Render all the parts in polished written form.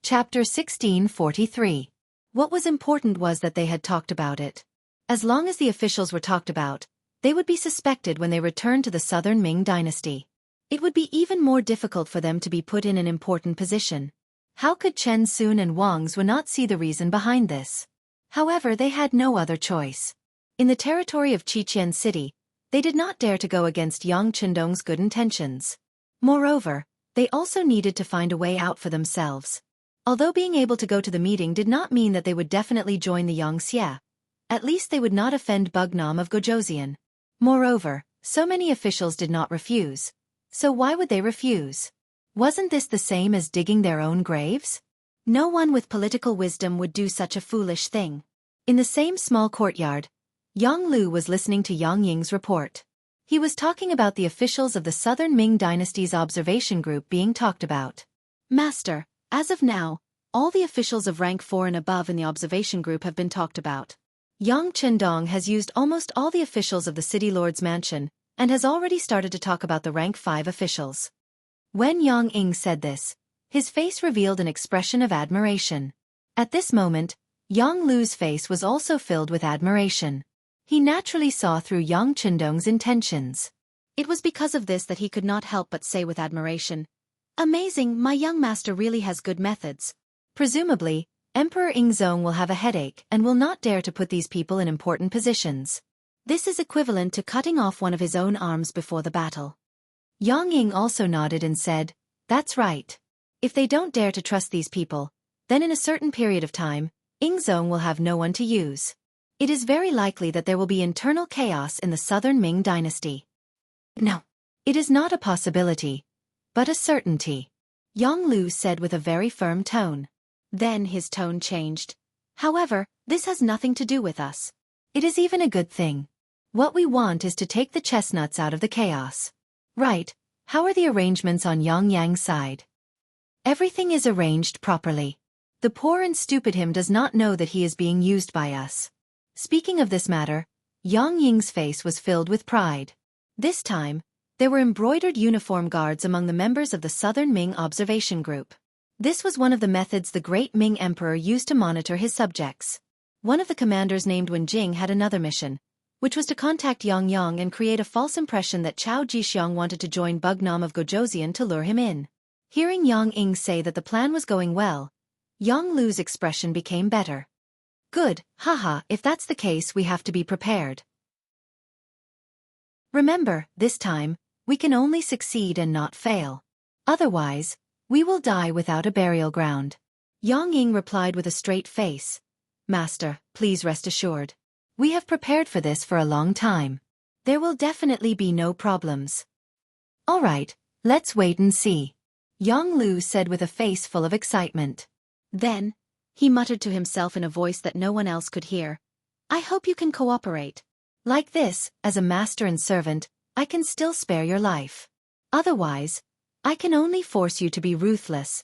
Chapter 1643. What was important was that they had talked about it. As long as the officials were talked about, they would be suspected when they returned to the southern Ming dynasty. It would be even more difficult for them to be put in an important position. How could Chen Sun and Wang Zhou not see the reason behind this? However, they had no other choice. In the territory of Qiqian City, they did not dare to go against Yang Chendong's good intentions. Moreover, they also needed to find a way out for themselves. Although being able to go to the meeting did not mean that they would definitely join the Xianxia, at least they would not offend Bugnam of Gojoseon. Moreover, so many officials did not refuse. So why would they refuse? Wasn't this the same as digging their own graves? No one with political wisdom would do such a foolish thing. In the same small courtyard, Yang Lu was listening to Yang Ying's report. He was talking about the officials of the Southern Ming Dynasty's observation group being talked about. Master, as of now, all the officials of rank 4 and above in the observation group have been talked about. Yang Chendong has used almost all the officials of the city lord's mansion, and has already started to talk about the rank 5 officials. When Yang Ying said this, his face revealed an expression of admiration. At this moment, Yang Lu's face was also filled with admiration. He naturally saw through Yang Chendong's intentions. It was because of this that he could not help but say with admiration, "Amazing, my young master really has good methods." Presumably, Emperor Yingzong will have a headache and will not dare to put these people in important positions. This is equivalent to cutting off one of his own arms before the battle. Yang Ying also nodded and said, "That's right. If they don't dare to trust these people, then in a certain period of time, Yingzong will have no one to use. It is very likely that there will be internal chaos in the southern Ming dynasty." "No. It is not a possibility, but a certainty," Yang Lu said with a very firm tone. Then his tone changed. "However, this has nothing to do with us. It is even a good thing. What we want is to take the chestnuts out of the chaos." "Right. How are the arrangements on Yang Yang's side?" "Everything is arranged properly. The poor and stupid him does not know that he is being used by us." Speaking of this matter, Yang Ying's face was filled with pride. This time, there were embroidered uniform guards among the members of the Southern Ming Observation Group. This was one of the methods the great Ming Emperor used to monitor his subjects. One of the commanders named Wenjing had another mission, which was to contact Yang Yang and create a false impression that Chao Jixiang wanted to join Bugnam of Gojoseon to lure him in. Hearing Yang Ying say that the plan was going well, Yang Lu's expression became better. "Good, haha, if that's the case we have to be prepared. Remember, this time, we can only succeed and not fail. Otherwise, we will die without a burial ground." Yang Ying replied with a straight face, "Master, please rest assured. We have prepared for this for a long time. There will definitely be no problems." "All right, let's wait and see," Yang Lu said with a face full of excitement. Then, he muttered to himself in a voice that no one else could hear, "I hope you can cooperate. Like this, as a master and servant, I can still spare your life. Otherwise, I can only force you to be ruthless."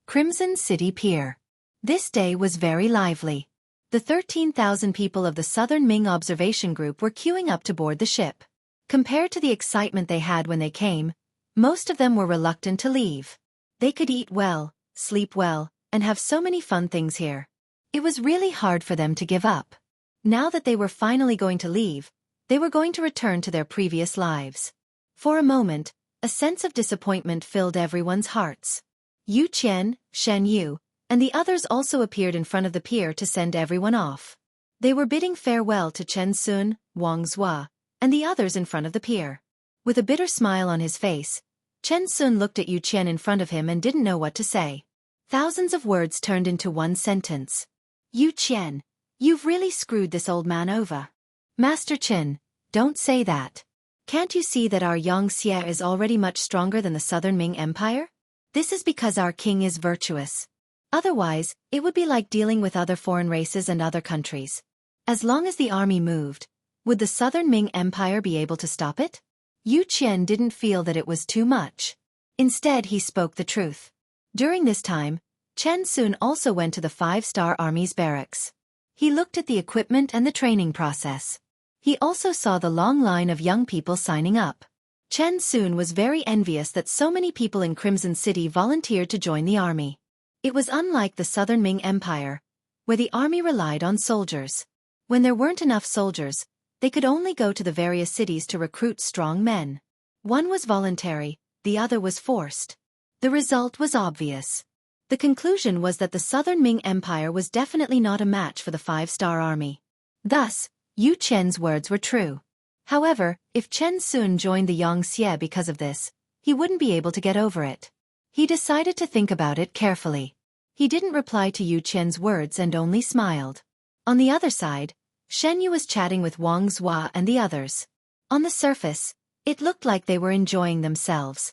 Crimson City Pier. This day was very lively. The 13,000 people of the Southern Ming Observation Group were queuing up to board the ship. Compared to the excitement they had when they came, most of them were reluctant to leave. They could eat well, sleep well, and have so many fun things here. It was really hard for them to give up. Now that they were finally going to leave, they were going to return to their previous lives. For a moment, a sense of disappointment filled everyone's hearts. Yu Qian, Shen Yu, and the others also appeared in front of the pier to send everyone off. They were bidding farewell to Chen Sun, Wang Zhou, and the others in front of the pier. With a bitter smile on his face, Chen Sun looked at Yu Qian in front of him and didn't know what to say. Thousands of words turned into one sentence. "Yu Qian, you've really screwed this old man over." "Master Chen, don't say that. Can't you see that our Xianxia is already much stronger than the Southern Ming Empire? This is because our king is virtuous. Otherwise, it would be like dealing with other foreign races and other countries. As long as the army moved, would the Southern Ming Empire be able to stop it?" Yu Qian didn't feel that it was too much. Instead, he spoke the truth. During this time, Chen Sun also went to the 5-star Army's barracks. He looked at the equipment and the training process. He also saw the long line of young people signing up. Chen Sun was very envious that so many people in Crimson City volunteered to join the army. It was unlike the Southern Ming Empire, where the army relied on soldiers. When there weren't enough soldiers, they could only go to the various cities to recruit strong men. One was voluntary, the other was forced. The result was obvious. The conclusion was that the Southern Ming Empire was definitely not a match for the five-star army. Thus, Yu Qian's words were true. However, if Chen Sun joined the Xianxia because of this, he wouldn't be able to get over it. He decided to think about it carefully. He didn't reply to Yu Qian's words and only smiled. On the other side, Shen Yu was chatting with Wang Zhua and the others. On the surface, it looked like they were enjoying themselves.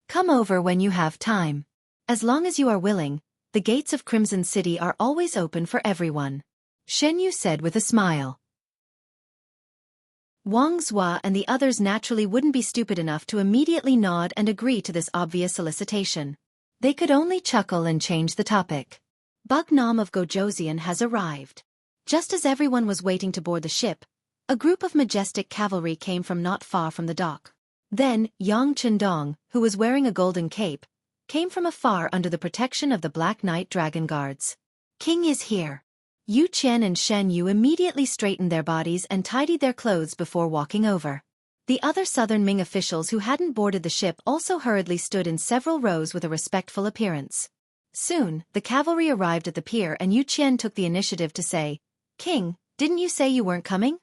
Come over when you have time. As long as you are willing, the gates of Crimson City are always open for everyone, Shen Yu said with a smile. Wang Zhua and the others naturally wouldn't be stupid enough to immediately nod and agree to this obvious solicitation. They could only chuckle and change the topic. Bug Nam of Gojoseon has arrived. Just as everyone was waiting to board the ship, a group of majestic cavalry came from not far from the dock. Then, Yang Chendong, who was wearing a golden cape, came from afar under the protection of the Black Knight Dragon Guards. King is here. Yu Qian and Shen Yu immediately straightened their bodies and tidied their clothes before walking over. The other Southern Ming officials who hadn't boarded the ship also hurriedly stood in several rows with a respectful appearance. Soon, the cavalry arrived at the pier and Yu Qian took the initiative to say, "King, didn't you say you weren't coming?"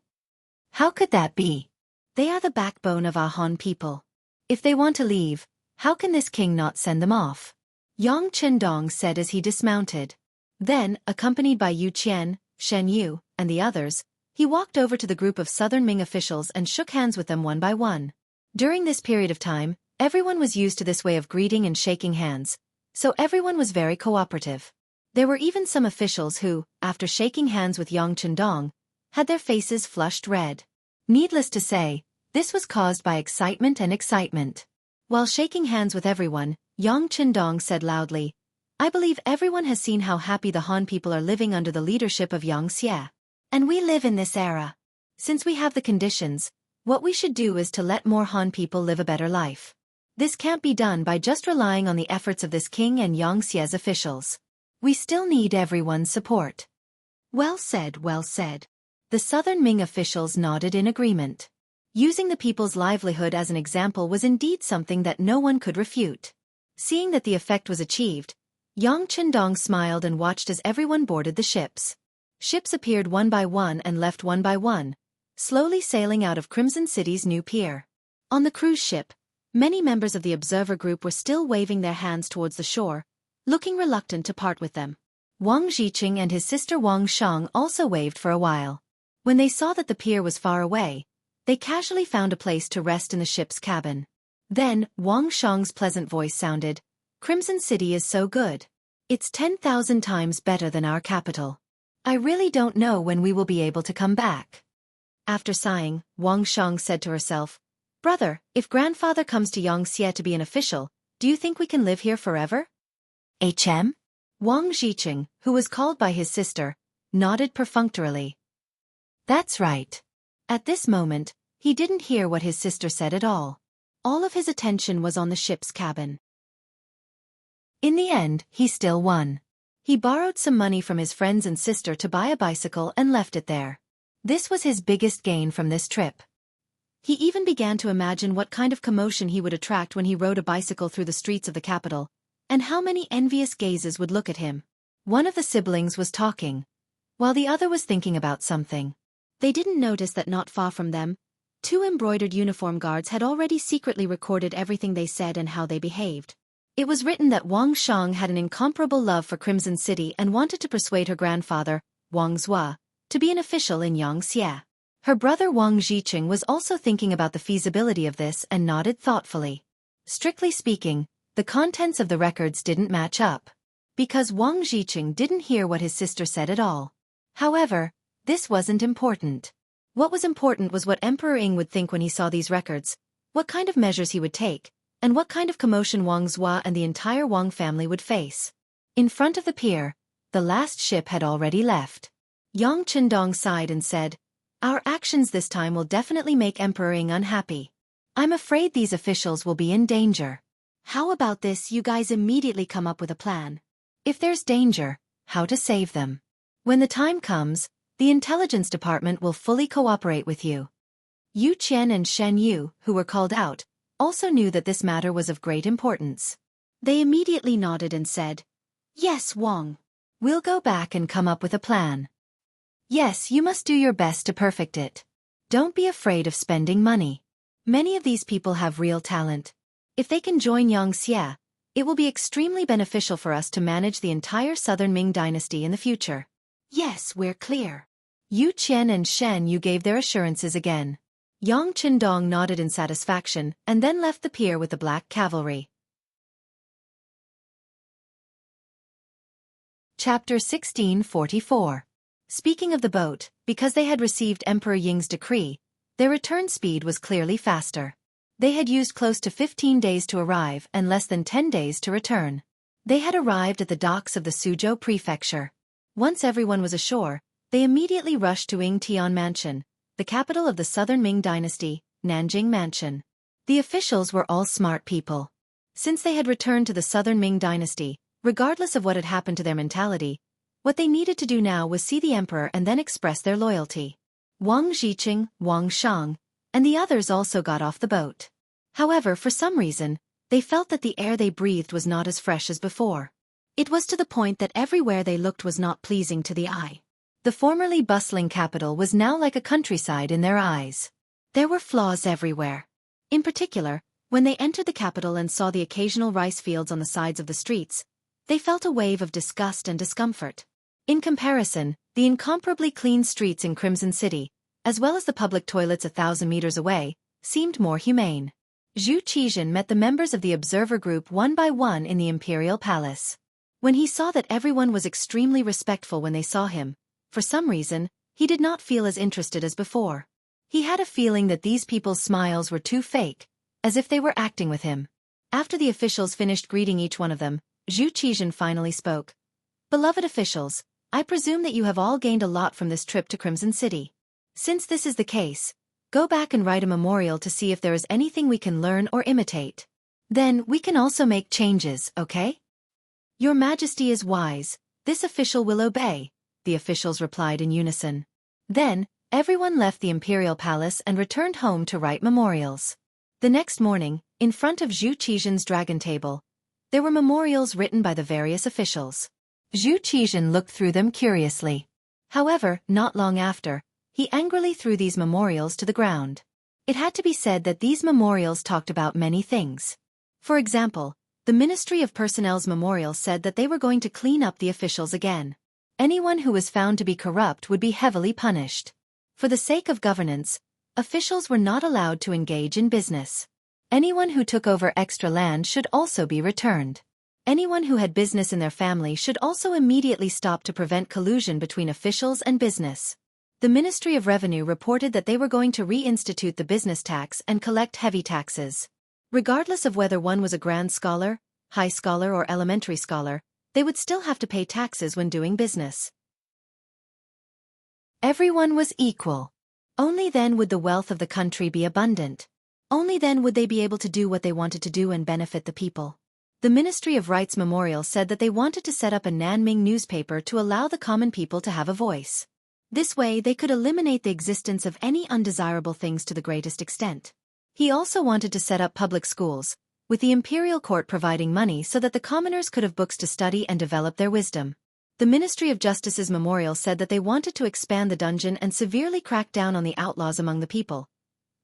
"How could that be? They are the backbone of our Han people. If they want to leave, how can this king not send them off?" Yang Chendong said as he dismounted. Then, accompanied by Yu Qian, Shen Yu, and the others, he walked over to the group of Southern Ming officials and shook hands with them one by one. During this period of time, everyone was used to this way of greeting and shaking hands, so everyone was very cooperative. There were even some officials who, after shaking hands with Yang Chendong, had their faces flushed red. Needless to say, this was caused by excitement. While shaking hands with everyone, Yang Chendong said loudly, "I believe everyone has seen how happy the Han people are living under the leadership of Xianxia. And we live in this era. Since we have the conditions, what we should do is to let more Han people live a better life. This can't be done by just relying on the efforts of this king and Xianxia's officials. We still need everyone's support." Well said, well said. The Southern Ming officials nodded in agreement. Using the people's livelihood as an example was indeed something that no one could refute. Seeing that the effect was achieved, Yang Chendong smiled and watched as everyone boarded the ships. Ships appeared one by one and left one by one, slowly sailing out of Crimson City's new pier. On the cruise ship, many members of the observer group were still waving their hands towards the shore, looking reluctant to part with them. Wang Zhiqing and his sister Wang Shang also waved for a while. When they saw that the pier was far away, they casually found a place to rest in the ship's cabin. Then, Wang Shang's pleasant voice sounded, "Crimson City is so good. It's 10,000 times better than our capital. I really don't know when we will be able to come back." After sighing, Wang Shang said to herself, "Brother, if grandfather comes to Xianxia to be an official, do you think we can live here forever?" Wang Zhiqing, who was called by his sister, nodded perfunctorily. That's right. At this moment, he didn't hear what his sister said at all. All of his attention was on the ship's cabin. In the end, he still won. He borrowed some money from his friends and sister to buy a bicycle and left it there. This was his biggest gain from this trip. He even began to imagine what kind of commotion he would attract when he rode a bicycle through the streets of the capital, and how many envious gazes would look at him. One of the siblings was talking, while the other was thinking about something. They didn't notice that not far from them, two embroidered uniform guards had already secretly recorded everything they said and how they behaved. It was written that Wang Shang had an incomparable love for Crimson City and wanted to persuade her grandfather, Wang Zhua, to be an official in Xianxia. Her brother Wang Zhiqing was also thinking about the feasibility of this and nodded thoughtfully. Strictly speaking, the contents of the records didn't match up, because Wang Zhiqing didn't hear what his sister said at all. However, this wasn't important. What was important was what Emperor Ying would think when he saw these records, what kind of measures he would take, and what kind of commotion Wang Zhua and the entire Wang family would face. In front of the pier, the last ship had already left. Yang Chendong sighed and said, "Our actions this time will definitely make Emperor Ying unhappy. I'm afraid these officials will be in danger. How about this, you guys immediately come up with a plan? If there's danger, how to save them. When the time comes, the intelligence department will fully cooperate with you. Yu Qian and Shen Yu, who were called out, also knew that this matter was of great importance. They immediately nodded and said, "Yes, Wang. We'll go back and come up with a plan." Yes, you must do your best to perfect it. Don't be afraid of spending money. Many of these people have real talent. If they can join Xianxia, it will be extremely beneficial for us to manage the entire southern Ming dynasty in the future. Yes, we're clear. Yu Qian and Shen Yu gave their assurances again. Yang Qindong nodded in satisfaction and then left the pier with the black cavalry. Chapter 1644. Speaking of the boat, because they had received Emperor Ying's decree, their return speed was clearly faster. They had used close to 15 days to arrive and less than 10 days to return. They had arrived at the docks of the Suzhou prefecture. Once everyone was ashore, they immediately rushed to Yingtian Mansion, the capital of the southern Ming dynasty, Nanjing Mansion. The officials were all smart people. Since they had returned to the southern Ming dynasty, regardless of what had happened to their mentality, what they needed to do now was see the emperor and then express their loyalty. Wang Zhiqing, Wang Shang, and the others also got off the boat. However, for some reason, they felt that the air they breathed was not as fresh as before. It was to the point that everywhere they looked was not pleasing to the eye. The formerly bustling capital was now like a countryside in their eyes. There were flaws everywhere. In particular, when they entered the capital and saw the occasional rice fields on the sides of the streets, they felt a wave of disgust and discomfort. In comparison, the incomparably clean streets in Crimson City, as well as the public toilets 1,000 meters away, seemed more humane. Zhu Qizhen met the members of the observer group one by one in the Imperial Palace. When he saw that everyone was extremely respectful when they saw him, for some reason, he did not feel as interested as before. He had a feeling that these people's smiles were too fake, as if they were acting with him. After the officials finished greeting each one of them, Zhu Qizhen finally spoke. "Beloved officials, I presume that you have all gained a lot from this trip to Crimson City. Since this is the case, go back and write a memorial to see if there is anything we can learn or imitate. Then we can also make changes, okay?" "Your Majesty is wise, this official will obey," the officials replied in unison. Then, everyone left the Imperial Palace and returned home to write memorials. The next morning, in front of Zhu Qizhen's dragon table, there were memorials written by the various officials. Zhu Qizhen looked through them curiously. However, not long after, he angrily threw these memorials to the ground. It had to be said that these memorials talked about many things. For example, the Ministry of Personnel's memorial said that they were going to clean up the officials again. Anyone who was found to be corrupt would be heavily punished. For the sake of governance, officials were not allowed to engage in business. Anyone who took over extra land should also be returned. Anyone who had business in their family should also immediately stop to prevent collusion between officials and business. The Ministry of Revenue reported that they were going to reinstitute the business tax and collect heavy taxes. Regardless of whether one was a grand scholar, high scholar or elementary scholar, they would still have to pay taxes when doing business. Everyone was equal. Only then would the wealth of the country be abundant. Only then would they be able to do what they wanted to do and benefit the people. The Ministry of Rights Memorial said that they wanted to set up a Nanming newspaper to allow the common people to have a voice. This way they could eliminate the existence of any undesirable things to the greatest extent. He also wanted to set up public schools, with the imperial court providing money so that the commoners could have books to study and develop their wisdom. The Ministry of Justice's memorial said that they wanted to expand the dungeon and severely crack down on the outlaws among the people,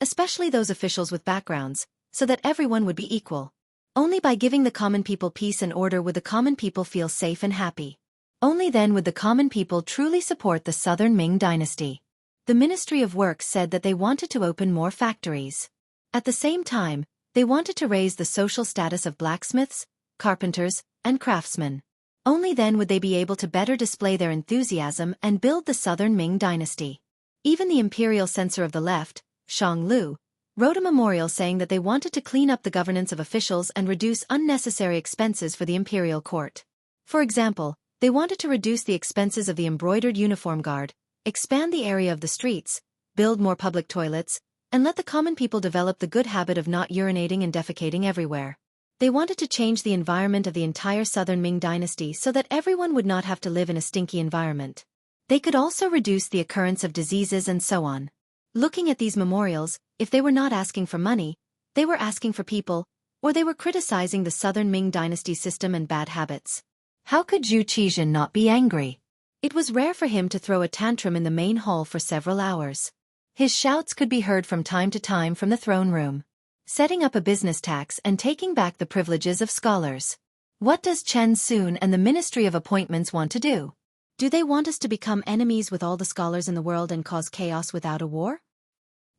especially those officials with backgrounds, so that everyone would be equal. Only by giving the common people peace and order would the common people feel safe and happy. Only then would the common people truly support the southern Ming dynasty. The Ministry of Works said that they wanted to open more factories. At the same time, they wanted to raise the social status of blacksmiths, carpenters, and craftsmen. Only then would they be able to better display their enthusiasm and build the southern Ming dynasty. Even the imperial censor of the left, Shang Lu, wrote a memorial saying that they wanted to clean up the governance of officials and reduce unnecessary expenses for the imperial court. For example, they wanted to reduce the expenses of the embroidered uniform guard, expand the area of the streets, build more public toilets, and let the common people develop the good habit of not urinating and defecating everywhere. They wanted to change the environment of the entire southern Ming dynasty so that everyone would not have to live in a stinky environment. They could also reduce the occurrence of diseases and so on. Looking at these memorials, if they were not asking for money, they were asking for people, or they were criticizing the southern Ming dynasty system and bad habits. How could Zhu Qizhen not be angry? It was rare for him to throw a tantrum in the main hall for several hours. His shouts could be heard from time to time from the throne room. Setting up a business tax and taking back the privileges of scholars. What does Chen Sun and the Ministry of Appointments want to do? Do they want us to become enemies with all the scholars in the world and cause chaos without a war?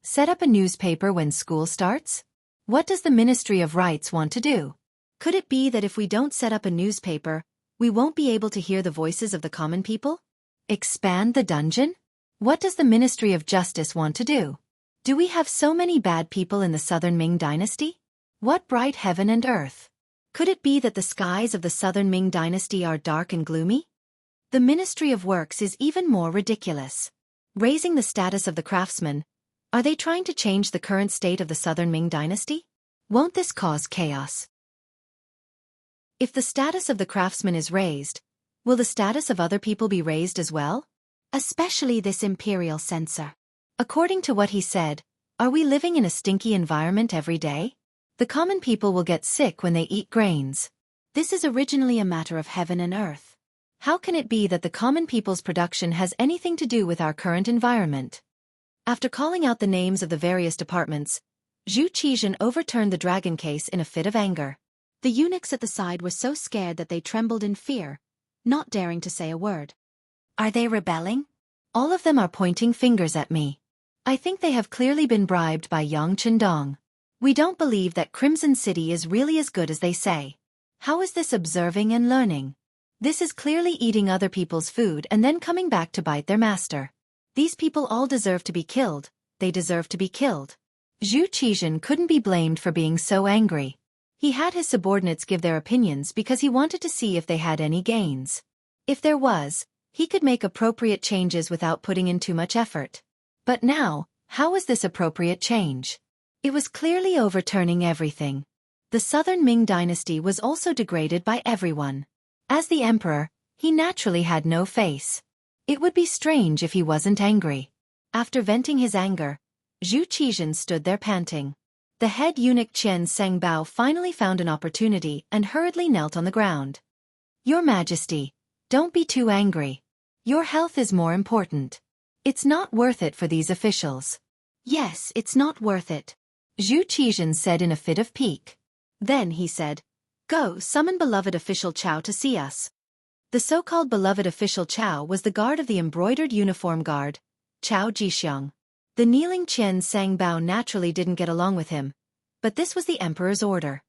Set up a newspaper when school starts? What does the Ministry of Rights want to do? Could it be that if we don't set up a newspaper, we won't be able to hear the voices of the common people? Expand the dungeon? What does the Ministry of Justice want to do? Do we have so many bad people in the southern Ming dynasty? What bright heaven and earth? Could it be that the skies of the southern Ming dynasty are dark and gloomy? The Ministry of Works is even more ridiculous. Raising the status of the craftsmen, are they trying to change the current state of the southern Ming dynasty? Won't this cause chaos? If the status of the craftsman is raised, will the status of other people be raised as well? Especially this imperial censor. According to what he said, are we living in a stinky environment every day? The common people will get sick when they eat grains. This is originally a matter of heaven and earth. How can it be that the common people's production has anything to do with our current environment? After calling out the names of the various departments, Zhu Qizhen overturned the dragon case in a fit of anger. The eunuchs at the side were so scared that they trembled in fear, not daring to say a word. Are they rebelling? All of them are pointing fingers at me. I think they have clearly been bribed by Yang Chendong. We don't believe that Crimson City is really as good as they say. How is this observing and learning? This is clearly eating other people's food and then coming back to bite their master. These people all deserve to be killed, they deserve to be killed. Zhu Qizhen couldn't be blamed for being so angry. He had his subordinates give their opinions because he wanted to see if they had any gains. If there was, he could make appropriate changes without putting in too much effort. But now, how was this appropriate change? It was clearly overturning everything. The southern Ming dynasty was also degraded by everyone. As the emperor, he naturally had no face. It would be strange if he wasn't angry. After venting his anger, Zhu Qizhen stood there panting. The head eunuch Qian Sengbao finally found an opportunity and hurriedly knelt on the ground. Your Majesty, don't be too angry. Your health is more important. It's not worth it for these officials. Yes, it's not worth it, Zhu Qizhen said in a fit of pique. Then he said, Go, summon beloved official Chao to see us. The so-called beloved official Chao was the guard of the embroidered uniform guard, Chao Jixiang. The kneeling Qian Sengbao naturally didn't get along with him, but this was the emperor's order.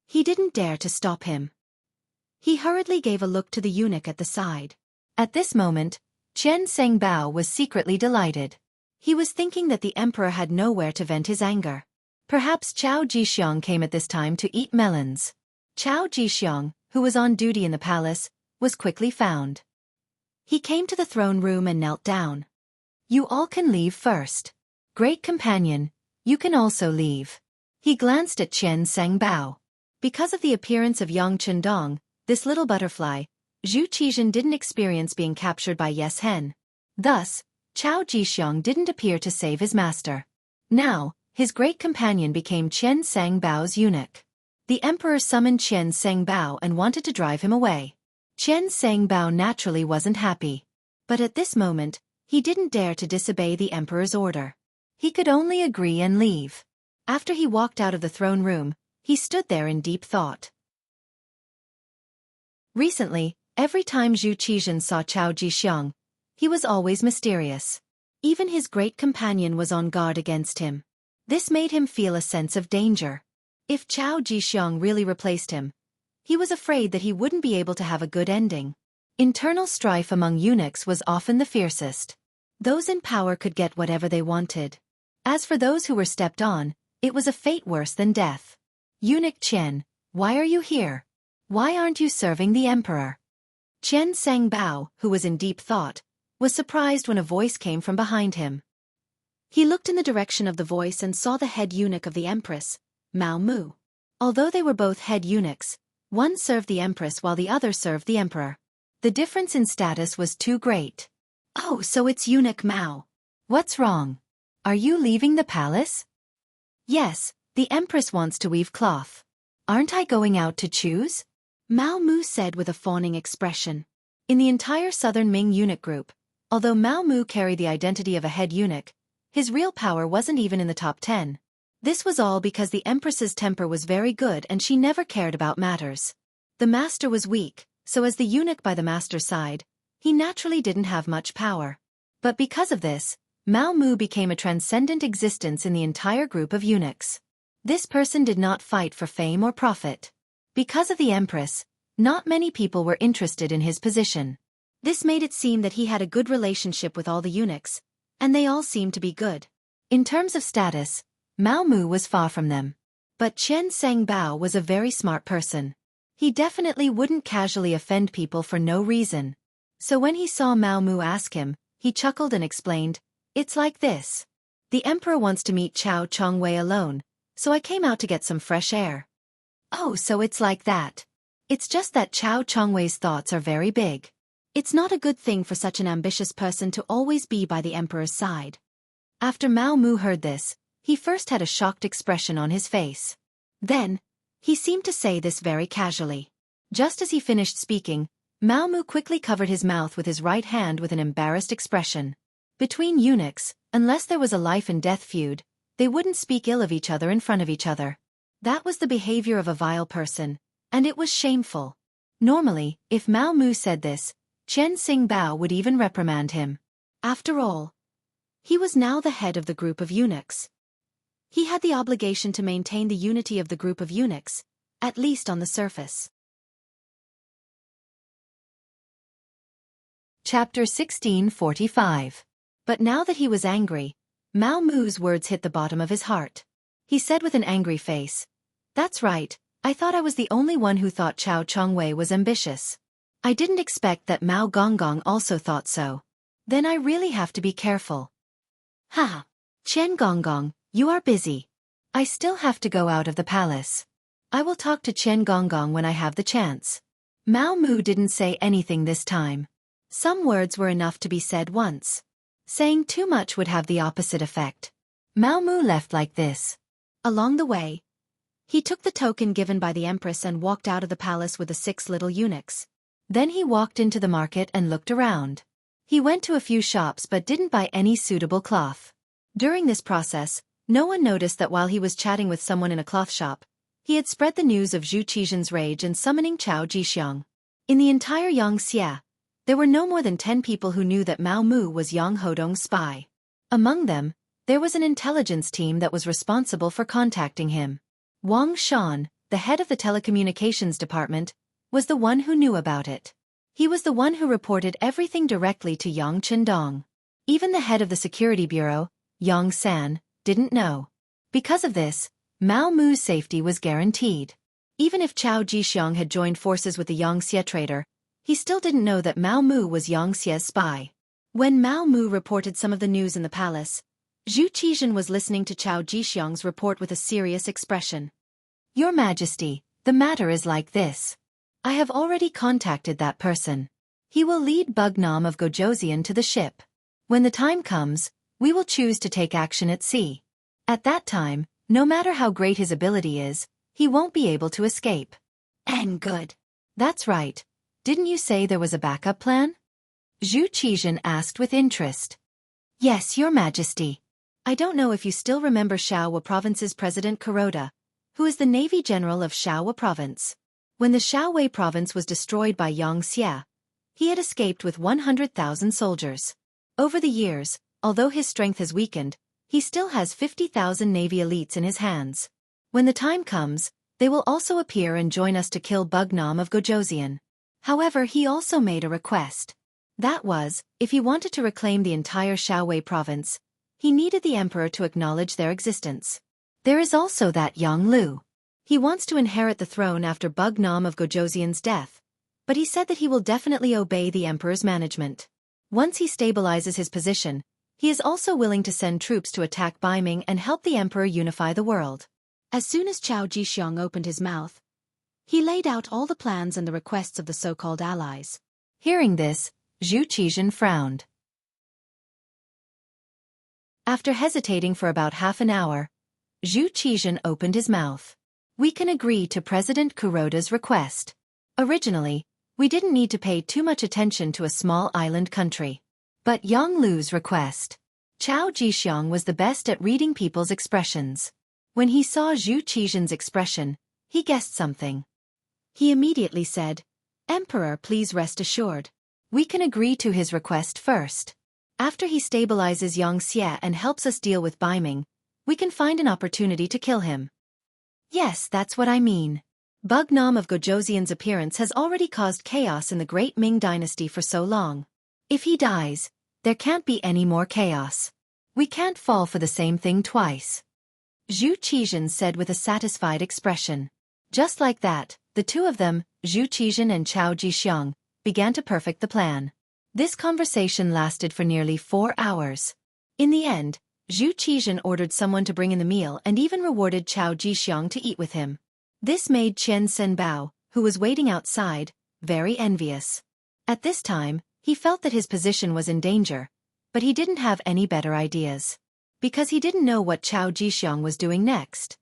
He didn't dare to stop him. He hurriedly gave a look to the eunuch at the side. At this moment, Qian Sengbao was secretly delighted. He was thinking that the emperor had nowhere to vent his anger. Perhaps Chao Jixiang came at this time to eat melons. Chao Jixiang, who was on duty in the palace, was quickly found. He came to the throne room and knelt down. You all can leave first. Great companion, you can also leave. He glanced at Qian Sengbao. Because of the appearance of Yang Chendong, this little butterfly, Zhu Qizhen didn't experience being captured by Yes Hen. Thus, Chao Jixiang didn't appear to save his master. Now, his great companion became Qian Sengbao's eunuch. The emperor summoned Qian Sengbao and wanted to drive him away. Qian Sengbao naturally wasn't happy. But at this moment, he didn't dare to disobey the emperor's order. He could only agree and leave. After he walked out of the throne room, he stood there in deep thought. Recently, every time Zhu Qizhen saw Chao Jixiang, he was always mysterious. Even his great companion was on guard against him. This made him feel a sense of danger. If Chao Jixiang really replaced him, he was afraid that he wouldn't be able to have a good ending. Internal strife among eunuchs was often the fiercest. Those in power could get whatever they wanted. As for those who were stepped on, it was a fate worse than death. Eunuch Qian, why are you here? Why aren't you serving the emperor? Qian Sengbao, who was in deep thought, was surprised when a voice came from behind him. He looked in the direction of the voice and saw the head eunuch of the empress, Mao Mu. Although they were both head eunuchs, one served the empress while the other served the emperor. The difference in status was too great. "Oh, so it's eunuch Mao. What's wrong? Are you leaving the palace?" "Yes, the empress wants to weave cloth. Aren't I going out to choose?" Mao Mu said with a fawning expression. In the entire southern Ming eunuch group, although Mao Mu carried the identity of a head eunuch, his real power wasn't even in the top 10. This was all because the empress's temper was very good and she never cared about matters. The master was weak, so as the eunuch by the master's side, he naturally didn't have much power. But because of this, Mao Mu became a transcendent existence in the entire group of eunuchs. This person did not fight for fame or profit. Because of the empress, not many people were interested in his position. This made it seem that he had a good relationship with all the eunuchs, and they all seemed to be good. In terms of status, Mao Mu was far from them. But Chen Sengbao was a very smart person. He definitely wouldn't casually offend people for no reason. So when he saw Mao Mu ask him, he chuckled and explained, "It's like this. The emperor wants to meet Chao Chongwei alone, so I came out to get some fresh air." "Oh, so it's like that. It's just that Chao Chongwei's thoughts are very big. It's not a good thing for such an ambitious person to always be by the emperor's side." After Mao Mu heard this, he first had a shocked expression on his face. Then, he seemed to say this very casually. Just as he finished speaking, Mao Mu quickly covered his mouth with his right hand with an embarrassed expression. Between eunuchs, unless there was a life-and-death feud, they wouldn't speak ill of each other in front of each other. That was the behavior of a vile person, and it was shameful. Normally, if Mao Mu said this, Chen Xingbao would even reprimand him. After all, he was now the head of the group of eunuchs. He had the obligation to maintain the unity of the group of eunuchs, at least on the surface. Chapter 1645. But now that he was angry, Mao Mu's words hit the bottom of his heart. He said with an angry face, "That's right, I thought I was the only one who thought Chao Chongwei was ambitious. I didn't expect that Mao Gonggong also thought so. Then I really have to be careful." "Ha! Chen Gonggong, you are busy. I still have to go out of the palace. I will talk to Chen Gonggong when I have the chance." Mao Mu didn't say anything this time. Some words were enough to be said once. Saying too much would have the opposite effect. Mao Mu left like this. Along the way, he took the token given by the empress and walked out of the palace with the 6 little eunuchs. Then he walked into the market and looked around. He went to a few shops but didn't buy any suitable cloth. During this process, no one noticed that while he was chatting with someone in a cloth shop, he had spread the news of Zhu Qijian's rage and summoning Chao Jixiang. In the entire Xianxia, there were no more than 10 people who knew that Mao Mu was Yang Hodong's spy. Among them, there was an intelligence team that was responsible for contacting him. Wang Shan, the head of the telecommunications department, was the one who knew about it. He was the one who reported everything directly to Yang Chendong. Even the head of the security bureau, Yang San, didn't know. Because of this, Mao Mu's safety was guaranteed. Even if Chao Jixiang had joined forces with the Xianxia traitor, he still didn't know that Mao Mu was Xianxia's spy. When Mao Mu reported some of the news in the palace, Zhu Qijian was listening to Chao Jixiang's report with a serious expression. "Your Majesty, the matter is like this. I have already contacted that person. He will lead Bugnam of Gojoseon to the ship. When the time comes, we will choose to take action at sea. At that time, no matter how great his ability is, he won't be able to escape." "And good." "That's right. Didn't you say there was a backup plan?" Zhu Qijian asked with interest. "Yes, Your Majesty. I don't know if you still remember Shaohua Province's President Kuroda, who is the Navy General of Shaohua Province. When the Shaowei Province was destroyed by Xianxia, he had escaped with 100,000 soldiers. Over the years, although his strength has weakened, he still has 50,000 Navy elites in his hands. When the time comes, they will also appear and join us to kill Bugnam of Gojoseon. However, he also made a request. That was, if he wanted to reclaim the entire Shaowei Province, he needed the emperor to acknowledge their existence. There is also that Yang Lu. He wants to inherit the throne after Bugnam of Gojoseon's death, but he said that he will definitely obey the emperor's management. Once he stabilizes his position, he is also willing to send troops to attack Beiming and help the emperor unify the world. As soon as Chao Jixiang opened his mouth, he laid out all the plans and the requests of the so-called allies. Hearing this, Zhu Qizhen frowned. After hesitating for about half an hour, Zhu Qizhen opened his mouth. We can agree to President Kuroda's request. Originally, we didn't need to pay too much attention to a small island country. But Yang Lu's request. Chao Jixiang was the best at reading people's expressions. When he saw Zhu Qizhen's expression, he guessed something. He immediately said, "Emperor, please rest assured. We can agree to his request first. After he stabilizes Xianxia and helps us deal with Baiming, we can find an opportunity to kill him." Yes, that's what I mean. Bugnam of Gojoseon's appearance has already caused chaos in the Great Ming Dynasty for so long. If he dies, there can't be any more chaos. We can't fall for the same thing twice. Zhu Qizhen said with a satisfied expression. Just like that, the two of them, Zhu Qizhen and Chao Jixiang, began to perfect the plan. This conversation lasted for nearly 4 hours. In the end, Zhu Qizhen ordered someone to bring in the meal and even rewarded Chao Jixiang to eat with him. This made Chen Senbao, who was waiting outside, very envious. At this time, he felt that his position was in danger, but he didn't have any better ideas. Because he didn't know what Chao Jixiang was doing next.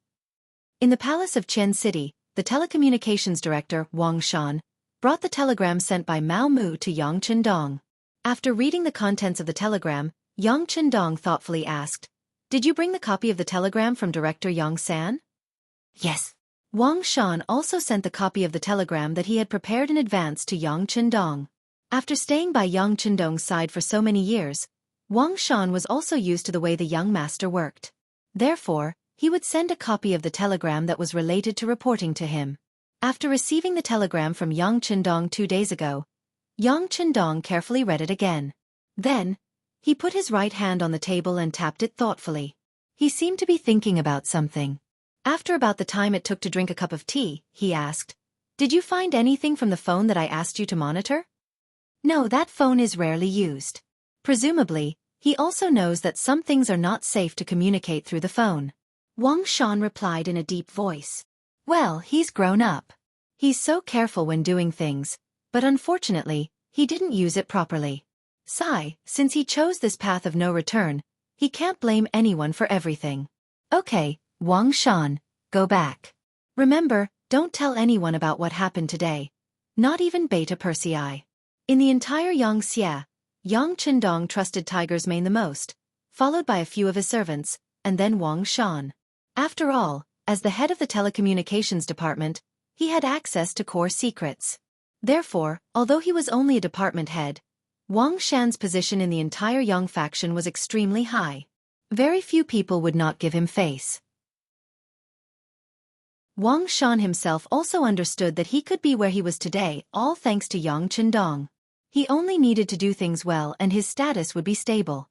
In the palace of Chen City, the telecommunications director, Wang Shan, brought the telegram sent by Mao Mu to Yang Chendong. After reading the contents of the telegram, Yang Chendong thoughtfully asked, "Did you bring the copy of the telegram from Director Yang San?" "Yes." Wang Shan also sent the copy of the telegram that he had prepared in advance to Yang Chendong. After staying by Yang Chendong's side for so many years, Wang Shan was also used to the way the young master worked. Therefore, he would send a copy of the telegram that was related to reporting to him. After receiving the telegram from Yang Chendong 2 days ago, Yang Chendong carefully read it again. Then, he put his right hand on the table and tapped it thoughtfully. He seemed to be thinking about something. After about the time it took to drink a cup of tea, he asked, "Did you find anything from the phone that I asked you to monitor?" "No, that phone is rarely used." Presumably, he also knows that some things are not safe to communicate through the phone. Wang Shan replied in a deep voice. Well, he's grown up. He's so careful when doing things, but unfortunately, he didn't use it properly. Since he chose this path of no return, he can't blame anyone for everything. Okay, Wang Shan, go back. Remember, don't tell anyone about what happened today. Not even Beta Persei. In the entire Xianxia, Yang Chendong trusted Tiger's Mane the most, followed by a few of his servants, and then Wang Shan. After all, as the head of the telecommunications department, he had access to core secrets. Therefore, although he was only a department head, Wang Shan's position in the entire Yang faction was extremely high. Very few people would not give him face. Wang Shan himself also understood that he could be where he was today, all thanks to Yang Chendong. He only needed to do things well and his status would be stable.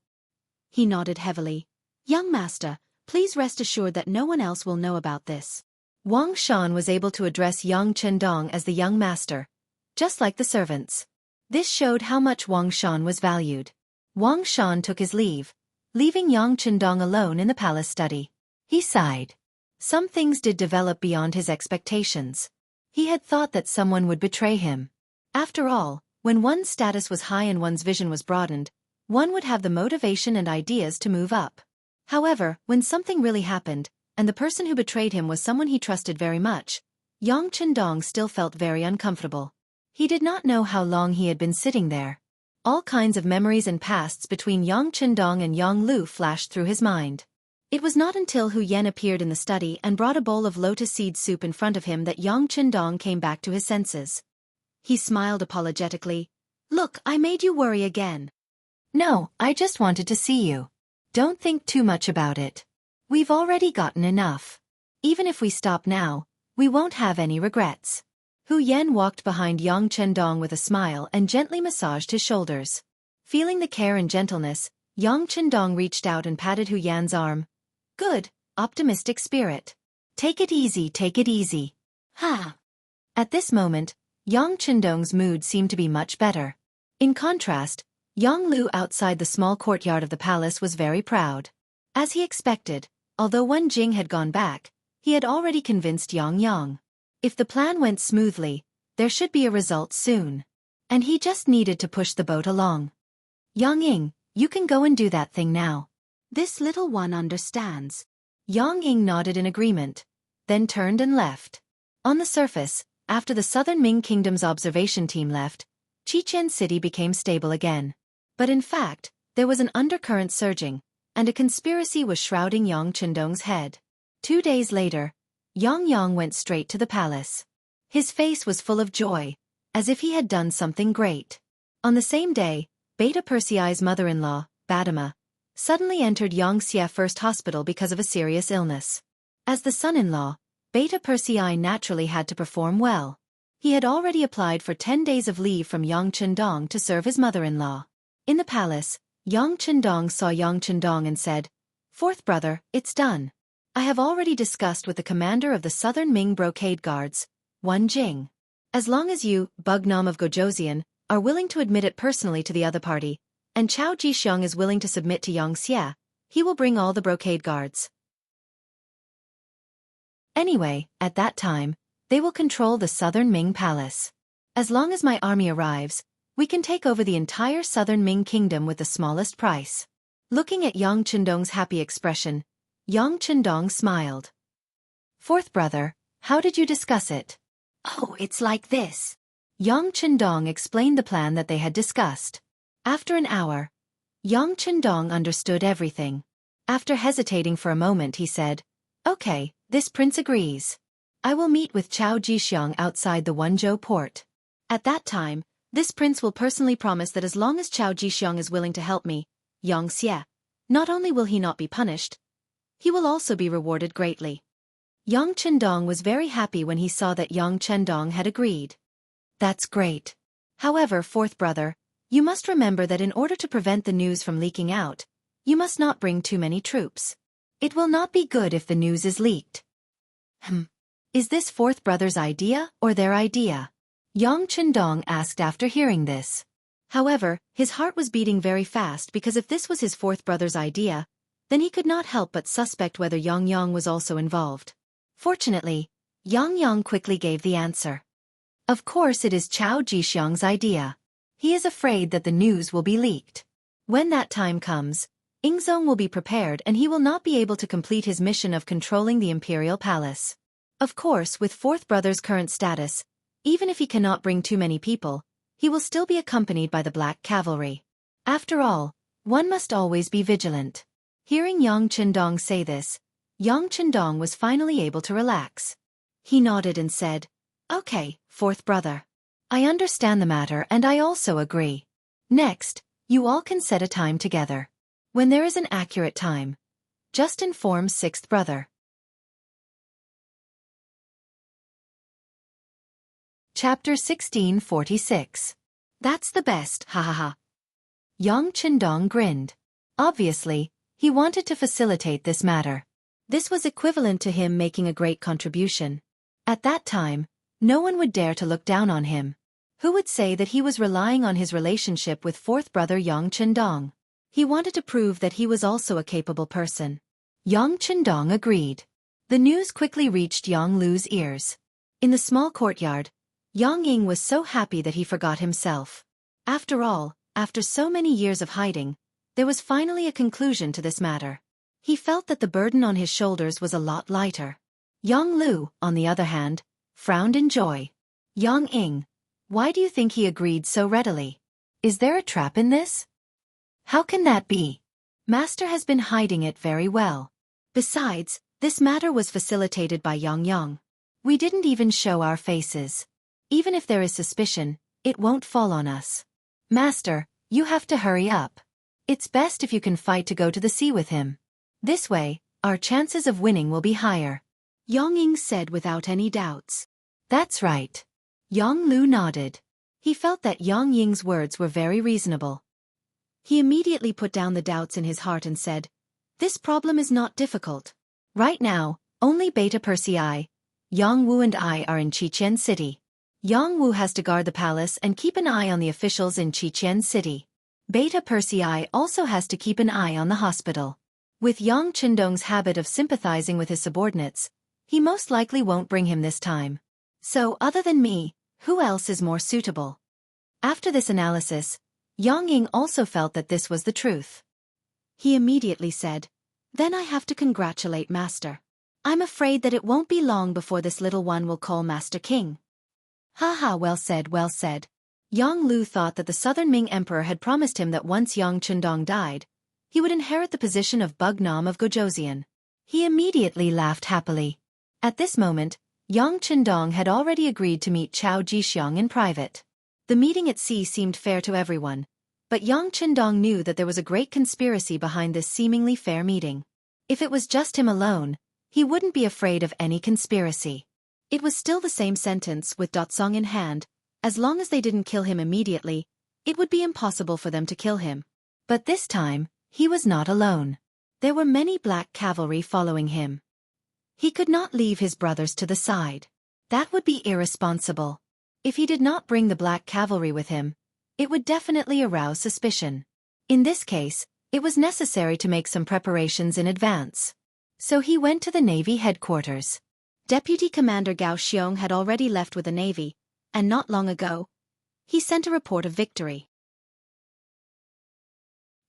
He nodded heavily. "Young master, please rest assured that no one else will know about this." Wang Shan was able to address Yang Chendong as the young master, just like the servants. This showed how much Wang Shan was valued. Wang Shan took his leave, leaving Yang Chendong alone in the palace study. He sighed. Some things did develop beyond his expectations. He had thought that someone would betray him. After all, when one's status was high and one's vision was broadened, one would have the motivation and ideas to move up. However, when something really happened, and the person who betrayed him was someone he trusted very much, Yang Chendong still felt very uncomfortable. He did not know how long he had been sitting there. All kinds of memories and pasts between Yang Chendong and Yang Lu flashed through his mind. It was not until Hu Yen appeared in the study and brought a bowl of lotus seed soup in front of him that Yang Chendong came back to his senses. He smiled apologetically. "Look, I made you worry again." "No, I just wanted to see you. Don't think too much about it. We've already gotten enough. Even if we stop now, we won't have any regrets." Hu Yen walked behind Yang Chendong with a smile and gently massaged his shoulders. Feeling the care and gentleness, Yang Chendong reached out and patted Hu Yan's arm. "Good, optimistic spirit. Take it easy, take it easy." Ha! At this moment, Yang Chendong's mood seemed to be much better. In contrast, Yang Lu outside the small courtyard of the palace was very proud. As he expected, although Wen Jing had gone back, He had already convinced Yang. If the plan went smoothly, there should be a result soon. And he just needed to push the boat along. Yang, you can go and do that thing now. This little one understands. Yang nodded in agreement, then turned and left. On the surface, after the Southern Ming Kingdom's observation team left, Xianxia City became stable again. But in fact, there was an undercurrent surging, and a conspiracy was shrouding Yang Qindong's head. 2 days later, Yang went straight to the palace. His face was full of joy, as if he had done something great. On the same day, Beta Persei's mother-in-law, Badama, suddenly entered Xianxia First Hospital because of a serious illness. As the son-in-law, Beta Persei naturally had to perform well. He had already applied for 10 days of leave from Yang Qindong to serve his mother-in-law. In the palace, Yang Qindong saw Yang Qindong and said, "Fourth brother, it's done. I have already discussed with the commander of the Southern Ming Brocade Guards, Wan Jing. As long as you, Bugnam of Gojoseon, are willing to admit it personally to the other party, and Chao Jixiang is willing to submit to Xianxia, he will bring all the Brocade Guards. Anyway, at that time, they will control the Southern Ming Palace. As long as my army arrives, we can take over the entire Southern Ming Kingdom with the smallest price." Looking at Yang Qindong's happy expression, Yang Qindong smiled. "Fourth brother, how did you discuss it?" "Oh, it's like this." Yang Qindong explained the plan that they had discussed. After an hour, Yang Qindong understood everything. After hesitating for a moment he said, "Okay, this prince agrees. I will meet with Chao Jixiang outside the Wenzhou port. At that time, this prince will personally promise that as long as Chao Jixiang is willing to help me, Xianxia, not only will he not be punished, he will also be rewarded greatly." Yang Qindong was very happy when he saw that Yang Qindong had agreed. "That's great. However, fourth brother, you must remember that in order to prevent the news from leaking out, you must not bring too many troops. It will not be good if the news is leaked." Is this fourth brother's idea or their idea? Yang Qindong asked after hearing this. However, his heart was beating very fast because if this was his fourth brother's idea, then he could not help but suspect whether Yang was also involved. Fortunately, Yang quickly gave the answer. "Of course it is Chao Jixiang's idea. He is afraid that the news will be leaked. When that time comes, Ingzong will be prepared and he will not be able to complete his mission of controlling the Imperial Palace. Of course, with fourth brother's current status, even if he cannot bring too many people, he will still be accompanied by the Black Cavalry. After all, one must always be vigilant." Hearing Yang Qindong say this, Yang Qindong was finally able to relax. He nodded and said, "Okay, fourth brother. I understand the matter and I also agree. Next, you all can set a time together. When there is an accurate time, just inform sixth brother." Chapter 1646. "That's the best, ha ha ha." Yang Qindong grinned. Obviously, he wanted to facilitate this matter. This was equivalent to him making a great contribution. At that time, no one would dare to look down on him. Who would say that he was relying on his relationship with fourth brother Yang Qindong? He wanted to prove that he was also a capable person. Yang Qindong agreed. The news quickly reached Yang Lu's ears. In the small courtyard, Yang Ying was so happy that he forgot himself. After all, after so many years of hiding, there was finally a conclusion to this matter. He felt that the burden on his shoulders was a lot lighter. Yang Lu, on the other hand, frowned in joy. "Yang Ying, why do you think he agreed so readily? Is there a trap in this? How can that be? Master has been hiding it very well. Besides, this matter was facilitated by Yang. We didn't even show our faces. Even if there is suspicion, it won't fall on us. Master, you have to hurry up. It's best if you can fight to go to the sea with him. This way, our chances of winning will be higher." Yang Ying said without any doubts. "That's right." Yang Lu nodded. He felt that Yang Ying's words were very reasonable. He immediately put down the doubts in his heart and said, "This problem is not difficult. Right now, only Beta Persei, Yang Wu and I are in Xianxia City. Yang Wu has to guard the palace and keep an eye on the officials in Xianxia City. Beta Persei also has to keep an eye on the hospital. With Yang Qindong's habit of sympathizing with his subordinates, He most likely won't bring him this time. So, other than me, who else is more suitable? After this analysis, Yang Ying also felt that this was the truth. He immediately said, "Then I have to congratulate Master. I'm afraid that it won't be long before this little one will call Master King." Haha, well said, well said. Yang Lu thought that the Southern Ming Emperor had promised him that once Yang Chindong died, he would inherit the position of Bugnam of Gojoseon. He immediately laughed happily. At this moment, Yang Chindong had already agreed to meet Chao Jixiang in private. The meeting at sea seemed fair to everyone, but Yang Chindong knew that there was a great conspiracy behind this seemingly fair meeting. If it was just him alone, he wouldn't be afraid of any conspiracy. It was still the same sentence with Dotsong in hand. As long as they didn't kill him immediately, it would be impossible for them to kill him. But this time, he was not alone. There were many black cavalry following him. He could not leave his brothers to the side. That would be irresponsible. If he did not bring the black cavalry with him, it would definitely arouse suspicion. In this case, it was necessary to make some preparations in advance. So he went to the Navy headquarters. Deputy Commander Gao Xiong had already left with the Navy, and not long ago, he sent a report of victory.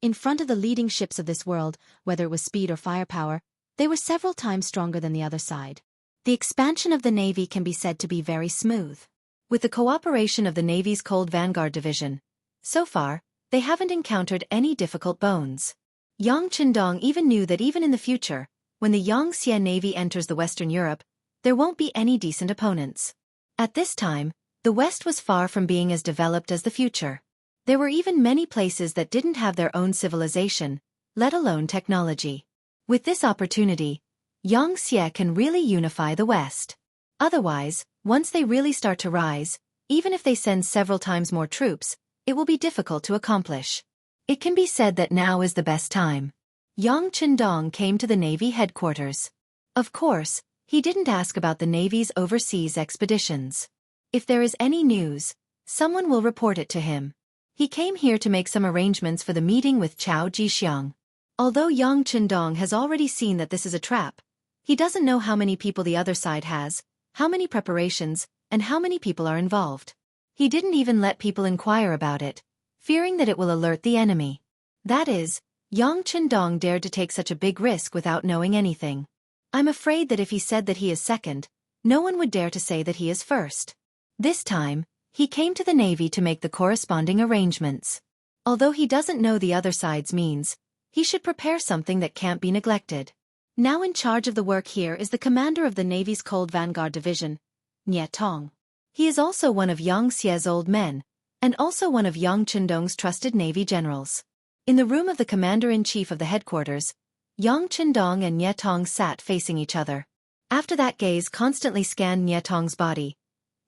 In front of the leading ships of this world, whether it was speed or firepower, they were several times stronger than the other side. The expansion of the Navy can be said to be very smooth. With the cooperation of the Navy's Cold Vanguard Division, so far, they haven't encountered any difficult bones. Yang Chindong even knew that even in the future, when the Xianxia Navy enters the Western Europe, there won't be any decent opponents. At this time, the West was far from being as developed as the future. There were even many places that didn't have their own civilization, let alone technology. With this opportunity, Xianxia can really unify the West. Otherwise, once they really start to rise, even if they send several times more troops, it will be difficult to accomplish. It can be said that now is the best time. Yang Chindong came to the Navy headquarters. Of course, he didn't ask about the Navy's overseas expeditions. If there is any news, someone will report it to him. He came here to make some arrangements for the meeting with Chao Jixiang. Although Yang Chindong has already seen that this is a trap, he doesn't know how many people the other side has, how many preparations, and how many people are involved. He didn't even let people inquire about it, fearing that it will alert the enemy. That is, Yang Chindong dared to take such a big risk without knowing anything. I'm afraid that if he said that he is second, no one would dare to say that he is first. This time, he came to the Navy to make the corresponding arrangements. Although he doesn't know the other side's means, he should prepare something that can't be neglected. Now in charge of the work here is the commander of the Navy's Cold Vanguard Division, Nie Tong. He is also one of Xia's old men, and also one of Yang Chindong's trusted Navy generals. In the room of the commander-in-chief of the headquarters, Yang Chindong and Nie Tong sat facing each other. After that gaze constantly scanned Nie Tong's body,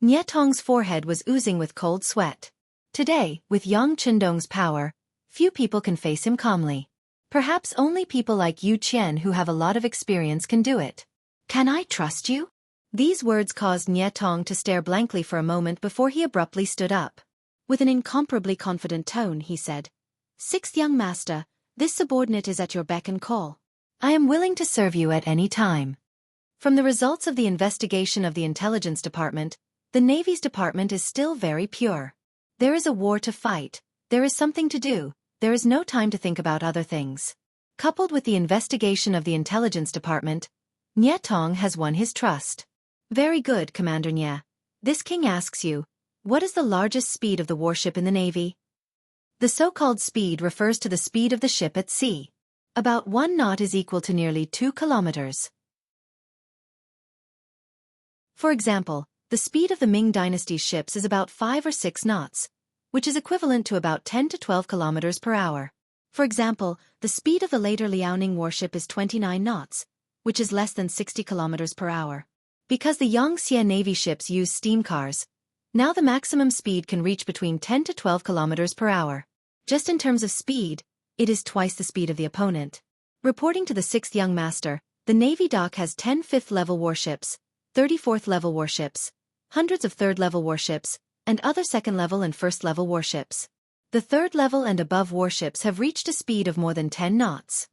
Nie Tong's forehead was oozing with cold sweat. Today, with Yang Chindong's power, few people can face him calmly. Perhaps only people like Yu Qian who have a lot of experience can do it. Can I trust you? These words caused Nie Tong to stare blankly for a moment before he abruptly stood up. With an incomparably confident tone, he said, "Sixth young master, this subordinate is at your beck and call. I am willing to serve you at any time." From the results of the investigation of the Intelligence Department, the Navy's department is still very pure. There is a war to fight, there is something to do, there is no time to think about other things. Coupled with the investigation of the Intelligence Department, Nie Tong has won his trust. Very good, Commander Nie. This king asks you, what is the largest speed of the warship in the Navy? The so-called speed refers to the speed of the ship at sea. About 1 knot is equal to nearly 2 kilometers. For example, the speed of the Ming Dynasty's ships is about 5 or 6 knots, which is equivalent to about 10 to 12 kilometers per hour. For example, the speed of the later Liaoning warship is 29 knots, which is less than 60 kilometers per hour. Because the Xianxia Navy ships use steam cars, now the maximum speed can reach between 10 to 12 kilometers per hour. Just in terms of speed, it is twice the speed of the opponent. Reporting to the 6th young master, the Navy dock has 10 5th-level warships, 34th-level warships, hundreds of 3rd-level warships, and other 2nd-level and 1st-level warships. The 3rd-level and above warships have reached a speed of more than 10 knots.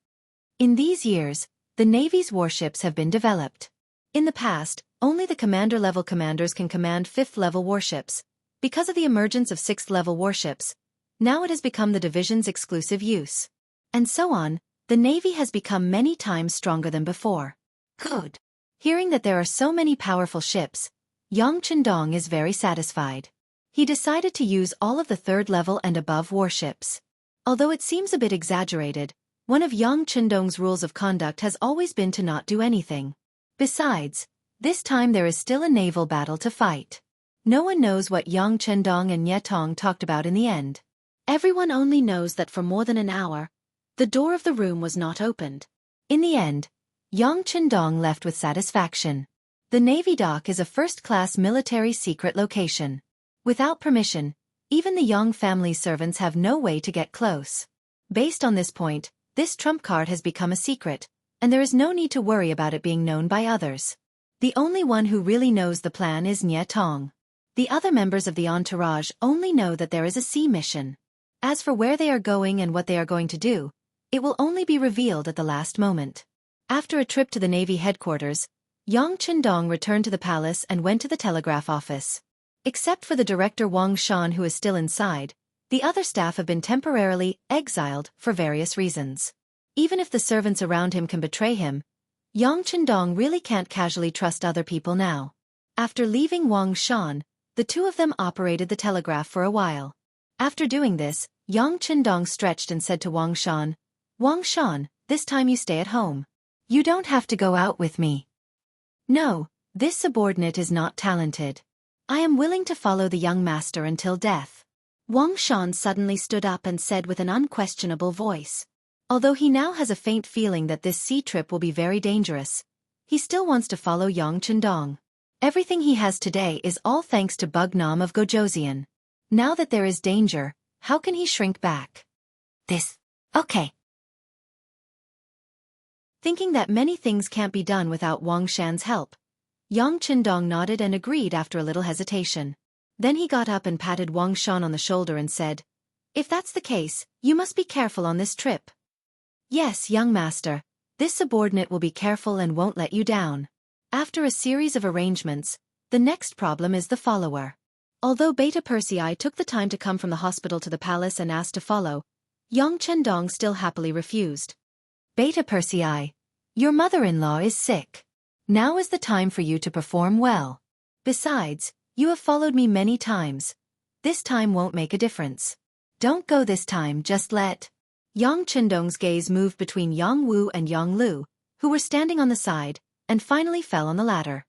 In these years, the Navy's warships have been developed. In the past, only the commander-level commanders can command 5th-level warships. Because of the emergence of 6th-level warships, now it has become the division's exclusive use. And so on, the Navy has become many times stronger than before. Good. Hearing that there are so many powerful ships, Yang Chendong is very satisfied. He decided to use all of the 3rd-level and above warships. Although it seems a bit exaggerated, one of Yang Chendong's rules of conduct has always been to not do anything. Besides, this time there is still a naval battle to fight. No one knows what Yang Chendong and Nye Tong talked about in the end. Everyone only knows that for more than an hour, the door of the room was not opened. In the end, Yang Chendong left with satisfaction. The Navy dock is a first-class military secret location. Without permission, even the Yang family's servants have no way to get close. Based on this point, this trump card has become a secret, and there is no need to worry about it being known by others. The only one who really knows the plan is Nye Tong. The other members of the entourage only know that there is a sea mission. As for where they are going and what they are going to do, it will only be revealed at the last moment. After a trip to the Navy headquarters, Yang Chendong returned to the palace and went to the telegraph office. Except for the director Wang Shan, who is still inside, the other staff have been temporarily exiled for various reasons. Even if the servants around him can betray him, Yang Chendong really can't casually trust other people now. After leaving Wang Shan, the two of them operated the telegraph for a while. After doing this, Yang Chendong stretched and said to Wang Shan, "Wang Shan, this time you stay at home. You don't have to go out with me." "No, this subordinate is not talented. I am willing to follow the young master until death." Wang Shan suddenly stood up and said with an unquestionable voice. Although he now has a faint feeling that this sea trip will be very dangerous, he still wants to follow Yang Chendong. Everything he has today is all thanks to Bugnam of Gojoseon. Now that there is danger, how can he shrink back? Okay. Thinking that many things can't be done without Wang Shan's help, Yang Chendong nodded and agreed after a little hesitation. Then he got up and patted Wang Shan on the shoulder and said, "If that's the case, you must be careful on this trip." "Yes, young master, this subordinate will be careful and won't let you down." After a series of arrangements, the next problem is the follower. Although Beta Persei took the time to come from the hospital to the palace and asked to follow, Yang Chendong still happily refused. "Beta Persei, your mother-in-law is sick. Now is the time for you to perform well. Besides, you have followed me many times. This time won't make a difference. Don't go this time, just let." Yang Chendong's gaze moved between Yang Wu and Yang Lu, who were standing on the side, and finally fell on the latter.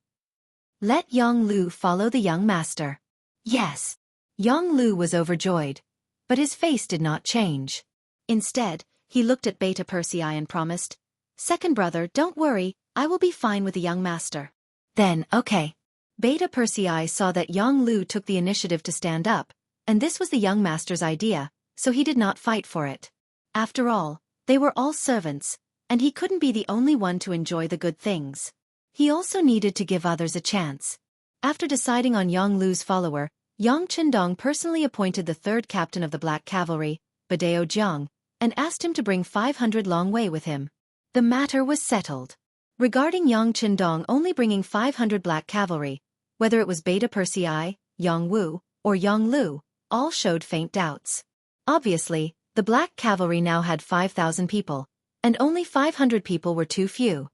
"Let Yang Lu follow the young master." "Yes." Yang Lu was overjoyed, but his face did not change. Instead, he looked at Beta Persei and promised, "Second brother, don't worry, I will be fine with the young master." "Then, okay." Beta Persei saw that Yang Lu took the initiative to stand up, and this was the young master's idea, so he did not fight for it. After all, they were all servants, and he couldn't be the only one to enjoy the good things. He also needed to give others a chance. After deciding on Yang Lu's follower, Yang Chendong personally appointed the 3rd captain of the Black Cavalry, Badeo Jiang, and asked him to bring 500 Long Wei with him. The matter was settled. Regarding Yang Chendong only bringing 500 Black Cavalry, whether it was Beta Persei, Yang Wu, or Yang Lu, all showed faint doubts. Obviously, the Black Cavalry now had 5,000 people, and only 500 people were too few.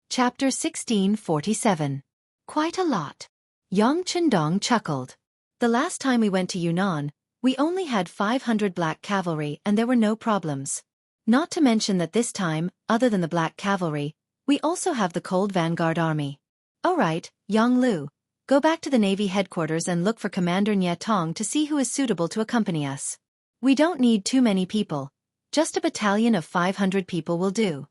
Chapter 1647. Quite a lot. Yang Chendong chuckled. "The last time we went to Yunnan, we only had 500 Black Cavalry and there were no problems. Not to mention that this time, other than the Black Cavalry, we also have the Cold Vanguard Army. Alright, Yang Lu, go back to the Navy headquarters and look for Commander Nye Tong to see who is suitable to accompany us. We don't need too many people, just a battalion of 500 people will do."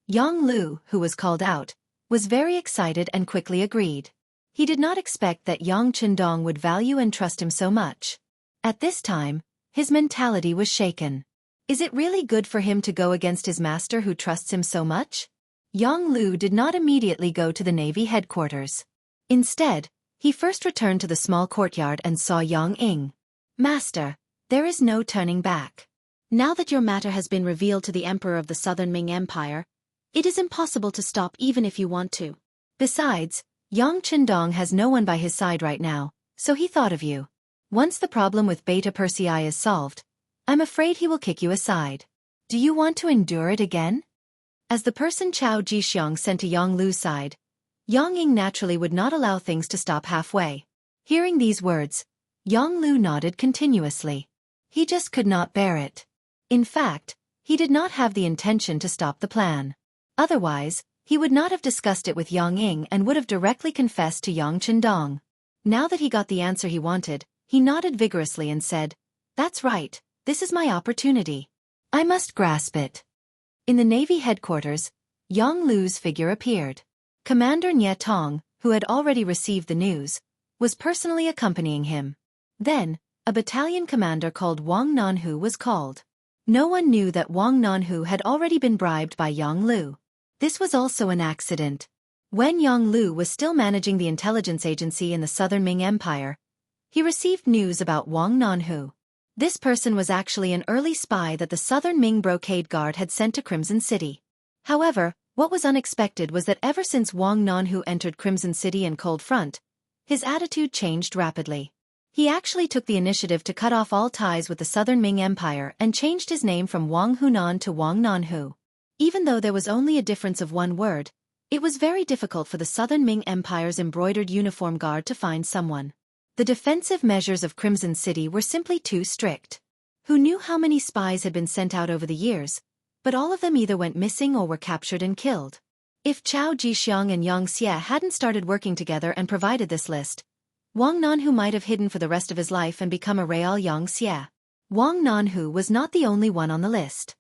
Yang Lu, who was called out, was very excited and quickly agreed. He did not expect that Yang Chendong would value and trust him so much. At this time, his mentality was shaken. Is it really good for him to go against his master who trusts him so much? Yang Lu did not immediately go to the Navy headquarters. Instead, he first returned to the small courtyard and saw Yang Ing. "Master, there is no turning back. Now that your matter has been revealed to the Emperor of the Southern Ming Empire, it is impossible to stop even if you want to. Besides, Yang Qindong has no one by his side right now, so he thought of you. Once the problem with Beta Persei is solved, I'm afraid he will kick you aside. Do you want to endure it again? As the person Chao Jixiang sent to Yang Lu's side, Yang Ying naturally would not allow things to stop halfway. Hearing these words, Yang Lu nodded continuously. He just could not bear it. In fact, he did not have the intention to stop the plan. Otherwise, he would not have discussed it with Yang Ying and would have directly confessed to Yang Qindong. Now that he got the answer he wanted, he nodded vigorously and said, "That's right, this is my opportunity. I must grasp it." In the Navy headquarters, Yang Lu's figure appeared. Commander Nye Tong, who had already received the news, was personally accompanying him. Then, a battalion commander called Wang Nanhu was called. No one knew that Wang Nanhu had already been bribed by Yang Lu. This was also an accident. When Yang Lu was still managing the intelligence agency in the Southern Ming Empire, he received news about Wang Nanhu. This person was actually an early spy that the Southern Ming Brocade Guard had sent to Crimson City. However, what was unexpected was that ever since Wang Nanhu entered Crimson City and Cold Front, his attitude changed rapidly. He actually took the initiative to cut off all ties with the Southern Ming Empire and changed his name from Wang Hunan to Wang Nanhu. Even though there was only a difference of one word, it was very difficult for the Southern Ming Empire's embroidered uniform guard to find someone. The defensive measures of Crimson City were simply too strict. Who knew how many spies had been sent out over the years, but all of them either went missing or were captured and killed. If Chao Jixiang and Xianxia hadn't started working together and provided this list, Wang Nanhu might have hidden for the rest of his life and become a real Xianxia. Wang Nanhu was not the only one on the list.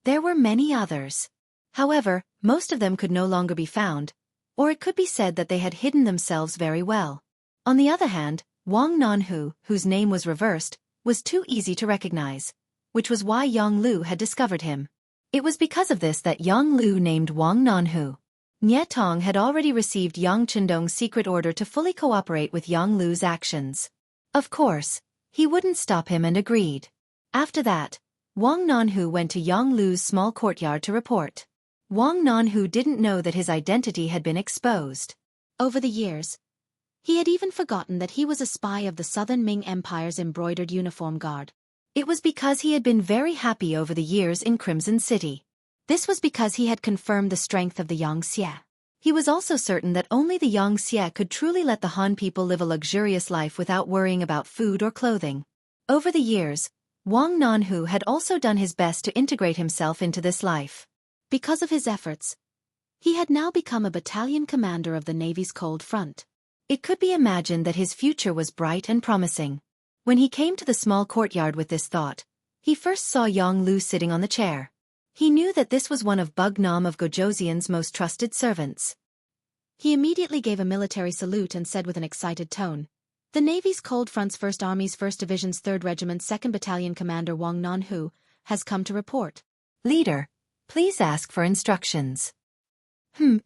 There were many others. However, most of them could no longer be found, or it could be said that they had hidden themselves very well. On the other hand, Wang Nanhu, whose name was reversed, was too easy to recognize, which was why Yang Lu had discovered him. It was because of this that Yang Lu named Wang Nanhu. Nye Tong had already received Yang Qindong's secret order to fully cooperate with Yang Lu's actions. Of course, he wouldn't stop him and agreed. After that, Wang Nanhu went to Yang Lu's small courtyard to report. Wang Nanhu didn't know that his identity had been exposed. Over the years, he had even forgotten that he was a spy of the Southern Ming Empire's embroidered uniform guard. It was because he had been very happy over the years in Crimson City. This was because he had confirmed the strength of the Xianxia. He was also certain that only the Xianxia could truly let the Han people live a luxurious life without worrying about food or clothing. Over the years, Wang Nanhu had also done his best to integrate himself into this life. Because of his efforts, he had now become a battalion commander of the Navy's Cold Front. It could be imagined that his future was bright and promising. When he came to the small courtyard with this thought, he first saw Yang Lu sitting on the chair. He knew that this was one of Bug Nam of Gojoseon's most trusted servants. He immediately gave a military salute and said with an excited tone, "The Navy's Cold Front's 1st Army's 1st Division's 3rd Regiment's 2nd Battalion Commander Wang Nanhu has come to report." "Leader, please ask for instructions."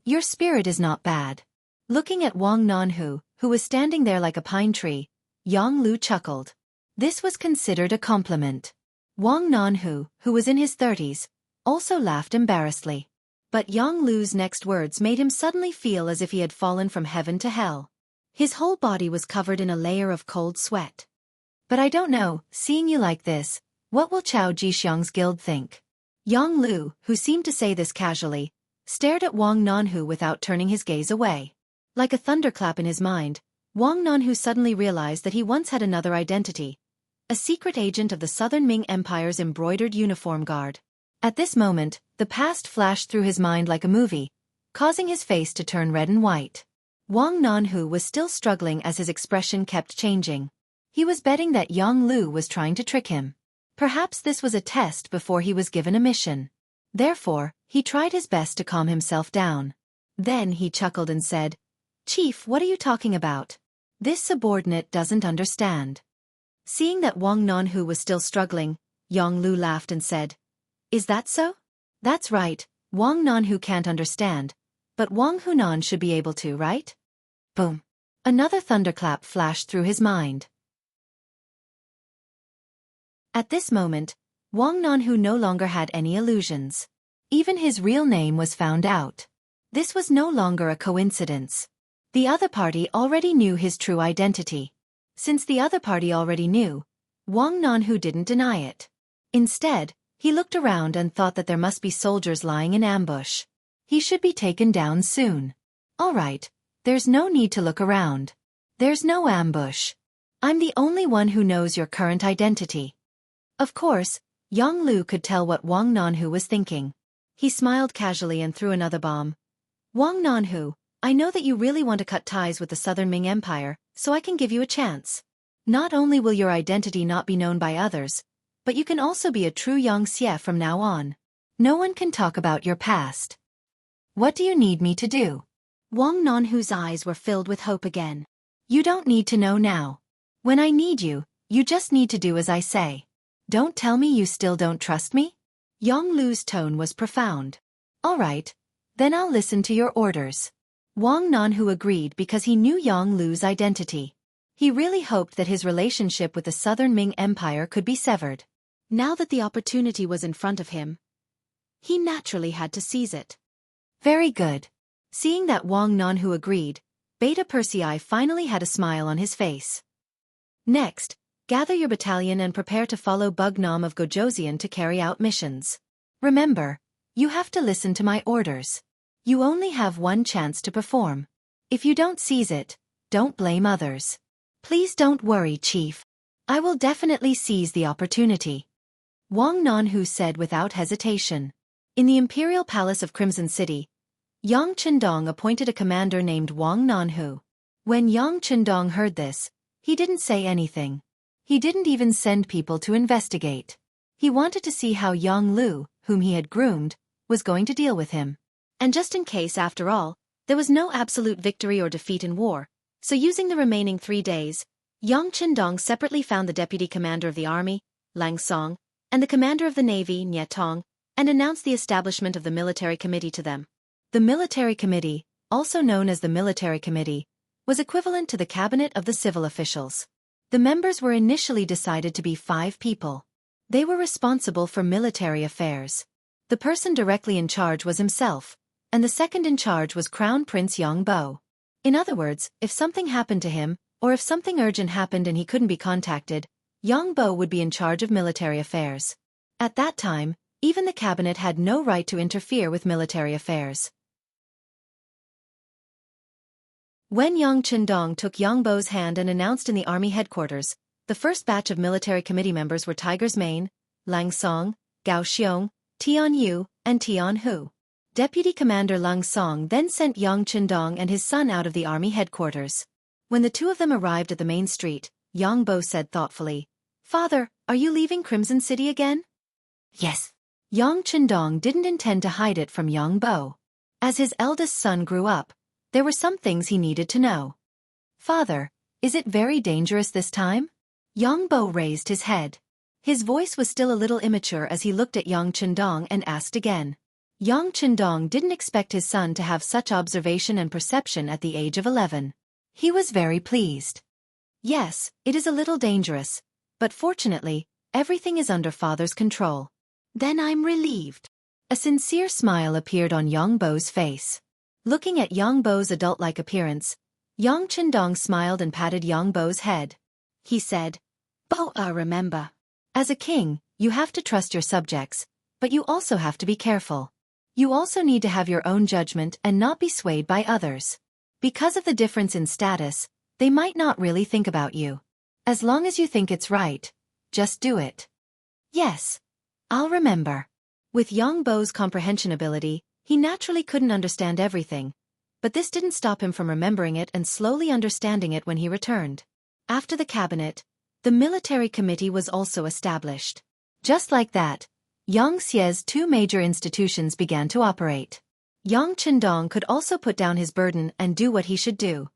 Your spirit is not bad." Looking at Wang Nanhu, who was standing there like a pine tree, Yang Lu chuckled. This was considered a compliment. Wang Nanhu, who was in his 30s, also laughed embarrassedly. But Yang Lu's next words made him suddenly feel as if he had fallen from heaven to hell. His whole body was covered in a layer of cold sweat. "But I don't know, seeing you like this, what will Chao Jixiang's guild think?" Yang Lu, who seemed to say this casually, stared at Wang Nanhu without turning his gaze away. Like a thunderclap in his mind, Wang Nanhu suddenly realized that he once had another identity, a secret agent of the Southern Ming Empire's embroidered uniform guard. At this moment, the past flashed through his mind like a movie, causing his face to turn red and white. Wang Nanhu was still struggling as his expression kept changing. He was betting that Yang Lu was trying to trick him. Perhaps this was a test before he was given a mission. Therefore, he tried his best to calm himself down. Then he chuckled and said, "Chief, what are you talking about? This subordinate doesn't understand." Seeing that Wang Nanhu was still struggling, Yang Lu laughed and said, "Is that so?" "That's right, Wang Nanhu can't understand, but Wang Hunan should be able to, right?" Boom. Another thunderclap flashed through his mind. At this moment, Wang Nanhu no longer had any illusions. Even his real name was found out. This was no longer a coincidence. The other party already knew his true identity. Since the other party already knew, Wang Nanhu didn't deny it. Instead, he looked around and thought that there must be soldiers lying in ambush. He should be taken down soon. All right, there's no need to look around. There's no ambush. I'm the only one who knows your current identity. Of course, Yang Lu could tell what Wang Nanhu was thinking. He smiled casually and threw another bomb. Wang Nanhu, I know that you really want to cut ties with the Southern Ming Empire, so I can give you a chance. Not only will your identity not be known by others, but you can also be a true Xianxia from now on. No one can talk about your past. What do you need me to do? Wang Nanhu's eyes were filled with hope again. You don't need to know now. When I need you, you just need to do as I say. Don't tell me you still don't trust me? Yang Lu's tone was profound. All right, then I'll listen to your orders. Wang Nanhu agreed because he knew Yang Lu's identity. He really hoped that his relationship with the Southern Ming Empire could be severed. Now that the opportunity was in front of him, he naturally had to seize it. Very good. Seeing that Wang Nanhu agreed, Beta Persei finally had a smile on his face. Next, gather your battalion and prepare to follow Bug Nam of Gojoseon to carry out missions. Remember, you have to listen to my orders. You only have one chance to perform. If you don't seize it, don't blame others. Please don't worry, Chief. I will definitely seize the opportunity. Wang Nanhu said without hesitation. In the Imperial Palace of Crimson City, Yang Chendong appointed a commander named Wang Nanhu. When Yang Chendong heard this, he didn't say anything. He didn't even send people to investigate. He wanted to see how Yang Lu, whom he had groomed, was going to deal with him. And just in case, after all, there was no absolute victory or defeat in war, so using the remaining 3 days, Yang Chendong separately found the deputy commander of the army, Lang Song, and the commander of the navy, Nye Tong, and announced the establishment of the military committee to them. The military committee, also known as the military committee, was equivalent to the cabinet of the civil officials. The members were initially decided to be 5 people. They were responsible for military affairs. The person directly in charge was himself, and the second in charge was Crown Prince Yang Bo. In other words, if something happened to him, or if something urgent happened and he couldn't be contacted, Yang Bo would be in charge of military affairs. At that time, even the cabinet had no right to interfere with military affairs. When Yang Chendong took Yang Bo's hand and announced in the army headquarters, the first batch of military committee members were Tiger's Mane, Lang Song, Gao Xiong, Tian Yu, and Tian Hu. Deputy Commander Lang Song then sent Yang Chendong and his son out of the army headquarters. When the two of them arrived at the main street, Yang Bo said thoughtfully, "Father, are you leaving Crimson City again?" "Yes." Yang Chendong didn't intend to hide it from Yang Bo. As his eldest son grew up, there were some things he needed to know. "Father, is it very dangerous this time?" Yang Bo raised his head. His voice was still a little immature as he looked at Yang Chendong and asked again. Yang Chendong didn't expect his son to have such observation and perception at the age of 11. He was very pleased. "Yes, it is a little dangerous, but fortunately, everything is under father's control." "Then I'm relieved." A sincere smile appeared on Yang Bo's face. Looking at Yang Bo's adult-like appearance, Yang Chendong smiled and patted Yang Bo's head. He said, "Bo, remember. As a king, you have to trust your subjects, but you also have to be careful. You also need to have your own judgment and not be swayed by others. Because of the difference in status, they might not really think about you. As long as you think it's right, just do it." "Yes, I'll remember." With Yang Bo's comprehension ability, he naturally couldn't understand everything, but this didn't stop him from remembering it and slowly understanding it when he returned. After the cabinet, the military committee was also established. Just like that, Yangxia's 2 major institutions began to operate. Yang Chendong could also put down his burden and do what he should do.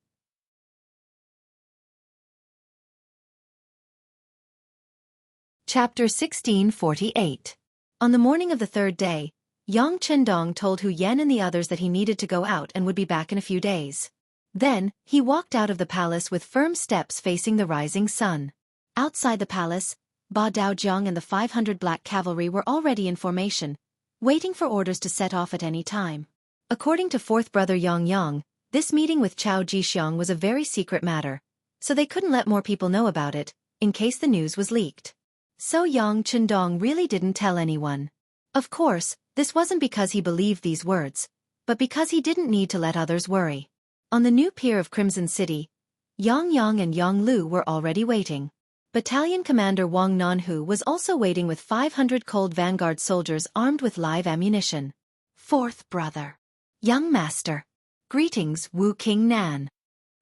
Chapter 1648. On the morning of the 3rd day, Yang Chendong told Hu Yan and the others that he needed to go out and would be back in a few days. Then, he walked out of the palace with firm steps facing the rising sun. Outside the palace, Ba Daojiang and the 500 black cavalry were already in formation, waiting for orders to set off at any time. According to fourth brother Yang, this meeting with Chao Jixiang was a very secret matter, so they couldn't let more people know about it, in case the news was leaked. So Yang Chendong really didn't tell anyone. Of course, this wasn't because he believed these words, but because he didn't need to let others worry. On the new pier of Crimson City, Yang and Yang Lu were already waiting. Battalion Commander Wang Nanhu was also waiting with 500 cold vanguard soldiers armed with live ammunition. Fourth brother. Young master. Greetings, Wu King Nan.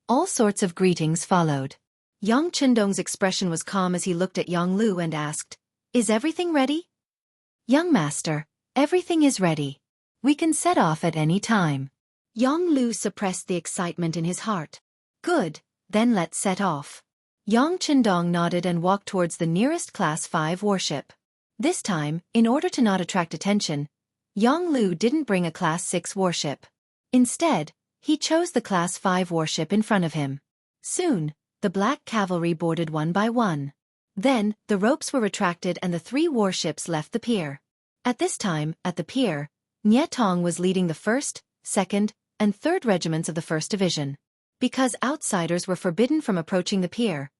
All sorts of greetings followed. Yang Chendong's expression was calm as he looked at Yang Lu and asked, "Is everything ready?" "Young master, everything is ready. We can set off at any time." Yang Lu suppressed the excitement in his heart. "Good, then let's set off." Yang Chendong nodded and walked towards the nearest Class 5 warship. This time, in order to not attract attention, Yang Lu didn't bring a Class 6 warship. Instead, he chose the Class 5 warship in front of him. Soon, the black cavalry boarded one by one. Then, the ropes were retracted and the 3 warships left the pier. At this time, at the pier, Nie Tong was leading the 1st, 2nd, and 3rd regiments of the 1st Division. Because outsiders were forbidden from approaching the pier,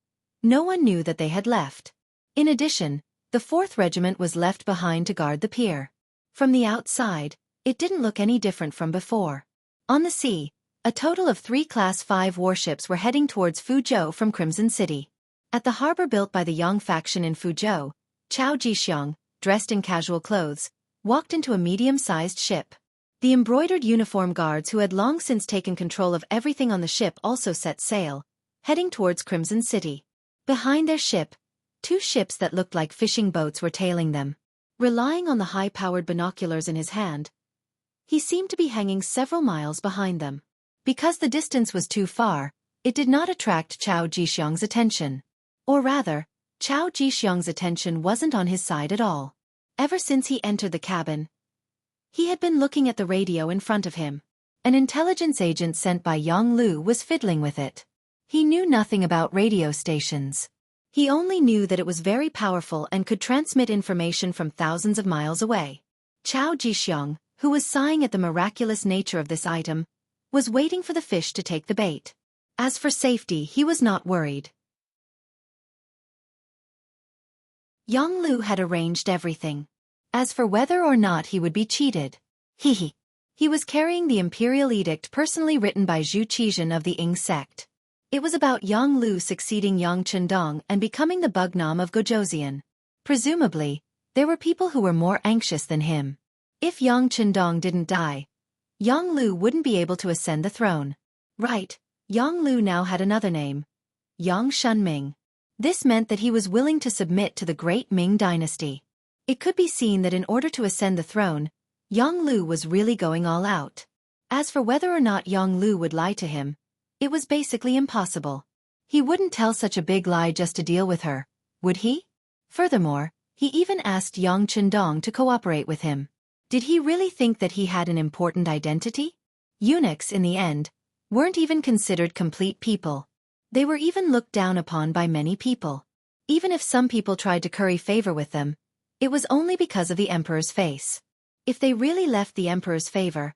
no one knew that they had left. In addition, the 4th Regiment was left behind to guard the pier. From the outside, it didn't look any different from before. On the sea, a total of 3 Class 5 warships were heading towards Fuzhou from Crimson City. At the harbor built by the Yang faction in Fuzhou, Chao Jixiang, dressed in casual clothes, walked into a medium-sized ship. The embroidered uniform guards who had long since taken control of everything on the ship also set sail, heading towards Crimson City. Behind their ship, 2 ships that looked like fishing boats were tailing them. Relying on the high-powered binoculars in his hand, he seemed to be hanging several miles behind them. Because the distance was too far, it did not attract Chao Jixiang's attention. Or rather, Chao Jixiang's attention wasn't on his side at all. Ever since he entered the cabin, he had been looking at the radio in front of him. An intelligence agent sent by Yang Lu was fiddling with it. He knew nothing about radio stations. He only knew that it was very powerful and could transmit information from thousands of miles away. Chao Jixiang, who was sighing at the miraculous nature of this item, was waiting for the fish to take the bait. As for safety, he was not worried. Yang Lu had arranged everything. As for whether or not he would be cheated, he was carrying the Imperial Edict personally written by Zhu Qizhen of the Ying sect. It was about Yang Lu succeeding Yang Chendong and becoming the Bugnam of Gojoseon. Presumably, there were people who were more anxious than him. If Yang Chendong didn't die, Yang Lu wouldn't be able to ascend the throne. Right, Yang Lu now had another name, Yang Shunming. This meant that he was willing to submit to the great Ming dynasty. It could be seen that in order to ascend the throne, Yang Lu was really going all out. As for whether or not Yang Lu would lie to him, it was basically impossible. He wouldn't tell such a big lie just to deal with her, would he? Furthermore, he even asked Yang Chendong to cooperate with him. Did he really think that he had an important identity? Eunuchs, in the end, weren't even considered complete people. They were even looked down upon by many people. Even if some people tried to curry favor with them, it was only because of the emperor's face. If they really left the emperor's favor,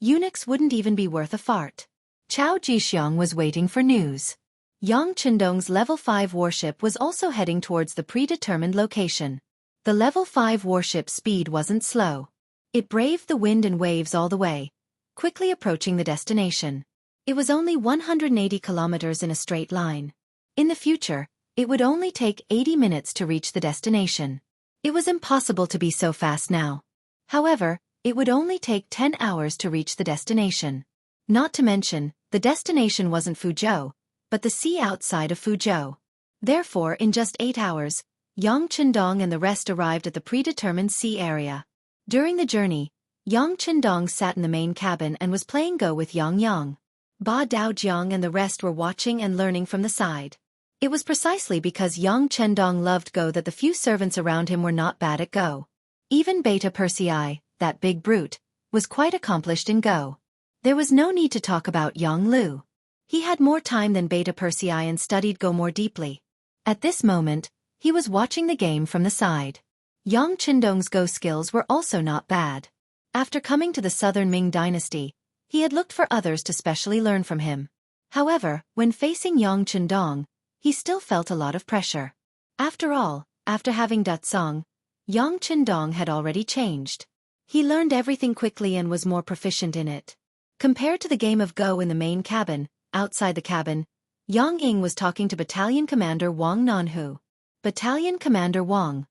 eunuchs wouldn't even be worth a fart. Chao Jixiang was waiting for news. Yang Chendong's level 5 warship was also heading towards the predetermined location. The level 5 warship's speed wasn't slow. It braved the wind and waves all the way, quickly approaching the destination. It was only 180 kilometers in a straight line. In the future, it would only take 80 minutes to reach the destination. It was impossible to be so fast now. However, it would only take 10 hours to reach the destination. Not to mention, the destination wasn't Fuzhou, but the sea outside of Fuzhou. Therefore, in just 8 hours, Yang Chendong and the rest arrived at the predetermined sea area. During the journey, Yang Chendong sat in the main cabin and was playing Go with Yang. Ba Daojiang and the rest were watching and learning from the side. It was precisely because Yang Chendong loved Go that the few servants around him were not bad at Go. Even Beta Persei, that big brute, was quite accomplished in Go. There was no need to talk about Yang Lu. He had more time than Beta Persei and studied Go more deeply. At this moment, He was watching the game from the side. Yang Qindong's Go skills were also not bad. After coming to the Southern Ming dynasty, he had looked for others to specially learn from him. However, when facing Yang Qindong, he still felt a lot of pressure. After all, after having Datsong, Yang Qindong had already changed. He learned everything quickly and was more proficient in it. Compared to the game of Go in the main cabin, outside the cabin, Yang Ying was talking to Battalion Commander Wang Nanhu. Battalion Commander Wang,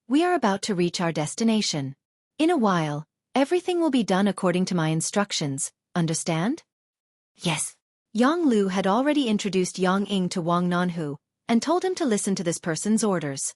we are about to reach our destination. In a while, everything will be done according to my instructions, understand? Yes. Yang Lu had already introduced Yang Ying to Wang Nanhu, and told him to listen to this person's orders.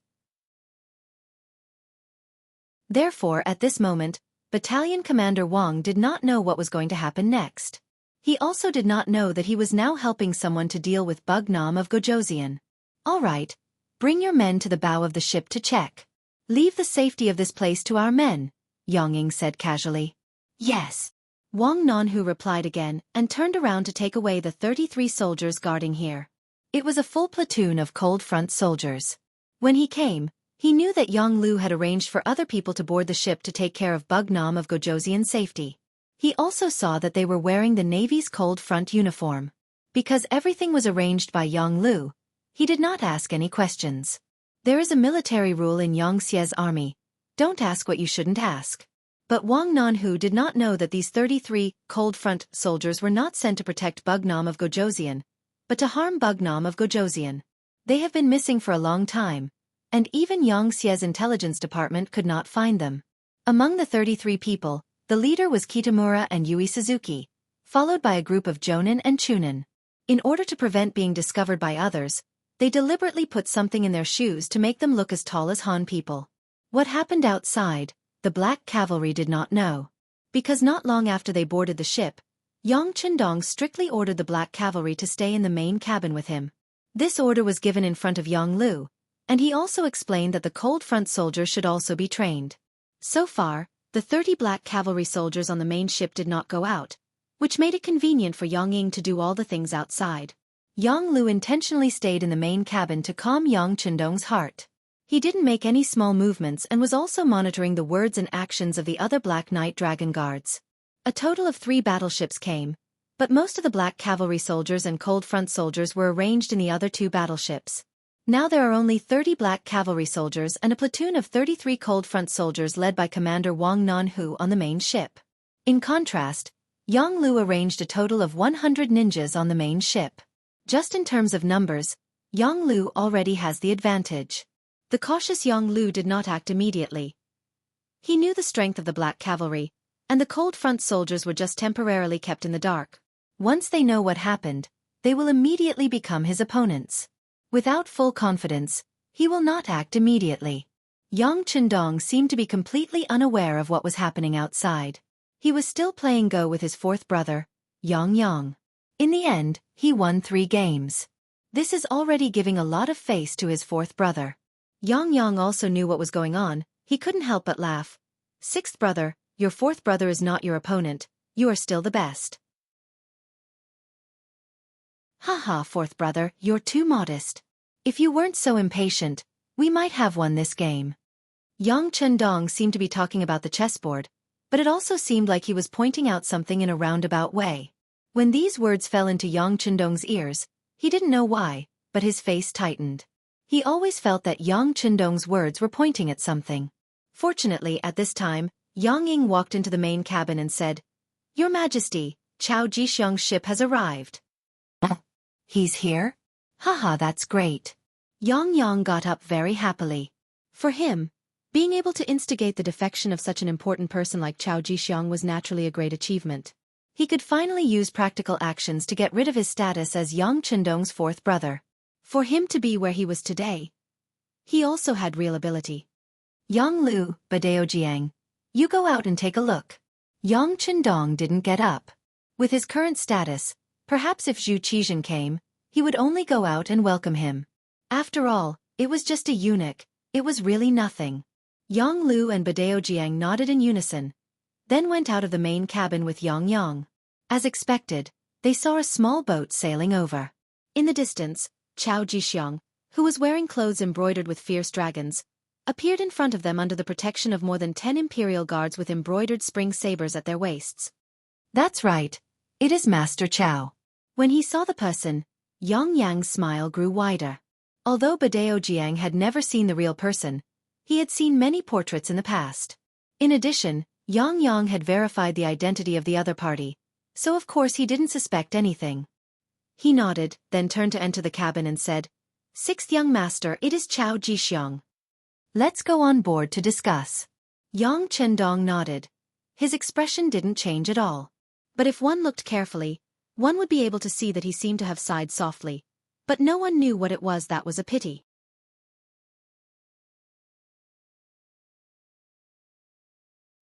Therefore, at this moment, Battalion Commander Wang did not know what was going to happen next. He also did not know that he was now helping someone to deal with Bug Nam of Gojoseon. All right, bring your men to the bow of the ship to check. Leave the safety of this place to our men, Yang Ying said casually. Yes. Wang Nanhu replied again and turned around to take away the 33 soldiers guarding here. It was a full platoon of cold front soldiers. When he came, he knew that Yang Lu had arranged for other people to board the ship to take care of Bug Nam of Gojoseon's safety. He also saw that they were wearing the Navy's cold front uniform. Because everything was arranged by Yang Lu, he did not ask any questions. There is a military rule in Xianxia's army: don't ask what you shouldn't ask. But Wang Nanhu did not know that these 33 cold front soldiers were not sent to protect Bug Nam of Gojoseon, but to harm Bug Nam of Gojoseon. They have been missing for a long time, and even Xianxia's intelligence department could not find them. Among the 33 people, the leader was Kitamura and Yui Suzuki, followed by a group of Jonin and Chunin. In order to prevent being discovered by others, they deliberately put something in their shoes to make them look as tall as Han people. What happened outside, the Black Cavalry did not know. Because not long after they boarded the ship, Yang Qindong strictly ordered the Black Cavalry to stay in the main cabin with him. This order was given in front of Yang Lu, and he also explained that the cold front soldiers should also be trained. So far, the 30 Black Cavalry soldiers on the main ship did not go out, which made it convenient for Yang Ying to do all the things outside. Yang Lu intentionally stayed in the main cabin to calm Yang Qindong's heart. He didn't make any small movements and was also monitoring the words and actions of the other Black Knight Dragon Guards. A total of 3 battleships came, but most of the Black Cavalry soldiers and Cold Front soldiers were arranged in the other 2 battleships. Now there are only 30 Black Cavalry soldiers and a platoon of 33 Cold Front soldiers led by Commander Wang Nanhu on the main ship. In contrast, Yang Lu arranged a total of 100 ninjas on the main ship. Just in terms of numbers, Yang Lu already has the advantage. The cautious Yang Lu did not act immediately. He knew the strength of the Black Cavalry, and the Cold Front soldiers were just temporarily kept in the dark. Once they know what happened, they will immediately become his opponents. Without full confidence, he will not act immediately. Yang Qindong seemed to be completely unaware of what was happening outside. He was still playing Go with his 4th brother, Yang Yang. In the end, he won 3 games. This is already giving a lot of face to his 4th brother. Yang Yang also knew what was going on. He couldn't help but laugh. 6th brother, your 4th brother is not your opponent. You are still the best. Haha, 4th brother, you're too modest. If you weren't so impatient, we might have won this game. Yang Qindong seemed to be talking about the chessboard, but it also seemed like he was pointing out something in a roundabout way. When these words fell into Yang Qindong's ears, he didn't know why, but his face tightened. He always felt that Yang Qindong's words were pointing at something. Fortunately, at this time, Yang Ying walked into the main cabin and said, "Your Majesty, Chao Jixiang's ship has arrived." He's here? Haha, that's great. Yang Yang got up very happily. For him, being able to instigate the defection of such an important person like Chao Jixiang was naturally a great achievement. He could finally use practical actions to get rid of his status as Yang Qindong's 4th brother. For him to be where he was today, he also had real ability. Yang Lu, Badeo Jiang, you go out and take a look. Yang Qindong didn't get up. With his current status, perhaps if Zhu Qizhen came, he would only go out and welcome him. After all, it was just a eunuch, it was really nothing. Yang Lu and Badeo Jiang nodded in unison, then went out of the main cabin with Yang Yang. As expected, they saw a small boat sailing over. In the distance, Chao Jixiang, who was wearing clothes embroidered with fierce dragons, appeared in front of them under the protection of more than 10 Imperial guards with embroidered spring sabers at their waists. That's right. It is Master Chow. When he saw the person, Yang's smile grew wider. Although Badao Jiang had never seen the real person, he had seen many portraits in the past. In addition, Yang had verified the identity of the other party, so of course he didn't suspect anything. He nodded, then turned to enter the cabin and said, "Sixth young master, it is Chow Jixiang. Let's go on board to discuss." Yang Chendong nodded. His expression didn't change at all. But if one looked carefully, one would be able to see that he seemed to have sighed softly. But no one knew what it was. That was a pity.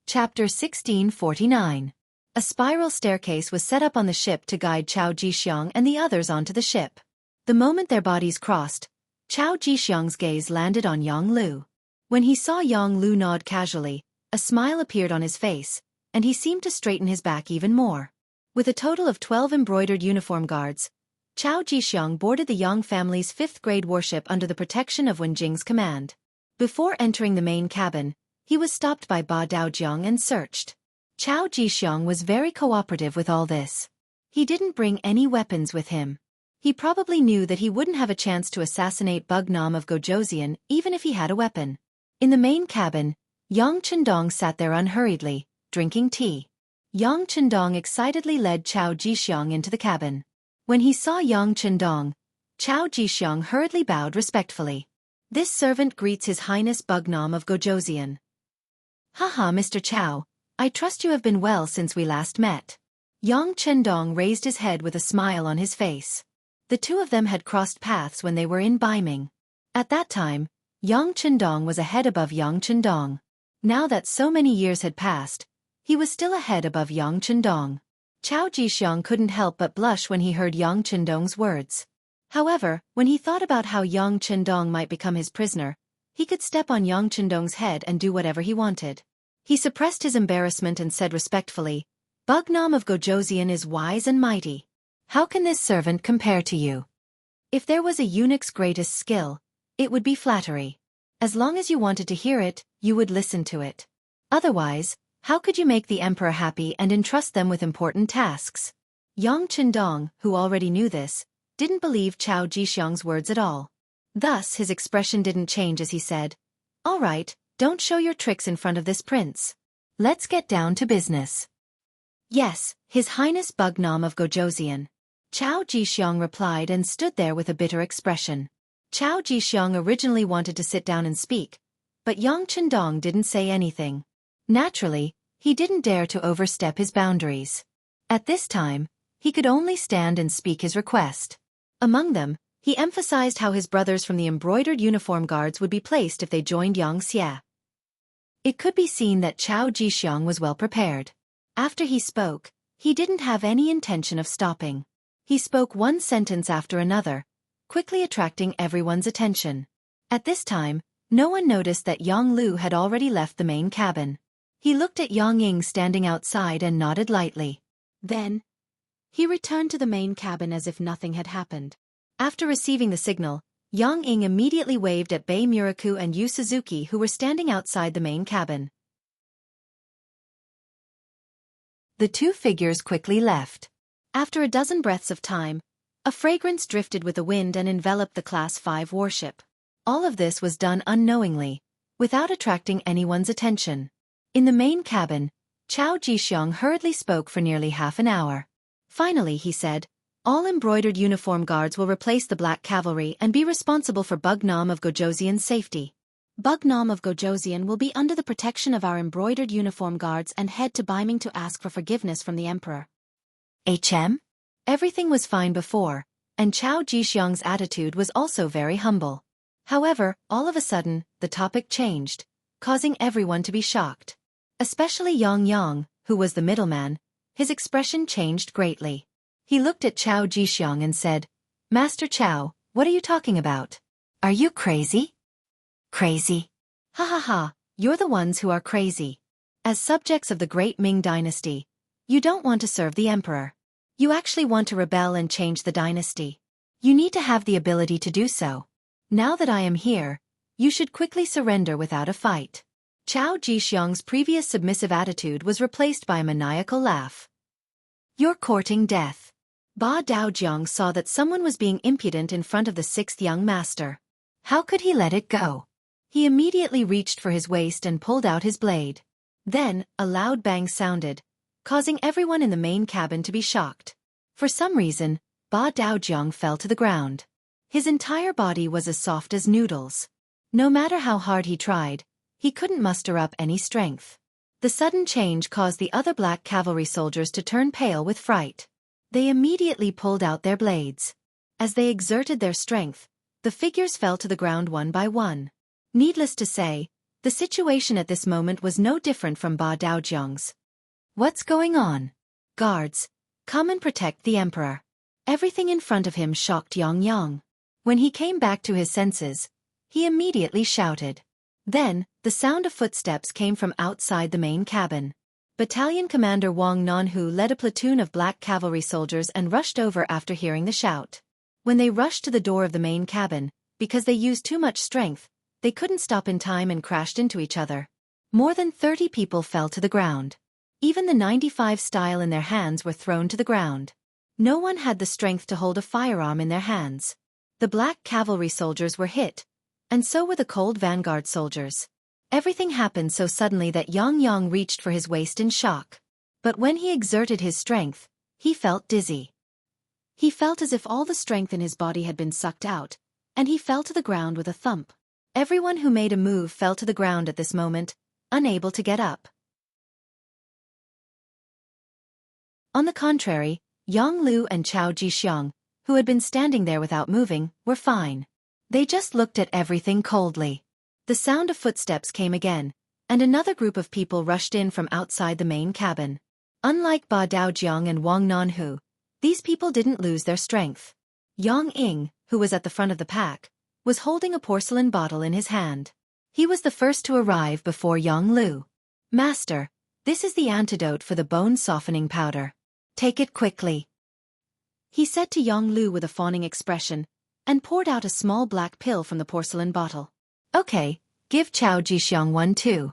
Chapter 1649. A spiral staircase was set up on the ship to guide Chow Jixiang and the others onto the ship. The moment their bodies crossed, Chow Jixiang's gaze landed on Yang Lu. When he saw Yang Lu nod casually, a smile appeared on his face, and he seemed to straighten his back even more. With a total of 12 embroidered uniform guards, Chow Jixiang boarded the Yang family's 5th-grade warship under the protection of Wen Jing's command. Before entering the main cabin, he was stopped by Ba Daojiang and searched. Chow Jixiang was very cooperative with all this. He didn't bring any weapons with him. He probably knew that he wouldn't have a chance to assassinate Bugnam of Gojoseon even if he had a weapon. In the main cabin, Yang Chendong sat there unhurriedly, drinking tea. Yang Chendong excitedly led Chow Jixiang into the cabin. When he saw Yang Chendong, Chow Jixiang hurriedly bowed respectfully. "This servant greets His Highness Bugnam of Gojoseon." "Haha, Mr. Chow, I trust you have been well since we last met." Yang Chendong raised his head with a smile on his face. The two of them had crossed paths when they were in Baiming. At that time, Yang Chendong was a head above Yang Chendong. Now that so many years had passed, he was still a head above Yang Chendong. Chow Jixiang couldn't help but blush when he heard Yang Chendong's words. However, when he thought about how Yang Chendong might become his prisoner, he could step on Yang Chendong's head and do whatever he wanted. He suppressed his embarrassment and said respectfully, "Bugnam of Gojoseon is wise and mighty. How can this servant compare to you? If there was a eunuch's greatest skill, it would be flattery. As long as you wanted to hear it, you would listen to it. Otherwise, how could you make the emperor happy and entrust them with important tasks?" Yang Chendong, who already knew this, didn't believe Chow Jixiang's words at all. Thus his expression didn't change as he said, "All right, don't show your tricks in front of this prince. Let's get down to business." "Yes, His Highness Bugnam of Gojoseon," Chow Jixiang replied and stood there with a bitter expression. Chow Jixiang originally wanted to sit down and speak, but Yang Chendong didn't say anything. Naturally, he didn't dare to overstep his boundaries. At this time, he could only stand and speak his request. Among them, he emphasized how his brothers from the embroidered uniform guards would be placed if they joined Xianxia. It could be seen that Chow Jixiang was well prepared. After he spoke, he didn't have any intention of stopping. He spoke one sentence after another, quickly attracting everyone's attention. At this time, no one noticed that Yang Lu had already left the main cabin. He looked at Yang Ying standing outside and nodded lightly. Then, he returned to the main cabin as if nothing had happened. After receiving the signal, Yang Ying immediately waved at Bei Muraku and Yu Suzuki who were standing outside the main cabin. The two figures quickly left. After a dozen breaths of time, a fragrance drifted with the wind and enveloped the Class 5 warship. All of this was done unknowingly, without attracting anyone's attention. In the main cabin, Chow Jixiang hurriedly spoke for nearly half an hour. Finally he said, "All embroidered uniform guards will replace the Black Cavalry and be responsible for Bugnam of Gojoseon's safety. Bugnam of Gojoseon will be under the protection of our embroidered uniform guards and head to Baiming to ask for forgiveness from the emperor." Everything was fine before, and Chow Jixiang's attitude was also very humble. However, all of a sudden, the topic changed, causing everyone to be shocked. Especially Yang, who was the middleman. His expression changed greatly. He looked at Chow Jixiang and said, "Master Chow, what are you talking about? Are you crazy?" "Crazy? Ha ha ha, you're the ones who are crazy. As subjects of the great Ming dynasty, you don't want to serve the emperor. You actually want to rebel and change the dynasty. You need to have the ability to do so. Now that I am here, you should quickly surrender without a fight. Chao Jixiang's previous submissive attitude was replaced by a maniacal laugh. You're courting death. Ba Daojiang saw that someone was being impudent in front of the sixth young master. How could he let it go? He immediately reached for his waist and pulled out his blade. Then, a loud bang sounded, causing everyone in the main cabin to be shocked. For some reason, Ba Daojiang fell to the ground. His entire body was as soft as noodles. No matter how hard he tried, he couldn't muster up any strength. The sudden change caused the other black cavalry soldiers to turn pale with fright. They immediately pulled out their blades. As they exerted their strength, the figures fell to the ground one by one. Needless to say, the situation at this moment was no different from Ba Daojiang's. What's going on? Guards, come and protect the emperor. Everything in front of him shocked Yang. When he came back to his senses, he immediately shouted. Then, the sound of footsteps came from outside the main cabin. Battalion Commander Wang Nanhu led a platoon of black cavalry soldiers and rushed over after hearing the shout. When they rushed to the door of the main cabin, because they used too much strength, they couldn't stop in time and crashed into each other. More than 30 people fell to the ground. Even the 95 style in their hands were thrown to the ground. No one had the strength to hold a firearm in their hands. The black cavalry soldiers were hit, and so were the cold vanguard soldiers. Everything happened so suddenly that Yang reached for his waist in shock. But when he exerted his strength, he felt dizzy. He felt as if all the strength in his body had been sucked out, and he fell to the ground with a thump. Everyone who made a move fell to the ground at this moment, unable to get up. On the contrary, Yang Lu and Chao Jixiang, who had been standing there without moving, were fine. They just looked at everything coldly. The sound of footsteps came again, and another group of people rushed in from outside the main cabin. Unlike Ba Daojiang and Wang Nanhu, these people didn't lose their strength. Yang Ying, who was at the front of the pack, was holding a porcelain bottle in his hand. He was the first to arrive before Yang Lu. Master, this is the antidote for the bone-softening powder. Take it quickly. He said to Yang Lu with a fawning expression, and poured out a small black pill from the porcelain bottle. Okay, give Chao Jixiang one too.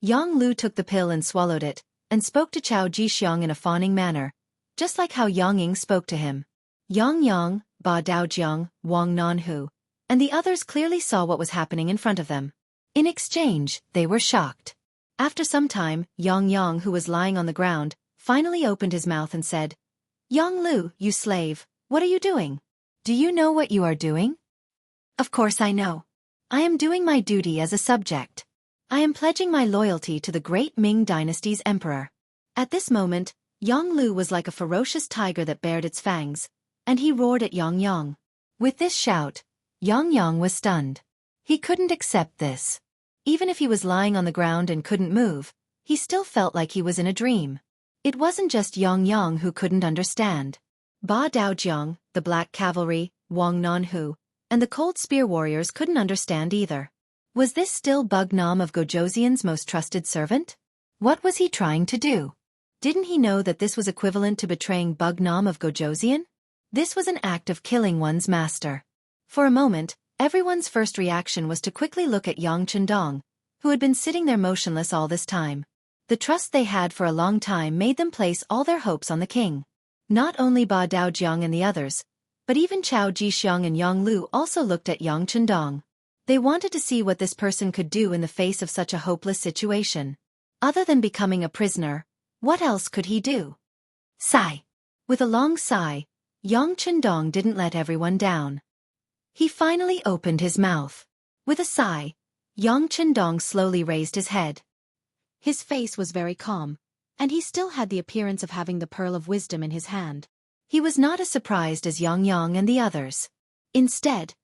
Yang Lu took the pill and swallowed it, and spoke to Chao Jixiang in a fawning manner, just like how Yang Ying spoke to him. Yang, Ba Daojiang, Wang Nanhu, and the others clearly saw what was happening in front of them. In exchange, they were shocked. After some time, Yang, who was lying on the ground, finally opened his mouth and said, Yang Lu, you slave, what are you doing? Do you know what you are doing? Of course I know. I am doing my duty as a subject. I am pledging my loyalty to the great Ming dynasty's emperor. At this moment, Yang Lu was like a ferocious tiger that bared its fangs, and he roared at Yang. With this shout, Yang was stunned. He couldn't accept this. Even if he was lying on the ground and couldn't move, he still felt like he was in a dream. It wasn't just Yang who couldn't understand. Ba Daojiang, the black cavalry, Wang Nanhu, and the cold spear warriors couldn't understand either. Was this still Bug Nam of Gojoseon's most trusted servant? What was he trying to do? Didn't he know that this was equivalent to betraying Bug Nam of Gojoseon? This was an act of killing one's master. For a moment, everyone's first reaction was to quickly look at Yang Chendong, who had been sitting there motionless all this time. The trust they had for a long time made them place all their hopes on the king. Not only Ba Daojiang and the others, but even Chao Jixiang and Yang Lu also looked at Yang Chendong. They wanted to see what this person could do in the face of such a hopeless situation. Other than becoming a prisoner, what else could he do? Sigh. With a long sigh, Yang Chendong didn't let everyone down. He finally opened his mouth. With a sigh, Yang Chendong slowly raised his head. His face was very calm, and he still had the appearance of having the pearl of wisdom in his hand. He was not as surprised as Yang and the others. Instead,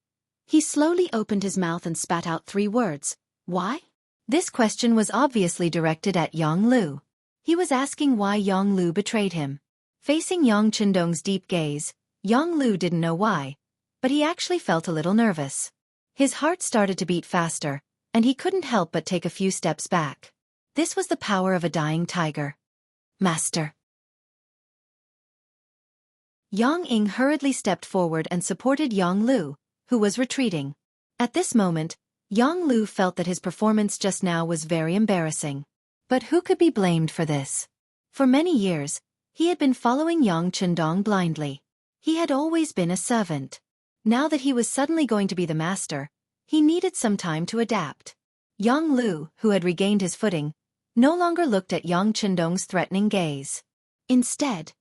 he slowly opened his mouth and spat out 3 words. Why? This question was obviously directed at Yang Lu. He was asking why Yang Lu betrayed him. Facing Yang Chendong's deep gaze, Yang Lu didn't know why, but he actually felt a little nervous. His heart started to beat faster, and he couldn't help but take a few steps back. This was the power of a dying tiger. Master. Yang Ying hurriedly stepped forward and supported Yang Lu, who was retreating. At this moment, Yang Lu felt that his performance just now was very embarrassing. But who could be blamed for this? For many years, he had been following Yang Chendong blindly. He had always been a servant. Now that he was suddenly going to be the master, he needed some time to adapt. Yang Lu, who had regained his footing, no longer looked at Yang Chendong's threatening gaze. Instead,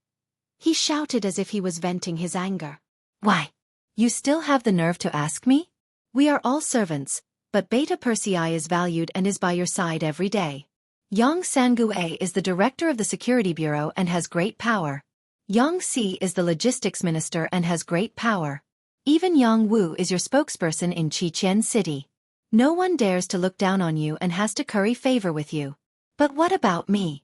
he shouted as if he was venting his anger. Why? You still have the nerve to ask me? We are all servants, but Beta Persei is valued and is by your side every day. Yang Sangue is the director of the security bureau and has great power. Yang Si is the logistics minister and has great power. Even Yang Wu is your spokesperson in Qiqian City. No one dares to look down on you and has to curry favor with you. But what about me?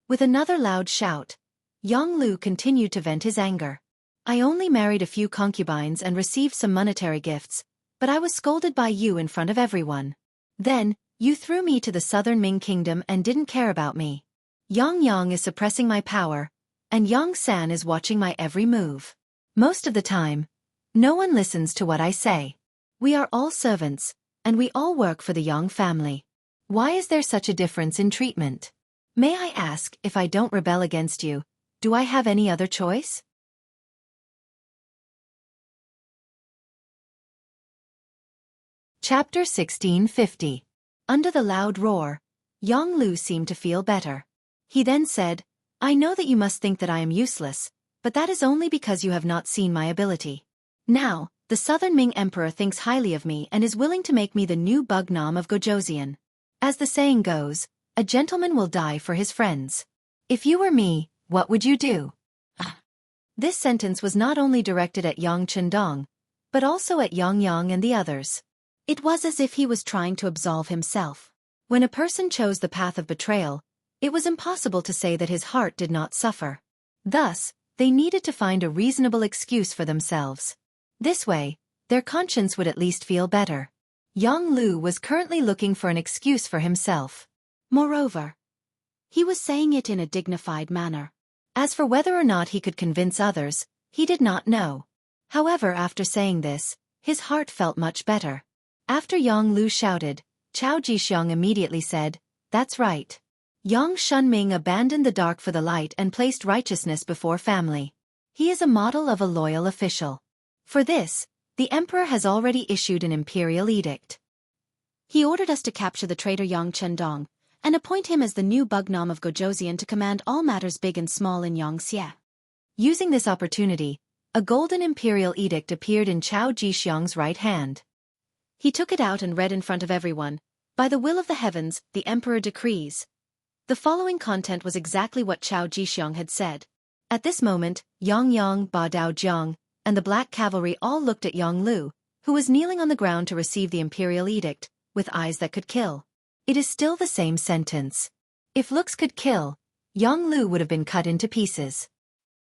With another loud shout, Yang Lu continued to vent his anger. I only married a few concubines and received some monetary gifts, but I was scolded by you in front of everyone. Then, you threw me to the southern Ming kingdom and didn't care about me. Yang is suppressing my power, and Yang San is watching my every move. Most of the time, no one listens to what I say. We are all servants, and we all work for the Yang family. Why is there such a difference in treatment? May I ask, if I don't rebel against you, do I have any other choice? Chapter 1650. Under the loud roar, Yang Lu seemed to feel better. He then said, I know that you must think that I am useless, but that is only because you have not seen my ability. Now, the Southern Ming Emperor thinks highly of me and is willing to make me the new Bugnam of Gojoseon. As the saying goes, a gentleman will die for his friends. If you were me, what would you do? This sentence was not only directed at Yang Chendong, but also at Yang and the others. It was as if he was trying to absolve himself. When a person chose the path of betrayal, it was impossible to say that his heart did not suffer. Thus, they needed to find a reasonable excuse for themselves. This way, their conscience would at least feel better. Yang Lu was currently looking for an excuse for himself. Moreover, he was saying it in a dignified manner. As for whether or not he could convince others, he did not know. However, after saying this, his heart felt much better. After Yang Lu shouted, Chao Jixiang immediately said, That's right. Yang Shunming abandoned the dark for the light and placed righteousness before family. He is a model of a loyal official. For this, the emperor has already issued an imperial edict. He ordered us to capture the traitor Yang Chendong, and appoint him as the new Bugnam of Gojoseon to command all matters big and small in Xianxia. Using this opportunity, a golden imperial edict appeared in Chao Jixiang's right hand. He took it out and read in front of everyone, By the will of the heavens, the emperor decrees. The following content was exactly what Chao Jixiang had said. At this moment, Yang, Ba Dao Jiang, and the black cavalry all looked at Yang Lu, who was kneeling on the ground to receive the imperial edict, with eyes that could kill. It is still the same sentence. If looks could kill, Yang Lu would have been cut into pieces.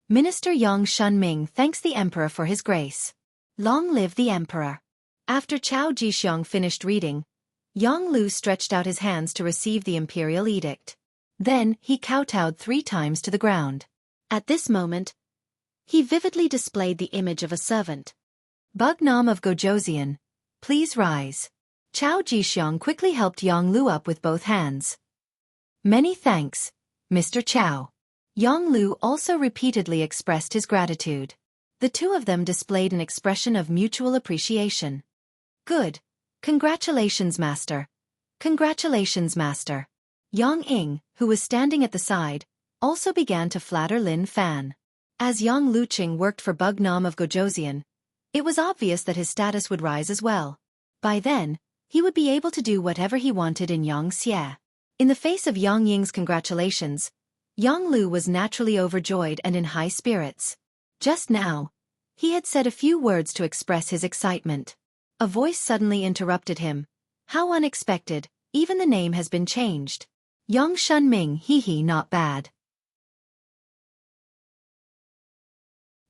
Minister Yang Shunming thanks the emperor for his grace. Long live the emperor. After Chao Jixiang finished reading, Yang Lu stretched out his hands to receive the imperial edict. Then, he kowtowed 3 times to the ground. At this moment, he vividly displayed the image of a servant. Bugnam of Gojoseon, please rise. Chao Jixiang quickly helped Yang Lu up with both hands. Many thanks, Mr. Chao. Yang Lu also repeatedly expressed his gratitude. The two of them displayed an expression of mutual appreciation. Good. Congratulations, master. Congratulations, master. Yang Ying, who was standing at the side, also began to flatter Lin Fan. As Yang Luqing worked for Bugnam of Gojoseon, it was obvious that his status would rise as well. By then, he would be able to do whatever he wanted in Xianxia. In the face of Yang Ying's congratulations, Yang Lu was naturally overjoyed and in high spirits. Just now, he had said a few words to express his excitement. A voice suddenly interrupted him. How unexpected, even the name has been changed. Yang Shunming, not bad.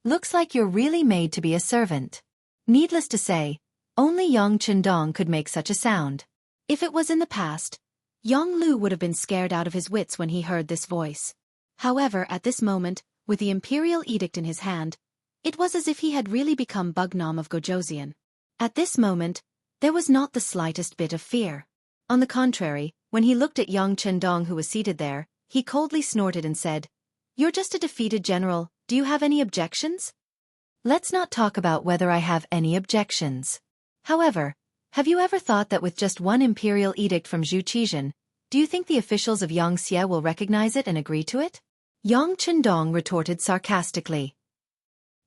Looks like you're really made to be a servant. Needless to say, only Yang Chendong could make such a sound. If it was in the past, Yang Lu would have been scared out of his wits when he heard this voice. However, at this moment, with the imperial edict in his hand, it was as if he had really become Bugnam of Gojoseon. At this moment, there was not the slightest bit of fear. On the contrary, when he looked at young Chendong who was seated there, he coldly snorted and said, "You're just a defeated general, do you have any objections?" Let's not talk about whether I have any objections. However, have you ever thought that with just one imperial edict from Zhu Qizhen, do you think the officials of Xianxia will recognize it and agree to it? Yang Chendong retorted sarcastically.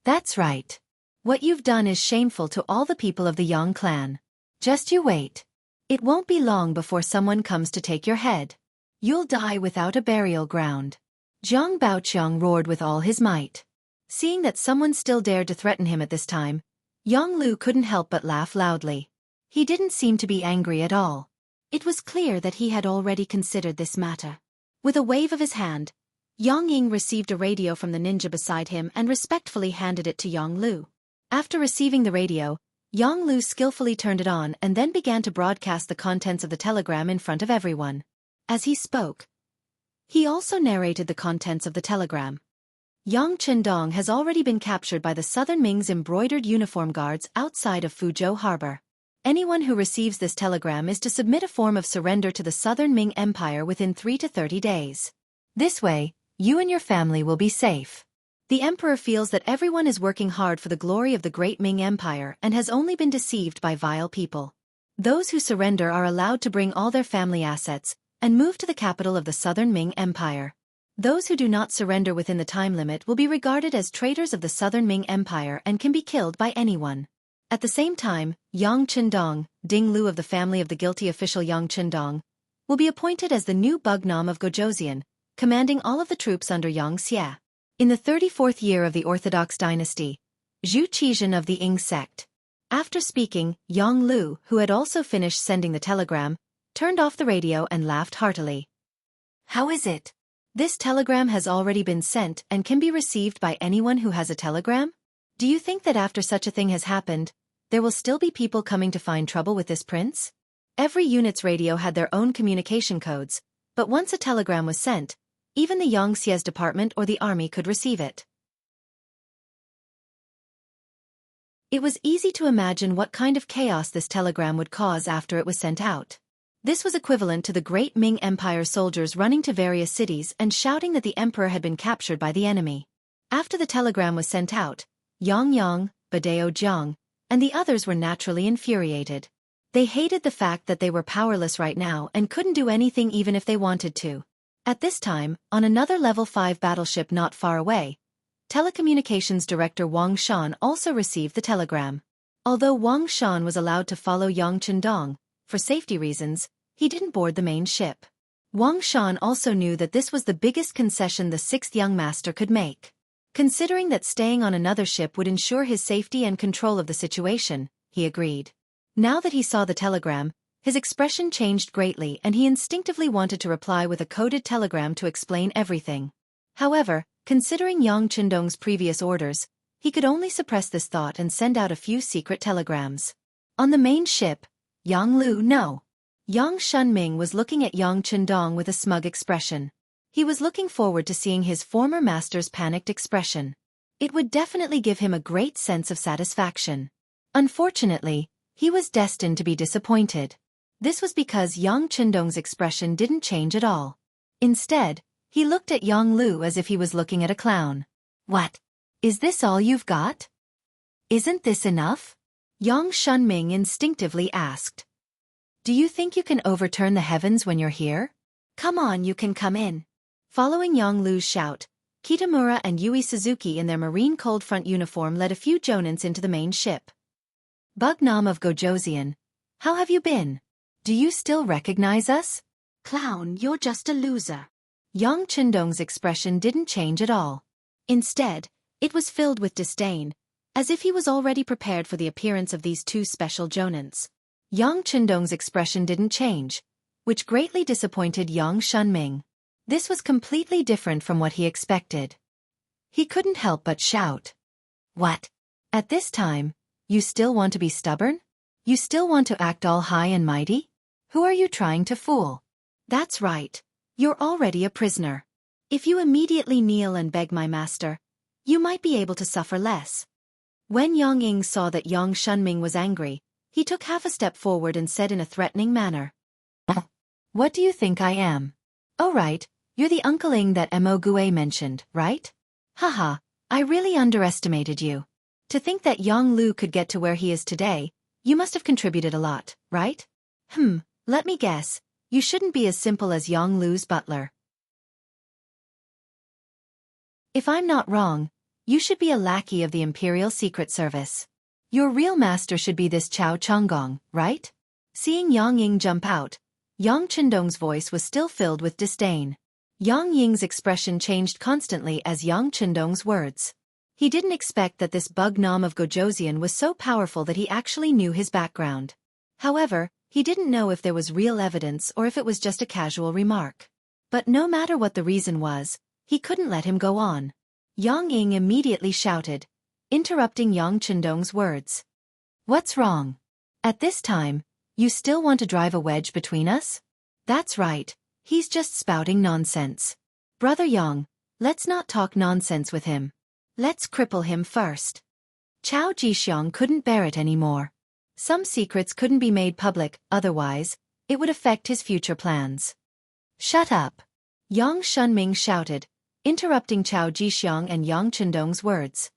That's right. What you've done is shameful to all the people of the Yang clan. Just you wait. It won't be long before someone comes to take your head. You'll die without a burial ground. Zhang Baoqiang roared with all his might. Seeing that someone still dared to threaten him at this time, Yang Lu couldn't help but laugh loudly. He didn't seem to be angry at all. It was clear that he had already considered this matter. With a wave of his hand, Yang Ying received a radio from the ninja beside him and respectfully handed it to Yang Lu. After receiving the radio, Yang Lu skillfully turned it on and then began to broadcast the contents of the telegram in front of everyone. As he spoke, he also narrated the contents of the telegram. Yang Chendong has already been captured by the Southern Ming's embroidered uniform guards outside of Fuzhou Harbor. Anyone who receives this telegram is to submit a form of surrender to the Southern Ming Empire within 3 to 30 days. This way, you and your family will be safe. The emperor feels that everyone is working hard for the glory of the great Ming Empire and has only been deceived by vile people. Those who surrender are allowed to bring all their family assets and move to the capital of the Southern Ming Empire. Those who do not surrender within the time limit will be regarded as traitors of the Southern Ming Empire and can be killed by anyone. At the same time, Yang Chendong, Ding Lu of the family of the guilty official Yang Chendong, will be appointed as the new Bugnam of Gojoseon, commanding all of the troops under Xianxia. In the 34th year of the Orthodox dynasty, Zhu Qizhen of the Ying sect. After speaking, Yang Lu, who had also finished sending the telegram, turned off the radio and laughed heartily. How is it? This telegram has already been sent and can be received by anyone who has a telegram? Do you think that after such a thing has happened, there will still be people coming to find trouble with this prince? Every unit's radio had their own communication codes, but once a telegram was sent, even the Yangxia's department or the army could receive it. It was easy to imagine what kind of chaos this telegram would cause after it was sent out. This was equivalent to the great Ming Empire soldiers running to various cities and shouting that the emperor had been captured by the enemy. After the telegram was sent out, Yang Yang, Badao Jiang, and the others were naturally infuriated. They hated the fact that they were powerless right now and couldn't do anything even if they wanted to. At this time, on another Level 5 battleship not far away, Telecommunications Director Wang Shan also received the telegram. Although Wang Shan was allowed to follow Yang Chendong, for safety reasons, he didn't board the main ship. Wang Shan also knew that this was the biggest concession the sixth young master could make. Considering that staying on another ship would ensure his safety and control of the situation, he agreed. Now that he saw the telegram, his expression changed greatly and he instinctively wanted to reply with a coded telegram to explain everything. However, considering Yang Chendong's previous orders, he could only suppress this thought and send out a few secret telegrams. On the main ship, Yang Lu no. Yang Shunming was looking at Yang Chendong with a smug expression. He was looking forward to seeing his former master's panicked expression. It would definitely give him a great sense of satisfaction. Unfortunately, he was destined to be disappointed. This was because Yang Chendong's expression didn't change at all. Instead, he looked at Yang Lu as if he was looking at a clown. What? Is this all you've got? Isn't this enough? Yang Shunming instinctively asked. Do you think you can overturn the heavens when you're here? Come on, you can come in. Following Yang Lu's shout, Kitamura and Yui Suzuki in their Marine Cold Front uniform led a few jonins into the main ship. Bugnam of Gojoseon, how have you been? Do you still recognize us? Clown, you're just a loser. Yang Chendong's expression didn't change at all. Instead, it was filled with disdain, as if he was already prepared for the appearance of these two special jonins. Yang Chendong's expression didn't change, which greatly disappointed Yang Shunming. This was completely different from what he expected. He couldn't help but shout. What? At this time, you still want to be stubborn? You still want to act all high and mighty? Who are you trying to fool? That's right. You're already a prisoner. If you immediately kneel and beg my master, you might be able to suffer less. When Yang Ying saw that Yang Shunming was angry, he took half a step forward and said in a threatening manner, "What do you think I am? Oh right, you're the Uncle Ying that Mo Gue mentioned, right? Haha, I really underestimated you. To think that Yang Lu could get to where he is today, you must have contributed a lot, right? Let me guess, you shouldn't be as simple as Yang Lu's butler. If I'm not wrong, you should be a lackey of the Imperial Secret Service. Your real master should be this Chao Chonggong, right?" Seeing Yang Ying jump out, Yang Chendong's voice was still filled with disdain. Yang Ying's expression changed constantly as Yang Chendong's words. He didn't expect that this bug nom of Gojoseon was so powerful that he actually knew his background. However, he didn't know if there was real evidence or if it was just a casual remark. But no matter what the reason was, he couldn't let him go on. Yang Ying immediately shouted, interrupting Yang Chendong's words. "What's wrong? At this time, you still want to drive a wedge between us? That's right, he's just spouting nonsense. Brother Yang, let's not talk nonsense with him. Let's cripple him first." Chao Jixiang couldn't bear it anymore. Some secrets couldn't be made public, otherwise, it would affect his future plans. "Shut up!" Yang Shunming shouted, interrupting Chao Jixiang and Yang Chendong's words.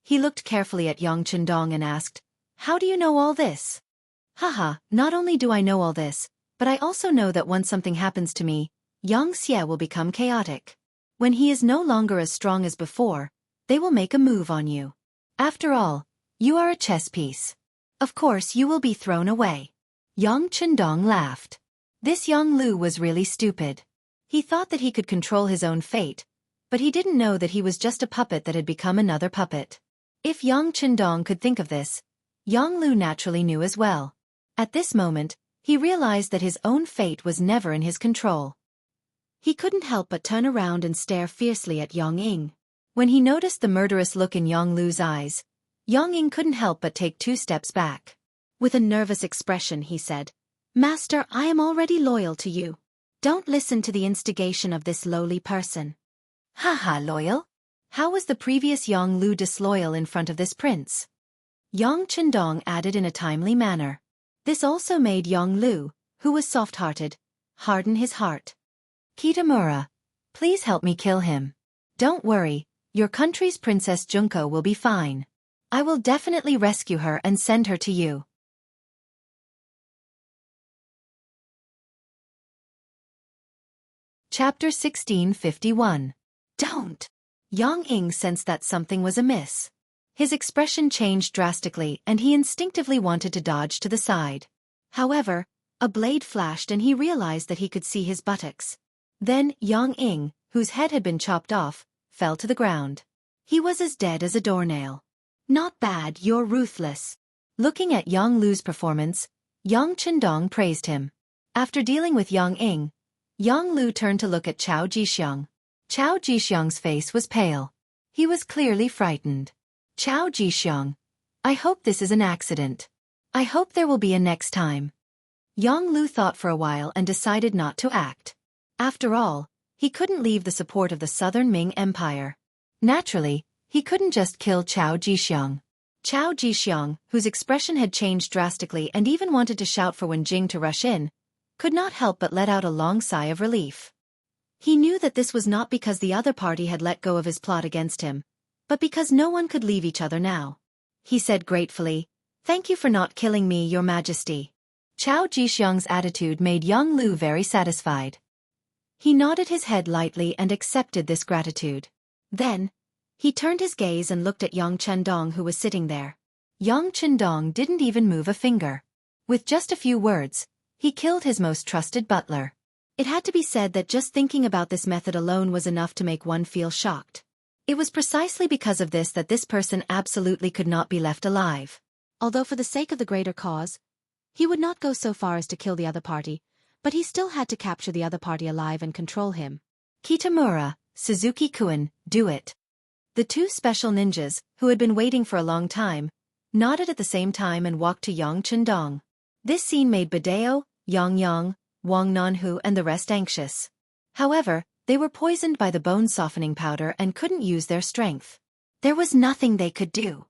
He looked carefully at Yang Chendong and asked, "How do you know all this?" "Haha, not only do I know all this, but I also know that once something happens to me, Xianxia will become chaotic. When he is no longer as strong as before, they will make a move on you. After all, you are a chess piece. Of course you will be thrown away." Yang Chendong laughed. This Yang Lu was really stupid. He thought that he could control his own fate, but he didn't know that he was just a puppet that had become another puppet. If Yang Chendong could think of this, Yang Lu naturally knew as well. At this moment, he realized that his own fate was never in his control. He couldn't help but turn around and stare fiercely at Yang Ying. When he noticed the murderous look in Yang Lu's eyes, Yang Ying couldn't help but take 2 steps back. With a nervous expression, he said, "Master, I am already loyal to you. Don't listen to the instigation of this lowly person." "Haha, loyal? How was the previous Yang Lu disloyal in front of this prince?" Yang Chendong added in a timely manner. This also made Yang Lu, who was soft-hearted, harden his heart. "Kitamura, please help me kill him. Don't worry, your country's Princess Junko will be fine. I will definitely rescue her and send her to you." Chapter 1651. Don't! Yang Ying sensed that something was amiss. His expression changed drastically and he instinctively wanted to dodge to the side. However, a blade flashed and he realized that he could see his buttocks. Then Yang Ying, whose head had been chopped off, fell to the ground. He was as dead as a doornail. "Not bad, you're ruthless." Looking at Yang Lu's performance, Yang Chendong praised him. After dealing with Yang Ying, Yang Lu turned to look at Chao Jixiang. Chao Jixiang's face was pale. He was clearly frightened. "Chao Jixiang, I hope this is an accident. I hope there will be a next time." Yang Lu thought for a while and decided not to act. After all, he couldn't leave the support of the Southern Ming Empire. Naturally, he couldn't just kill Chao Jixiang. Chao Jixiang, whose expression had changed drastically and even wanted to shout for Wen Jing to rush in, could not help but let out a long sigh of relief. He knew that this was not because the other party had let go of his plot against him, but because no one could leave each other now. He said gratefully, "Thank you for not killing me, Your Majesty." Chao Jixiang's attitude made Yang Lu very satisfied. He nodded his head lightly and accepted this gratitude. Then, he turned his gaze and looked at Yang Chendong who was sitting there. Yang Chendong didn't even move a finger. With just a few words, he killed his most trusted butler. It had to be said that just thinking about this method alone was enough to make one feel shocked. It was precisely because of this that this person absolutely could not be left alive. Although for the sake of the greater cause, he would not go so far as to kill the other party, but he still had to capture the other party alive and control him. "Kitamura, Suzuki-kun, do it." The 2 special ninjas, who had been waiting for a long time, nodded at the same time and walked to Yang Chendong. This scene made Badeo, Yang Yang, Wang Nanhu and the rest anxious. However, they were poisoned by the bone-softening powder and couldn't use their strength. There was nothing they could do.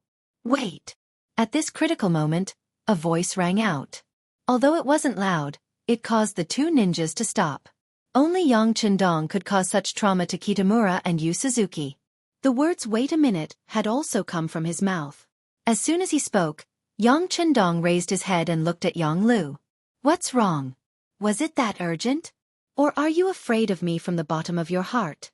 Wait! At this critical moment, a voice rang out. Although it wasn't loud, it caused the two ninjas to stop. Only Yang Chendong could cause such trauma to Kitamura and Yu Suzuki. The words "wait a minute" had also come from his mouth. As soon as he spoke, Yang Chendong raised his head and looked at Yang Lu. What's wrong? Was it that urgent? Or are you afraid of me from the bottom of your heart?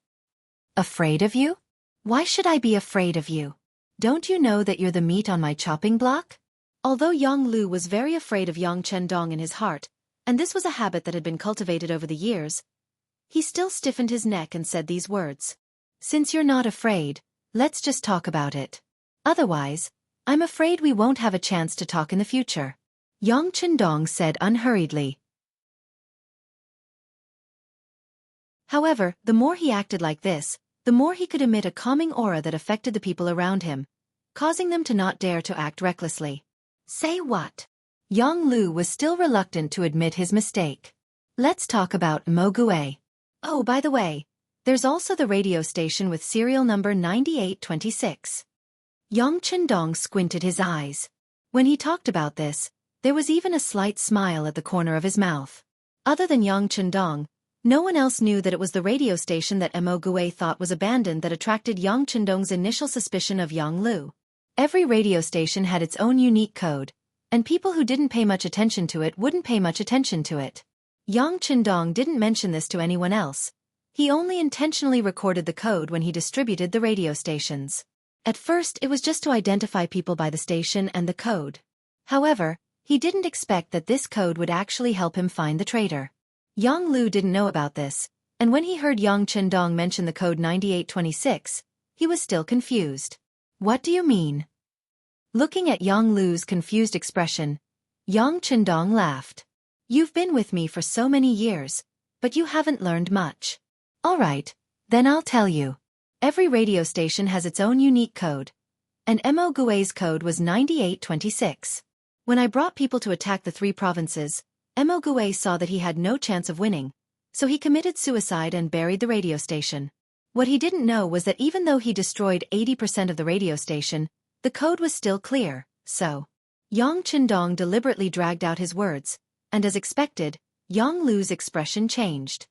Afraid of you? Why should I be afraid of you? Don't you know that you're the meat on my chopping block? Although Yang Lu was very afraid of Yang Chendong in his heart, and this was a habit that had been cultivated over the years, he still stiffened his neck and said these words. Since you're not afraid, let's just talk about it. Otherwise, I'm afraid we won't have a chance to talk in the future. Yang Chendong said unhurriedly. However, the more he acted like this, the more he could emit a calming aura that affected the people around him, causing them to not dare to act recklessly. Say what? Yang Lu was still reluctant to admit his mistake. Let's talk about Mogue. Oh, by the way, there's also the radio station with serial number 9826. Yang Chendong squinted his eyes. When he talked about this, there was even a slight smile at the corner of his mouth. Other than Yang Chendong, no one else knew that it was the radio station that Mogue thought was abandoned that attracted Yang Chendong's initial suspicion of Yang Lu. Every radio station had its own unique code, and people who didn't pay much attention to it wouldn't pay much attention to it. Yang Chendong didn't mention this to anyone else. He only intentionally recorded the code when he distributed the radio stations. At first it was just to identify people by the station and the code. However, he didn't expect that this code would actually help him find the traitor. Yang Lu didn't know about this, and when he heard Yang Chendong mention the code 9826, he was still confused. What do you mean? Looking at Yang Lu's confused expression, Yang Chendong laughed. You've been with me for so many years, but you haven't learned much. All right, then I'll tell you. Every radio station has its own unique code, and Mogue's code was 9826. When I brought people to attack the 3 provinces, Mogue saw that he had no chance of winning, so he committed suicide and buried the radio station. What he didn't know was that even though he destroyed 80% of the radio station, the code was still clear, so. Yang Chendong deliberately dragged out his words, and as expected, Yang Lu's expression changed.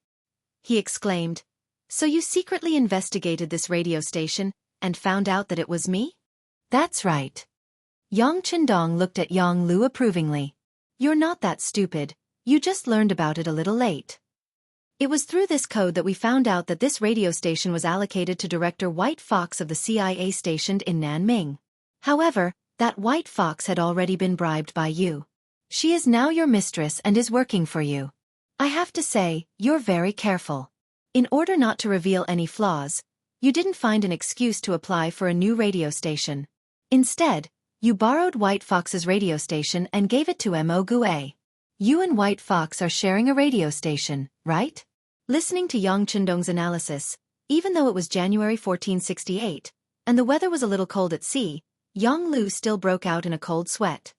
He exclaimed, So you secretly investigated this radio station, and found out that it was me? That's right. Yang Chendong looked at Yang Lu approvingly. You're not that stupid, you just learned about it a little late. It was through this code that we found out that this radio station was allocated to Director White Fox of the CIA stationed in Nanming. However, that White Fox had already been bribed by you. She is now your mistress and is working for you. I have to say, you're very careful. In order not to reveal any flaws, you didn't find an excuse to apply for a new radio station. Instead, you borrowed White Fox's radio station and gave it to Mogue. You and White Fox are sharing a radio station, right? Listening to Yang Chendong's analysis, even though it was January 1468, and the weather was a little cold at sea, Yang Lu still broke out in a cold sweat.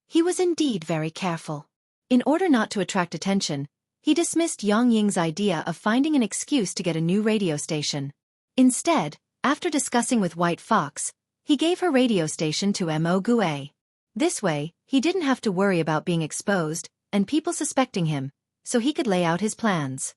He was indeed very careful. In order not to attract attention, he dismissed Yang Ying's idea of finding an excuse to get a new radio station. Instead, after discussing with White Fox, he gave her radio station to Mogue. This way, he didn't have to worry about being exposed and people suspecting him, so he could lay out his plans.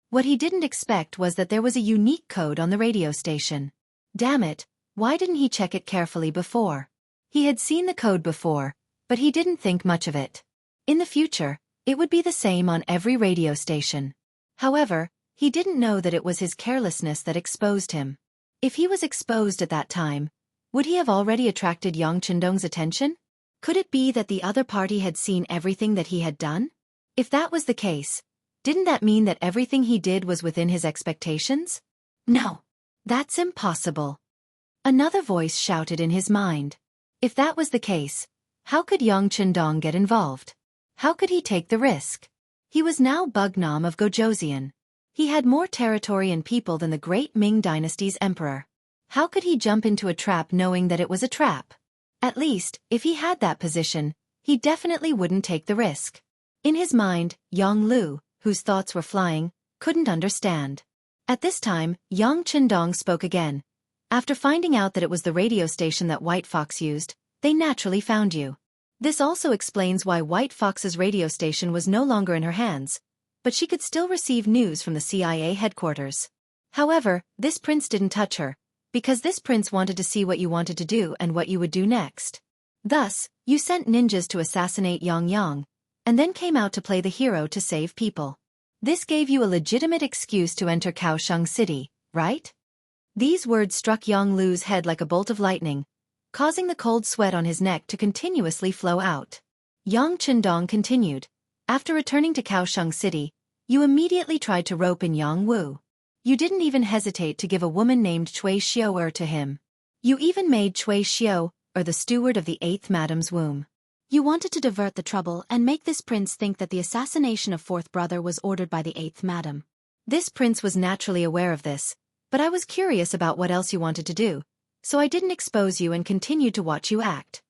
What he didn't expect was that there was a unique code on the radio station. Damn it, why didn't he check it carefully before? He had seen the code before, but he didn't think much of it. In the future, it would be the same on every radio station. However, he didn't know that it was his carelessness that exposed him. If he was exposed at that time, would he have already attracted Yang Chendong's attention? Could it be that the other party had seen everything that he had done? If that was the case, didn't that mean that everything he did was within his expectations? No. That's impossible. Another voice shouted in his mind. If that was the case, how could Yang Chendong get involved? How could he take the risk? He was now Bugnam of Gojoseon. He had more territory and people than the great Ming dynasty's emperor. How could he jump into a trap knowing that it was a trap? At least, if he had that position, he definitely wouldn't take the risk. In his mind, Yang Lu, whose thoughts were flying, couldn't understand. At this time, Yang Chendong spoke again, After finding out that it was the radio station that White Fox used, they naturally found you. This also explains why White Fox's radio station was no longer in her hands, but she could still receive news from the CIA headquarters. However, this prince didn't touch her, because this prince wanted to see what you wanted to do and what you would do next. Thus, you sent ninjas to assassinate Yang, and then came out to play the hero to save people. This gave you a legitimate excuse to enter Kaohsiung City, right? These words struck Yang Lu's head like a bolt of lightning, causing the cold sweat on his neck to continuously flow out. Yang Chendong continued, after returning to Kaohsiung City, you immediately tried to rope in Yang Wu. You didn't even hesitate to give a woman named Cui Xiao to him. You even made Cui Xiao, the steward of the 8th Madam's womb. You wanted to divert the trouble and make this prince think that the assassination of 4th brother was ordered by the 8th Madam. This prince was naturally aware of this, but I was curious about what else you wanted to do, so I didn't expose you and continued to watch you act.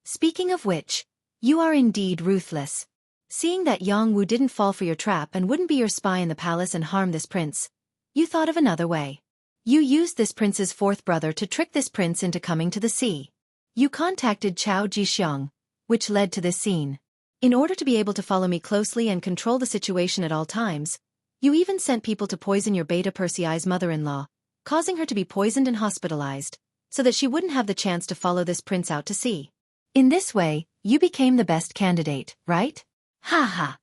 Speaking of which, you are indeed ruthless. Seeing that Yang Wu didn't fall for your trap and wouldn't be your spy in the palace and harm this prince, you thought of another way. You used this prince's 4th brother to trick this prince into coming to the sea. You contacted Chao Jixiang, which led to this scene. In order to be able to follow me closely and control the situation at all times, you even sent people to poison your Beta Persei's mother-in-law, causing her to be poisoned and hospitalized, so that she wouldn't have the chance to follow this prince out to sea. In this way, you became the best candidate, right? Ha ha.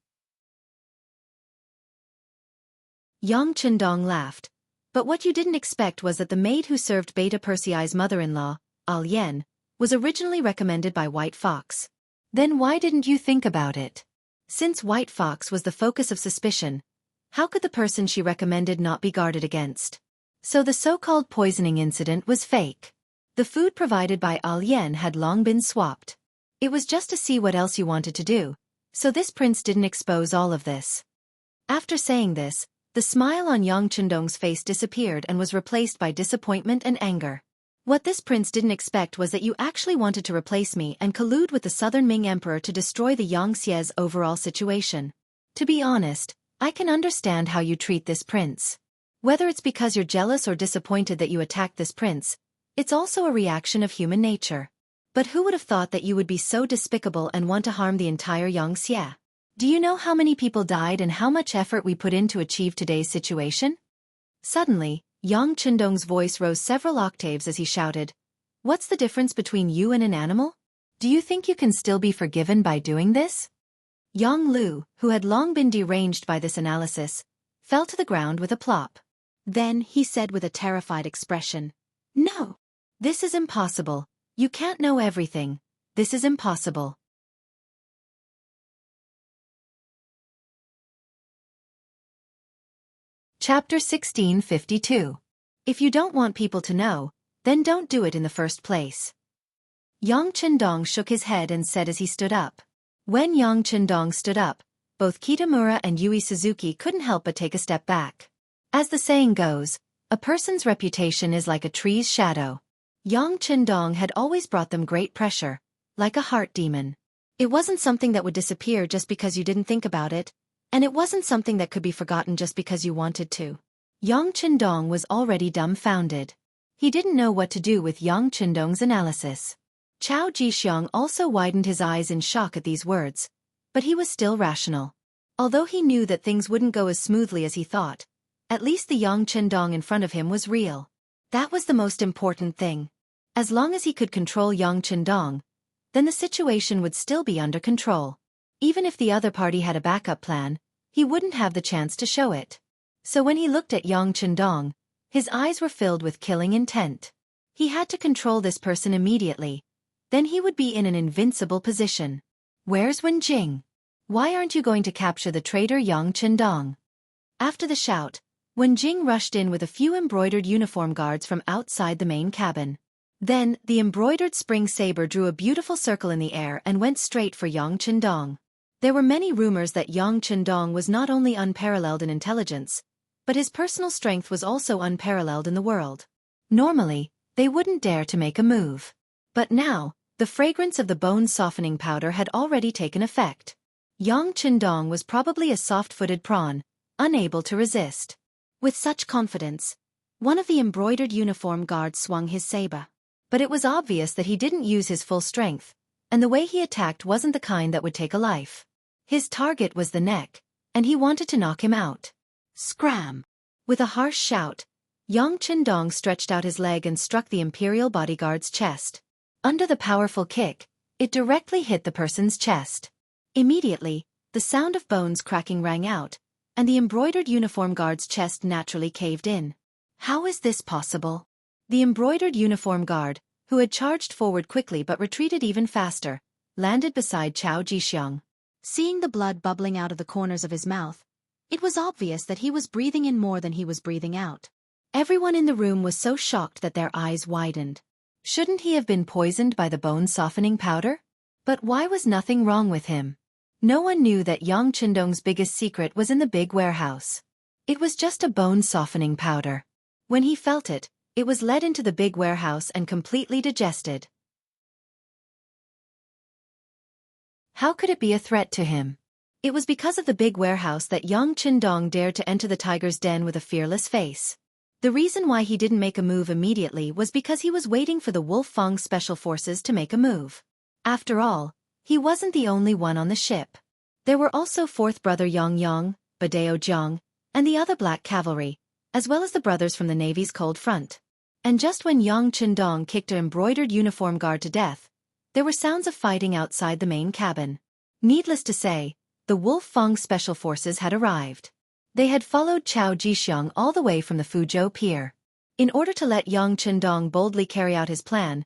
Yang Chendong laughed, but what you didn't expect was that the maid who served Beta Persei's mother-in-law, Al Yen, was originally recommended by White Fox. Then why didn't you think about it? Since White Fox was the focus of suspicion, how could the person she recommended not be guarded against? So the so-called poisoning incident was fake. The food provided by Al Yen had long been swapped. It was just to see what else you wanted to do, so this prince didn't expose all of this. After saying this, the smile on Yang Chendong's face disappeared and was replaced by disappointment and anger. What this prince didn't expect was that you actually wanted to replace me and collude with the Southern Ming Emperor to destroy the Xianxia's overall situation. To be honest, I can understand how you treat this prince. Whether it's because you're jealous or disappointed that you attacked this prince, it's also a reaction of human nature. But who would have thought that you would be so despicable and want to harm the entire Xianxia? Do you know how many people died and how much effort we put in to achieve today's situation? Suddenly, Yang Chendong's voice rose several octaves as he shouted, "What's the difference between you and an animal? Do you think you can still be forgiven by doing this?" Yang Lu, who had long been deranged by this analysis, fell to the ground with a plop. Then he said with a terrified expression, "No, this is impossible. You can't know everything. This is impossible." Chapter 1652. If you don't want people to know, then don't do it in the first place. Yang Chendong shook his head and said as he stood up. When Yang Chendong stood up, both Kitamura and Yui Suzuki couldn't help but take a step back. As the saying goes, a person's reputation is like a tree's shadow. Yang Chendong had always brought them great pressure, like a heart demon. It wasn't something that would disappear just because you didn't think about it, and it wasn't something that could be forgotten just because you wanted to. Yang Chendong was already dumbfounded. He didn't know what to do with Yang Chendong's analysis. Chao Jixiang also widened his eyes in shock at these words, but he was still rational. Although he knew that things wouldn't go as smoothly as he thought, at least the Yang Chendong in front of him was real. That was the most important thing. As long as he could control Yang Chendong, then the situation would still be under control. Even if the other party had a backup plan, he wouldn't have the chance to show it. So when he looked at Yang Chendong, his eyes were filled with killing intent. He had to control this person immediately. Then he would be in an invincible position. "Where's Wen Jing? Why aren't you going to capture the traitor Yang Chendong?" After the shout, Wen Jing rushed in with a few embroidered uniform guards from outside the main cabin. Then, the embroidered spring saber drew a beautiful circle in the air and went straight for Yang Chendong. There were many rumors that Yang Chendong was not only unparalleled in intelligence, but his personal strength was also unparalleled in the world. Normally, they wouldn't dare to make a move. But now, the fragrance of the bone-softening powder had already taken effect. Yang Chendong was probably a soft-footed prawn, unable to resist. With such confidence, One of the embroidered uniform guards swung his saber. But it was obvious that he didn't use his full strength, and the way he attacked wasn't the kind that would take a life. His target was the neck, and he wanted to knock him out. Scram! With a harsh shout, Yang Qindong stretched out his leg and struck the Imperial bodyguard's chest. Under the powerful kick, it directly hit the person's chest. Immediately, the sound of bones cracking rang out, and the embroidered uniform guard's chest naturally caved in. How is this possible? The embroidered uniform guard, who had charged forward quickly but retreated even faster, landed beside Chao Jixiang. Seeing the blood bubbling out of the corners of his mouth, it was obvious that he was breathing in more than he was breathing out. Everyone in the room was so shocked that their eyes widened. Shouldn't he have been poisoned by the bone-softening powder? But why was nothing wrong with him? No one knew that Yang Qindong's biggest secret was in the big warehouse. It was just a bone-softening powder. When he felt it, it was led into the big warehouse and completely digested. How could it be a threat to him? It was because of the big warehouse that Yang Qindong dared to enter the tiger's den with a fearless face. The reason why he didn't make a move immediately was because he was waiting for the Wolf Fang Special Forces to make a move. After all, he wasn't the only one on the ship. There were also fourth brother Yang Yang, Badao Jiang, and the other black cavalry, as well as the brothers from the Navy's cold front. And just when Yang Qindong kicked an embroidered uniform guard to death, there were sounds of fighting outside the main cabin. Needless to say, the Wolf Fang Special Forces had arrived. They had followed Chao Jixiang all the way from the Fuzhou Pier. In order to let Yang Qindong boldly carry out his plan,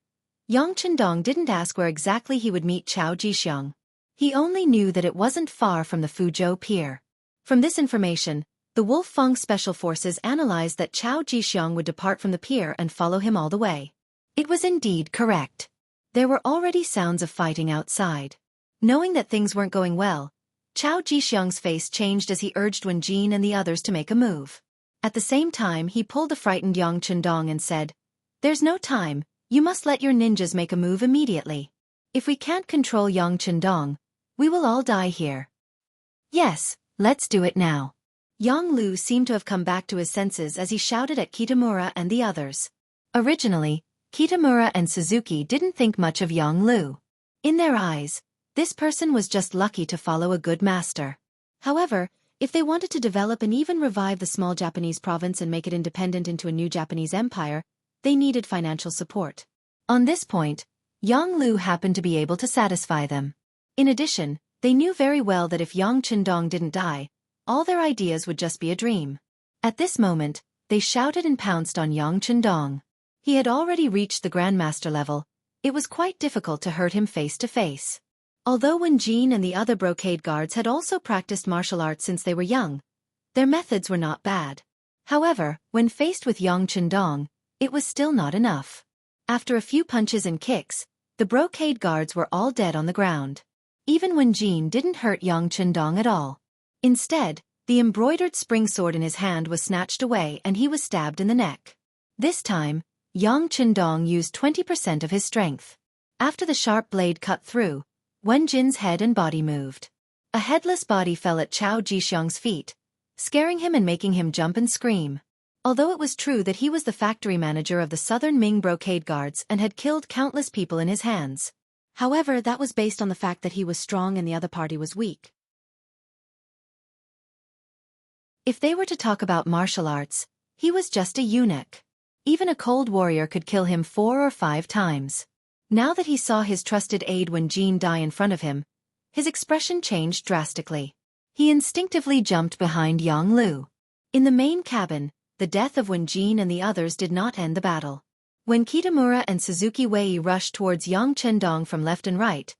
Yang Qindong didn't ask where exactly he would meet Chao Jixiang. He only knew that it wasn't far from the Fuzhou Pier. From this information, the Wolf Fang Special Forces analyzed that Chao Jixiang would depart from the pier and follow him all the way. It was indeed correct. There were already sounds of fighting outside. Knowing that things weren't going well, Chao Jixiang's face changed as he urged Wen Jin and the others to make a move. At the same time, he pulled the frightened Yang Qindong and said, "There's no time, you must let your ninjas make a move immediately. If we can't control Yang Qindong, we will all die here." "Yes, let's do it now." Yang Lu seemed to have come back to his senses as he shouted at Kitamura and the others. Originally, Kitamura and Suzuki didn't think much of Yang Lu. In their eyes, this person was just lucky to follow a good master. However, if they wanted to develop and even revive the small Japanese province and make it independent into a new Japanese empire, they needed financial support. On this point, Yang Lu happened to be able to satisfy them. In addition, they knew very well that if Yang Qindong didn't die, all their ideas would just be a dream. At this moment, they shouted and pounced on Yang Qindong. He had already reached the Grandmaster level. It was quite difficult to hurt him face to face. Although Wen Jin and the other brocade guards had also practiced martial arts since they were young, their methods were not bad. However, when faced with Yang Qindong, it was still not enough. After a few punches and kicks, the brocade guards were all dead on the ground. Even Wen Jin didn't hurt Yang Qindong at all. Instead, the embroidered spring sword in his hand was snatched away and he was stabbed in the neck. This time, Yang Qindong used 20% of his strength. After the sharp blade cut through, Wen Jin's head and body moved. A headless body fell at Chao Jixiang's feet, scaring him and making him jump and scream. Although it was true that he was the factory manager of the Southern Ming Brocade Guards and had killed countless people in his hands. However, that was based on the fact that he was strong and the other party was weak. If they were to talk about martial arts, he was just a eunuch. Even a cold warrior could kill him 4 or 5 times. Now that he saw his trusted aide Wen Jin die in front of him, his expression changed drastically. He instinctively jumped behind Yang Lu. In the main cabin, the death of Wen Jin and the others did not end the battle. When Kitamura and Suzuki Wei rushed towards Yang Qindong from left and right,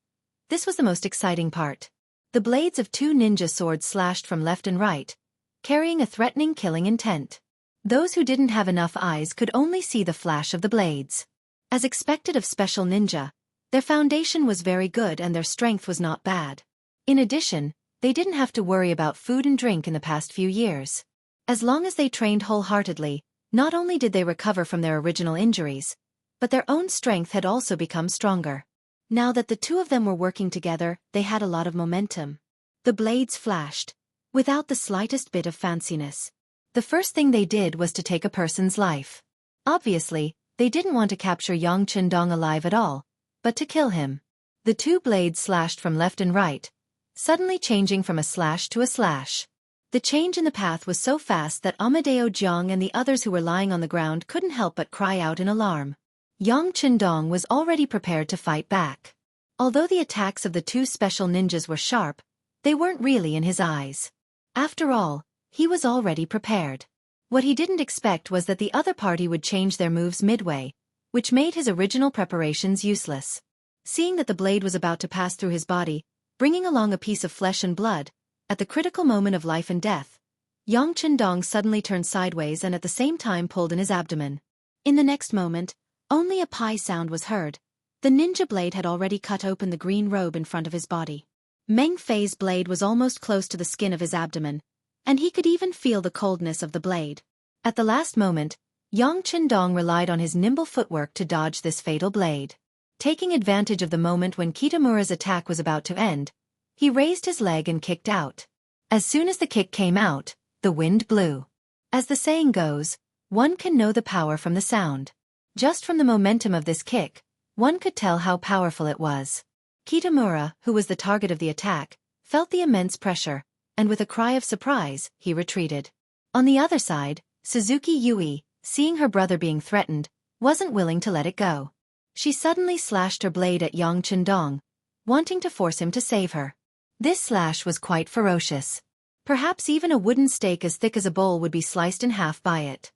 this was the most exciting part. The blades of 2 ninja swords slashed from left and right, carrying a threatening killing intent. Those who didn't have enough eyes could only see the flash of the blades. As expected of special ninja, their foundation was very good and their strength was not bad. In addition, they didn't have to worry about food and drink in the past few years. As long as they trained wholeheartedly, not only did they recover from their original injuries, but their own strength had also become stronger. Now that the two of them were working together, they had a lot of momentum. The blades flashed, without the slightest bit of fanciness. The first thing they did was to take a person's life. Obviously, they didn't want to capture Yang Qindong alive at all, but to kill him. The two blades slashed from left and right, suddenly changing from a slash to a slash. The change in the path was so fast that Amadeo Jiang and the others who were lying on the ground couldn't help but cry out in alarm. Yang Qindong was already prepared to fight back. Although the attacks of the two special ninjas were sharp, they weren't really in his eyes. After all, he was already prepared. What he didn't expect was that the other party would change their moves midway, which made his original preparations useless. Seeing that the blade was about to pass through his body, bringing along a piece of flesh and blood, at the critical moment of life and death, Yang Qindong suddenly turned sideways and at the same time pulled in his abdomen. In the next moment, only a pie sound was heard. The ninja blade had already cut open the green robe in front of his body. Meng Fei's blade was almost close to the skin of his abdomen, and he could even feel the coldness of the blade. At the last moment, Yang Qindong relied on his nimble footwork to dodge this fatal blade. Taking advantage of the moment when Kitamura's attack was about to end, he raised his leg and kicked out. As soon as the kick came out, the wind blew. As the saying goes, one can know the power from the sound. Just from the momentum of this kick, one could tell how powerful it was. Kitamura, who was the target of the attack, felt the immense pressure, and with a cry of surprise, he retreated. On the other side, Suzuki Yui, seeing her brother being threatened, wasn't willing to let it go. She suddenly slashed her blade at Yang Qindong, wanting to force him to save her. This slash was quite ferocious. Perhaps even a wooden stake as thick as a bowl would be sliced in half by it.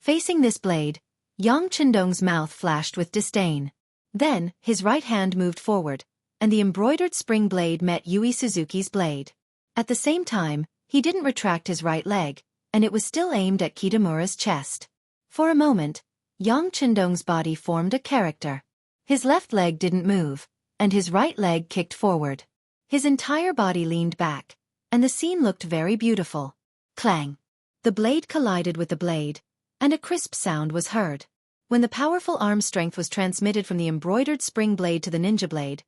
Facing this blade, Yang Qindong's mouth flashed with disdain. Then, his right hand moved forward, and the embroidered spring blade met Yui Suzuki's blade. At the same time, he didn't retract his right leg, and it was still aimed at Kitamura's chest. For a moment, Yang Qindong's body formed a character. His left leg didn't move, and his right leg kicked forward. His entire body leaned back, and the scene looked very beautiful. Clang! The blade collided with the blade, and a crisp sound was heard. When the powerful arm strength was transmitted from the embroidered spring blade to the ninja blade,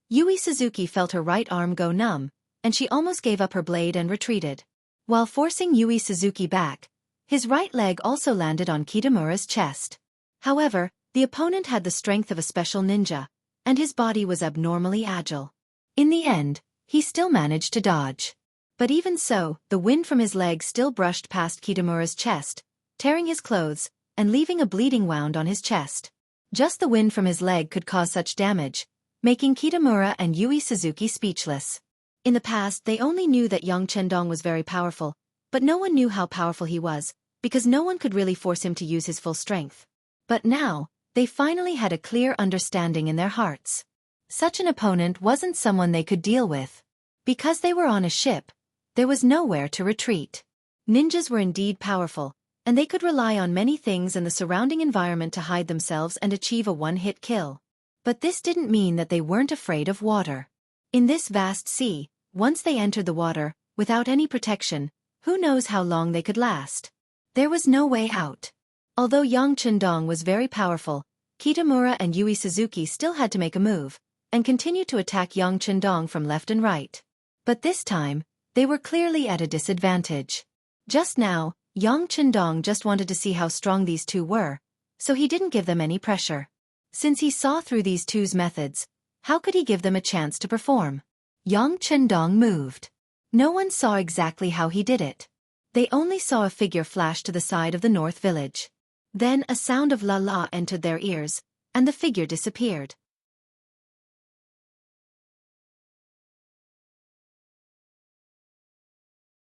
Yui Suzuki felt her right arm go numb, and she almost gave up her blade and retreated. While forcing Yui Suzuki back, his right leg also landed on Kitamura's chest. However, the opponent had the strength of a special ninja, and his body was abnormally agile. In the end, he still managed to dodge. But even so, the wind from his leg still brushed past Kitamura's chest, tearing his clothes, and leaving a bleeding wound on his chest. Just the wind from his leg could cause such damage, making Kitamura and Yui Suzuki speechless. In the past, they only knew that Yang Qindong was very powerful, but no one knew how powerful he was, because no one could really force him to use his full strength. But now, they finally had a clear understanding in their hearts. Such an opponent wasn't someone they could deal with. Because they were on a ship, there was nowhere to retreat. Ninjas were indeed powerful, and they could rely on many things and the surrounding environment to hide themselves and achieve a one-hit kill. But this didn't mean that they weren't afraid of water. In this vast sea, once they entered the water, without any protection, who knows how long they could last. There was no way out. Although Yang Qindong was very powerful, Kitamura and Yui Suzuki still had to make a move, and continue to attack Yang Qindong from left and right. But this time, they were clearly at a disadvantage. Just now, Yang Qindong just wanted to see how strong these two were, so he didn't give them any pressure. Since he saw through these two's methods, how could he give them a chance to perform? Yang Qindong moved. No one saw exactly how he did it. They only saw a figure flash to the side of the north village. Then a sound of la la entered their ears, and the figure disappeared.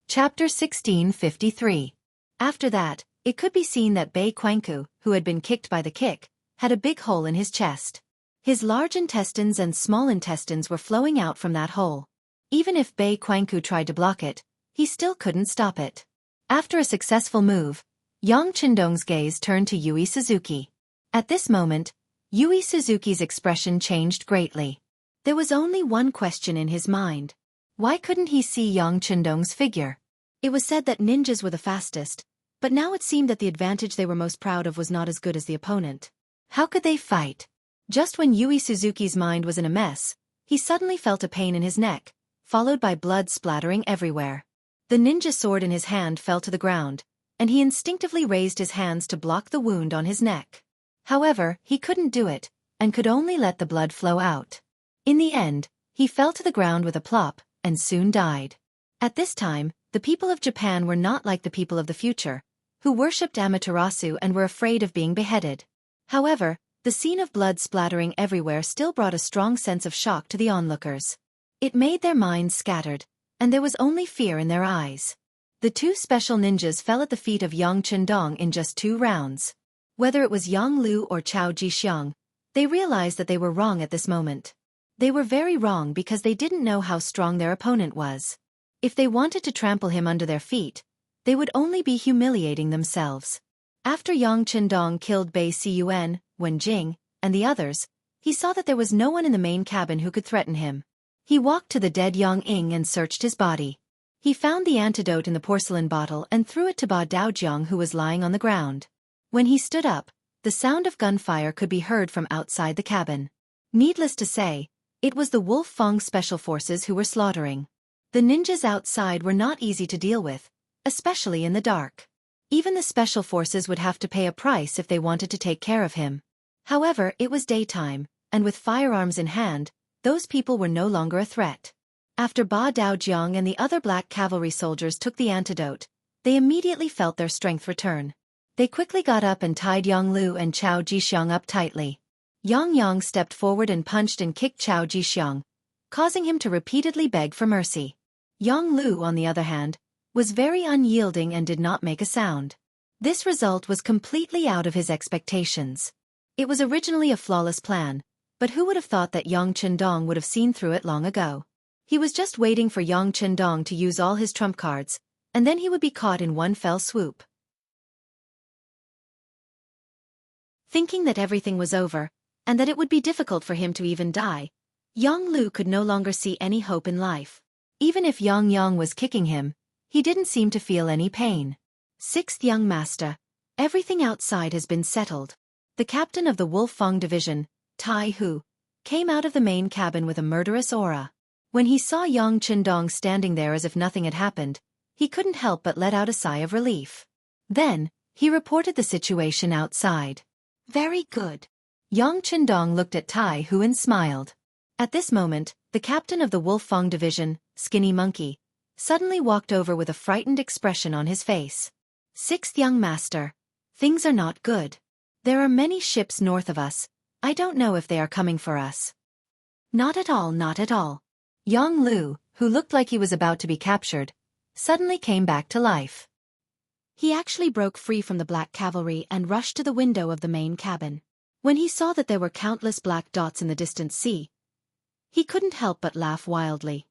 Chapter 1653. After that, it could be seen that Bei Quanku, who had been kicked by the kick, had a big hole in his chest. His large intestines and small intestines were flowing out from that hole. Even if Bei Quanku tried to block it, he still couldn't stop it. After a successful move, Yang Qindong's gaze turned to Yui Suzuki. At this moment, Yui Suzuki's expression changed greatly. There was only one question in his mind. Why couldn't he see Yang Qindong's figure? It was said that ninjas were the fastest, but now it seemed that the advantage they were most proud of was not as good as the opponent. How could they fight? Just when Yui Suzuki's mind was in a mess, he suddenly felt a pain in his neck, followed by blood splattering everywhere. The ninja sword in his hand fell to the ground, and he instinctively raised his hands to block the wound on his neck. However, he couldn't do it, and could only let the blood flow out. In the end, he fell to the ground with a plop, and soon died. At this time, the people of Japan were not like the people of the future, who worshipped Amaterasu and were afraid of being beheaded. However, the scene of blood splattering everywhere still brought a strong sense of shock to the onlookers. It made their minds scattered, and there was only fear in their eyes. The two special ninjas fell at the feet of Yang Chendong in just 2 rounds. Whether it was Yang Lu or Chao Jixiang, they realized that they were wrong at this moment. They were very wrong because they didn't know how strong their opponent was. If they wanted to trample him under their feet, they would only be humiliating themselves. After Yang Chendong killed Bei Cun, Wen Jing, and the others, he saw that there was no one in the main cabin who could threaten him. He walked to the dead Yang Ying and searched his body. He found the antidote in the porcelain bottle and threw it to Ba Daojiang, who was lying on the ground. When he stood up, the sound of gunfire could be heard from outside the cabin. Needless to say, it was the Wolf Fong Special Forces who were slaughtering. The ninjas outside were not easy to deal with, especially in the dark. Even the Special Forces would have to pay a price if they wanted to take care of him. However, it was daytime, and with firearms in hand, those people were no longer a threat. After Ba Daojiang and the other black cavalry soldiers took the antidote, they immediately felt their strength return. They quickly got up and tied Yang Lu and Chao Jixiang up tightly. Yang stepped forward and punched and kicked Chao Jixiang, causing him to repeatedly beg for mercy. Yang Lu, on the other hand, was very unyielding and did not make a sound. This result was completely out of his expectations. It was originally a flawless plan, but who would have thought that Yang Chendong would have seen through it long ago? He was just waiting for Yang Chendong to use all his trump cards, and then he would be caught in one fell swoop. Thinking that everything was over, and that it would be difficult for him to even die, Yang Lu could no longer see any hope in life. Even if Yang was kicking him, he didn't seem to feel any pain. 6th Young Master, everything outside has been settled. The captain of the Wolf Fong Division, Tai Hu, came out of the main cabin with a murderous aura. When he saw Yang Chendong standing there as if nothing had happened, he couldn't help but let out a sigh of relief. Then, he reported the situation outside. Very good. Yang Chendong looked at Tai Hu and smiled. At this moment, the captain of the Wolf Fong Division, Skinny Monkey, suddenly walked over with a frightened expression on his face. 6th Young Master, things are not good. There are many ships north of us. I don't know if they are coming for us. Not at all, not at all. Yang Lu, who looked like he was about to be captured, suddenly came back to life. He actually broke free from the black cavalry and rushed to the window of the main cabin. When he saw that there were countless black dots in the distant sea, he couldn't help but laugh wildly.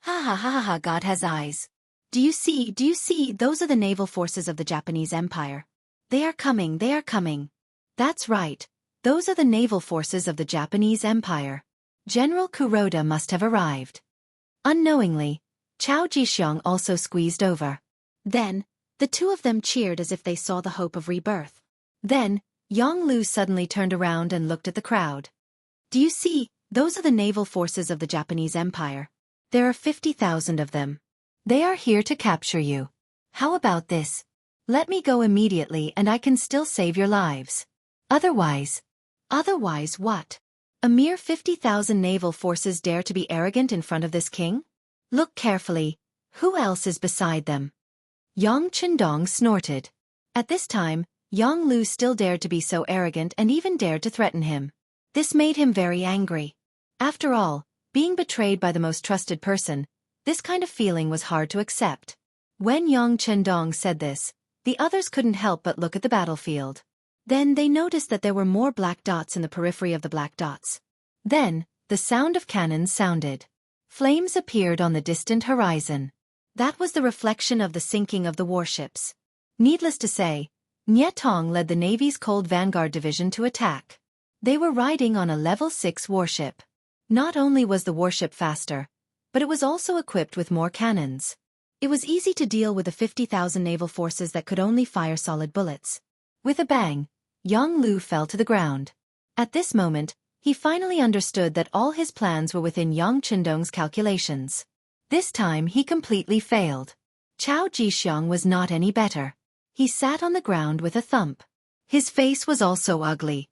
Ha ha ha ha, God has eyes. Do you see, those are the naval forces of the Japanese Empire. They are coming, they are coming. That's right, those are the naval forces of the Japanese Empire. General Kuroda must have arrived. Unknowingly, Chao Jixiang also squeezed over. Then, the two of them cheered as if they saw the hope of rebirth. Then, Yang Lu suddenly turned around and looked at the crowd. Do you see, those are the naval forces of the Japanese Empire. There are 50,000 of them. They are here to capture you. How about this? Let me go immediately and I can still save your lives. Otherwise what? A mere 50,000 naval forces dare to be arrogant in front of this king? Look carefully, who else is beside them? Yang Chendong snorted. At this time, Yang Lu still dared to be so arrogant and even dared to threaten him. This made him very angry. After all, being betrayed by the most trusted person, this kind of feeling was hard to accept. When Yang Chendong said this, the others couldn't help but look at the battlefield. Then they noticed that there were more black dots in the periphery of the black dots. Then, the sound of cannons sounded. Flames appeared on the distant horizon. That was the reflection of the sinking of the warships. Needless to say, Nye Tong led the Navy's Cold Vanguard Division to attack. They were riding on a level 6 warship. Not only was the warship faster, but it was also equipped with more cannons. It was easy to deal with the 50,000 naval forces that could only fire solid bullets. With a bang, Yang Lu fell to the ground. At this moment, he finally understood that all his plans were within Yang Chendong's calculations. This time he completely failed. Chao Jixiang was not any better. He sat on the ground with a thump. His face was also ugly.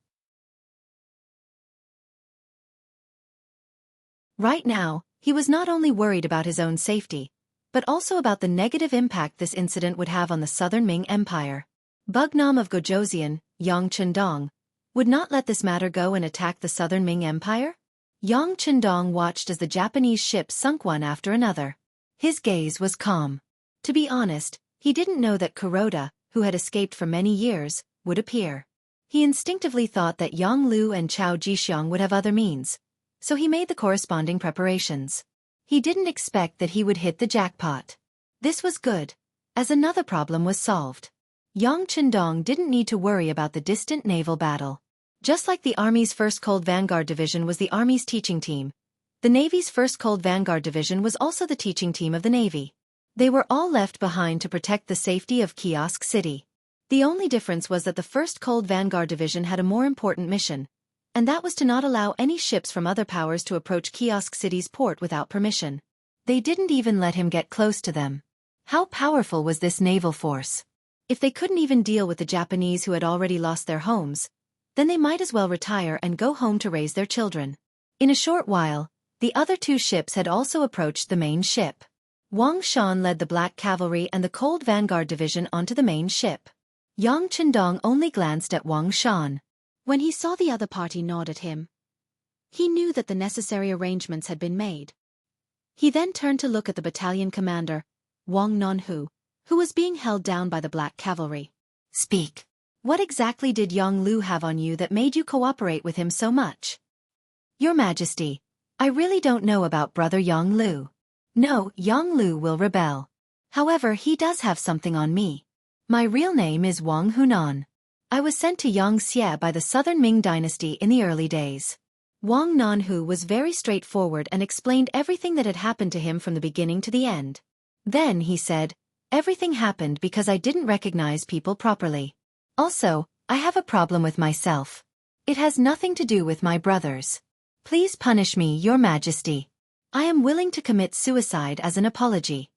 Right now, he was not only worried about his own safety, but also about the negative impact this incident would have on the Southern Ming Empire. Bugnam of Gojoseon, Yang Chendong, would not let this matter go and attack the Southern Ming Empire? Yang Chendong watched as the Japanese ships sunk one after another. His gaze was calm. To be honest, he didn't know that Kuroda, who had escaped for many years, would appear. He instinctively thought that Yang Lu and Chao Jixiang would have other means, so he made the corresponding preparations. He didn't expect that he would hit the jackpot. This was good, as another problem was solved. Yang Chendong didn't need to worry about the distant naval battle. Just like the Army's 1st Cold Vanguard Division was the Army's teaching team, the Navy's 1st Cold Vanguard Division was also the teaching team of the Navy. They were all left behind to protect the safety of Kiosk City. The only difference was that the 1st Cold Vanguard Division had a more important mission, and that was to not allow any ships from other powers to approach Kiosk City's port without permission. They didn't even let him get close to them. How powerful was this naval force? If they couldn't even deal with the Japanese who had already lost their homes, then they might as well retire and go home to raise their children. In a short while, the other 2 ships had also approached the main ship. Wang Shan led the Black Cavalry and the Cold Vanguard Division onto the main ship. Yang Chendong only glanced at Wang Shan. When he saw the other party nod at him, he knew that the necessary arrangements had been made. He then turned to look at the battalion commander, Wang Nonhu, who was being held down by the Black Cavalry. Speak. What exactly did Yang Lu have on you that made you cooperate with him so much? Your Majesty, I really don't know about Brother Yang Lu. No, Yang Lu will rebel. However, he does have something on me. My real name is Wang Hunan. I was sent to Xianxia by the Southern Ming dynasty in the early days. Wang Nonhu was very straightforward and explained everything that had happened to him from the beginning to the end. Then he said, everything happened because I didn't recognize people properly. Also, I have a problem with myself. It has nothing to do with my brothers. Please punish me, Your Majesty. I am willing to commit suicide as an apology.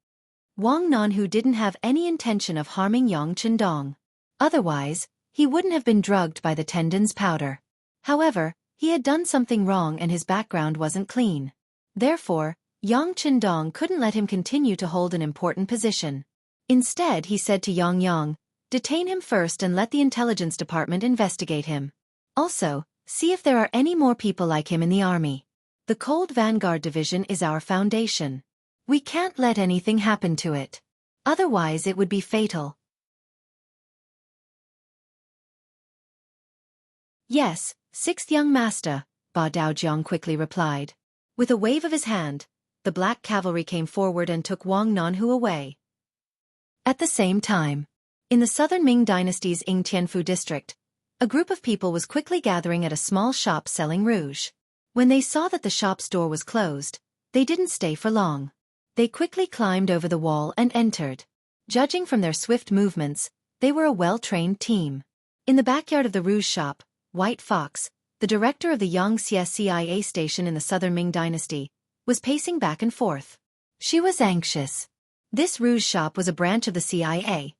Wang Nonhu didn't have any intention of harming Yang Chendong. Otherwise, he wouldn't have been drugged by the tendons powder. However, he had done something wrong and his background wasn't clean. Therefore, Yang Chendong couldn't let him continue to hold an important position. Instead, he said to Yang, detain him first and let the intelligence department investigate him. Also, see if there are any more people like him in the army. The Cold Vanguard Division is our foundation. We can't let anything happen to it. Otherwise it would be fatal. Yes, 6th young master, Ba Daojiang quickly replied. With a wave of his hand, the Black Cavalry came forward and took Wang Nonhu away. At the same time, in the Southern Ming Dynasty's Yingtianfu district, a group of people was quickly gathering at a small shop selling rouge. When they saw that the shop's door was closed, they didn't stay for long. They quickly climbed over the wall and entered. Judging from their swift movements, they were a well-trained team. In the backyard of the rouge shop, White Fox, the director of the Xianxia CIA station in the Southern Ming Dynasty, was pacing back and forth. She was anxious. This rouge shop was a branch of the CIA.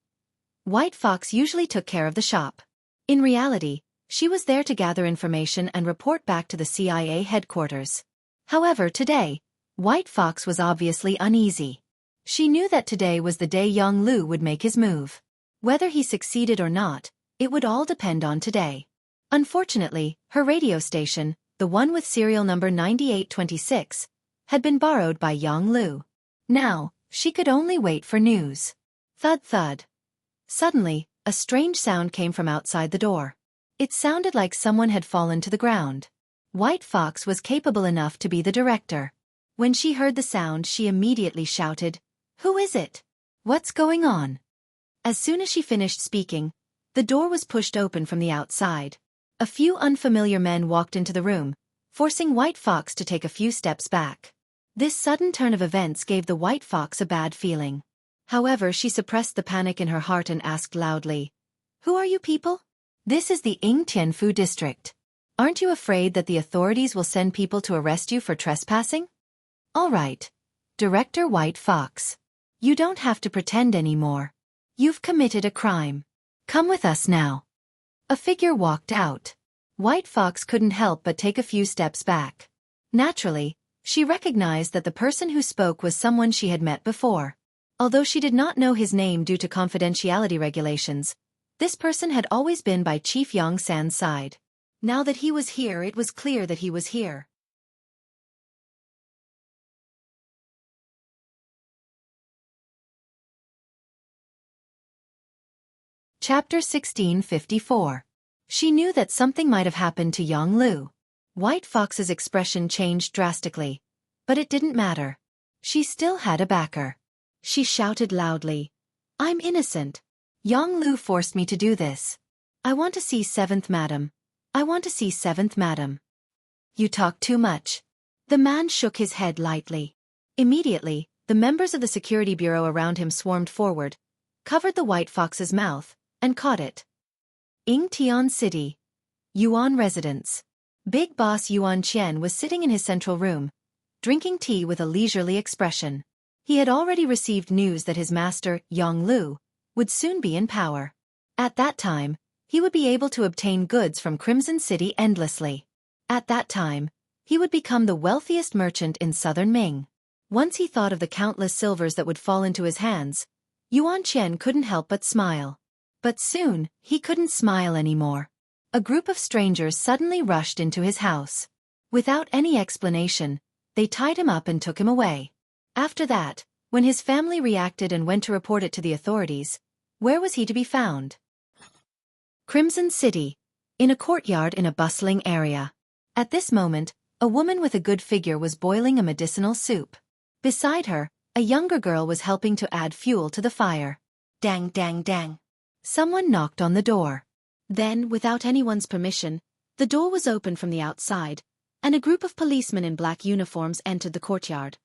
White Fox usually took care of the shop. In reality, she was there to gather information and report back to the CIA headquarters. However, today, White Fox was obviously uneasy. She knew that today was the day Yang Lu would make his move. Whether he succeeded or not, it would all depend on today. Unfortunately, her radio station, the one with serial number 9826, had been borrowed by Yang Lu. Now, she could only wait for news. Thud thud. Suddenly, a strange sound came from outside the door. It sounded like someone had fallen to the ground. White Fox was capable enough to be the director. When she heard the sound, she immediately shouted, "Who is it? What's going on?" As soon as she finished speaking, the door was pushed open from the outside. A few unfamiliar men walked into the room, forcing White Fox to take a few steps back. This sudden turn of events gave the White Fox a bad feeling. However, she suppressed the panic in her heart and asked loudly, "Who are you people? This is the Yingtianfu district. Aren't you afraid that the authorities will send people to arrest you for trespassing? All right. Director White Fox. You don't have to pretend anymore. You've committed a crime. Come with us now. A figure walked out. White Fox couldn't help but take a few steps back. Naturally, she recognized that the person who spoke was someone she had met before. Although she did not know his name due to confidentiality regulations, this person had always been by Chief Yongsan's side. Now that he was here, it was clear that he was here. Chapter 1654. She knew that something might have happened to Yang Lu. White Fox's expression changed drastically, but it didn't matter. She still had a backer. She shouted loudly, "I'm innocent. Yang Lu forced me to do this. I want to see 7th Madam. I want to see 7th Madam." "You talk too much." The man shook his head lightly. Immediately, the members of the security bureau around him swarmed forward, covered the White Fox's mouth, and caught it. Yingtian City. Yuan Residence. Big Boss Yuan Qian was sitting in his central room, drinking tea with a leisurely expression. He had already received news that his master, Yang Lu, would soon be in power. At that time, he would be able to obtain goods from Crimson City endlessly. At that time, he would become the wealthiest merchant in southern Ming. Once he thought of the countless silvers that would fall into his hands, Yuan Qian couldn't help but smile. But soon, he couldn't smile anymore. A group of strangers suddenly rushed into his house. Without any explanation, they tied him up and took him away. After that, when his family reacted and went to report it to the authorities, where was he to be found? Crimson City, in a courtyard in a bustling area. At this moment, a woman with a good figure was boiling a medicinal soup. Beside her, a younger girl was helping to add fuel to the fire. Dang, dang, dang. Someone knocked on the door. Then, without anyone's permission, the door was opened from the outside, and a group of policemen in black uniforms entered the courtyard.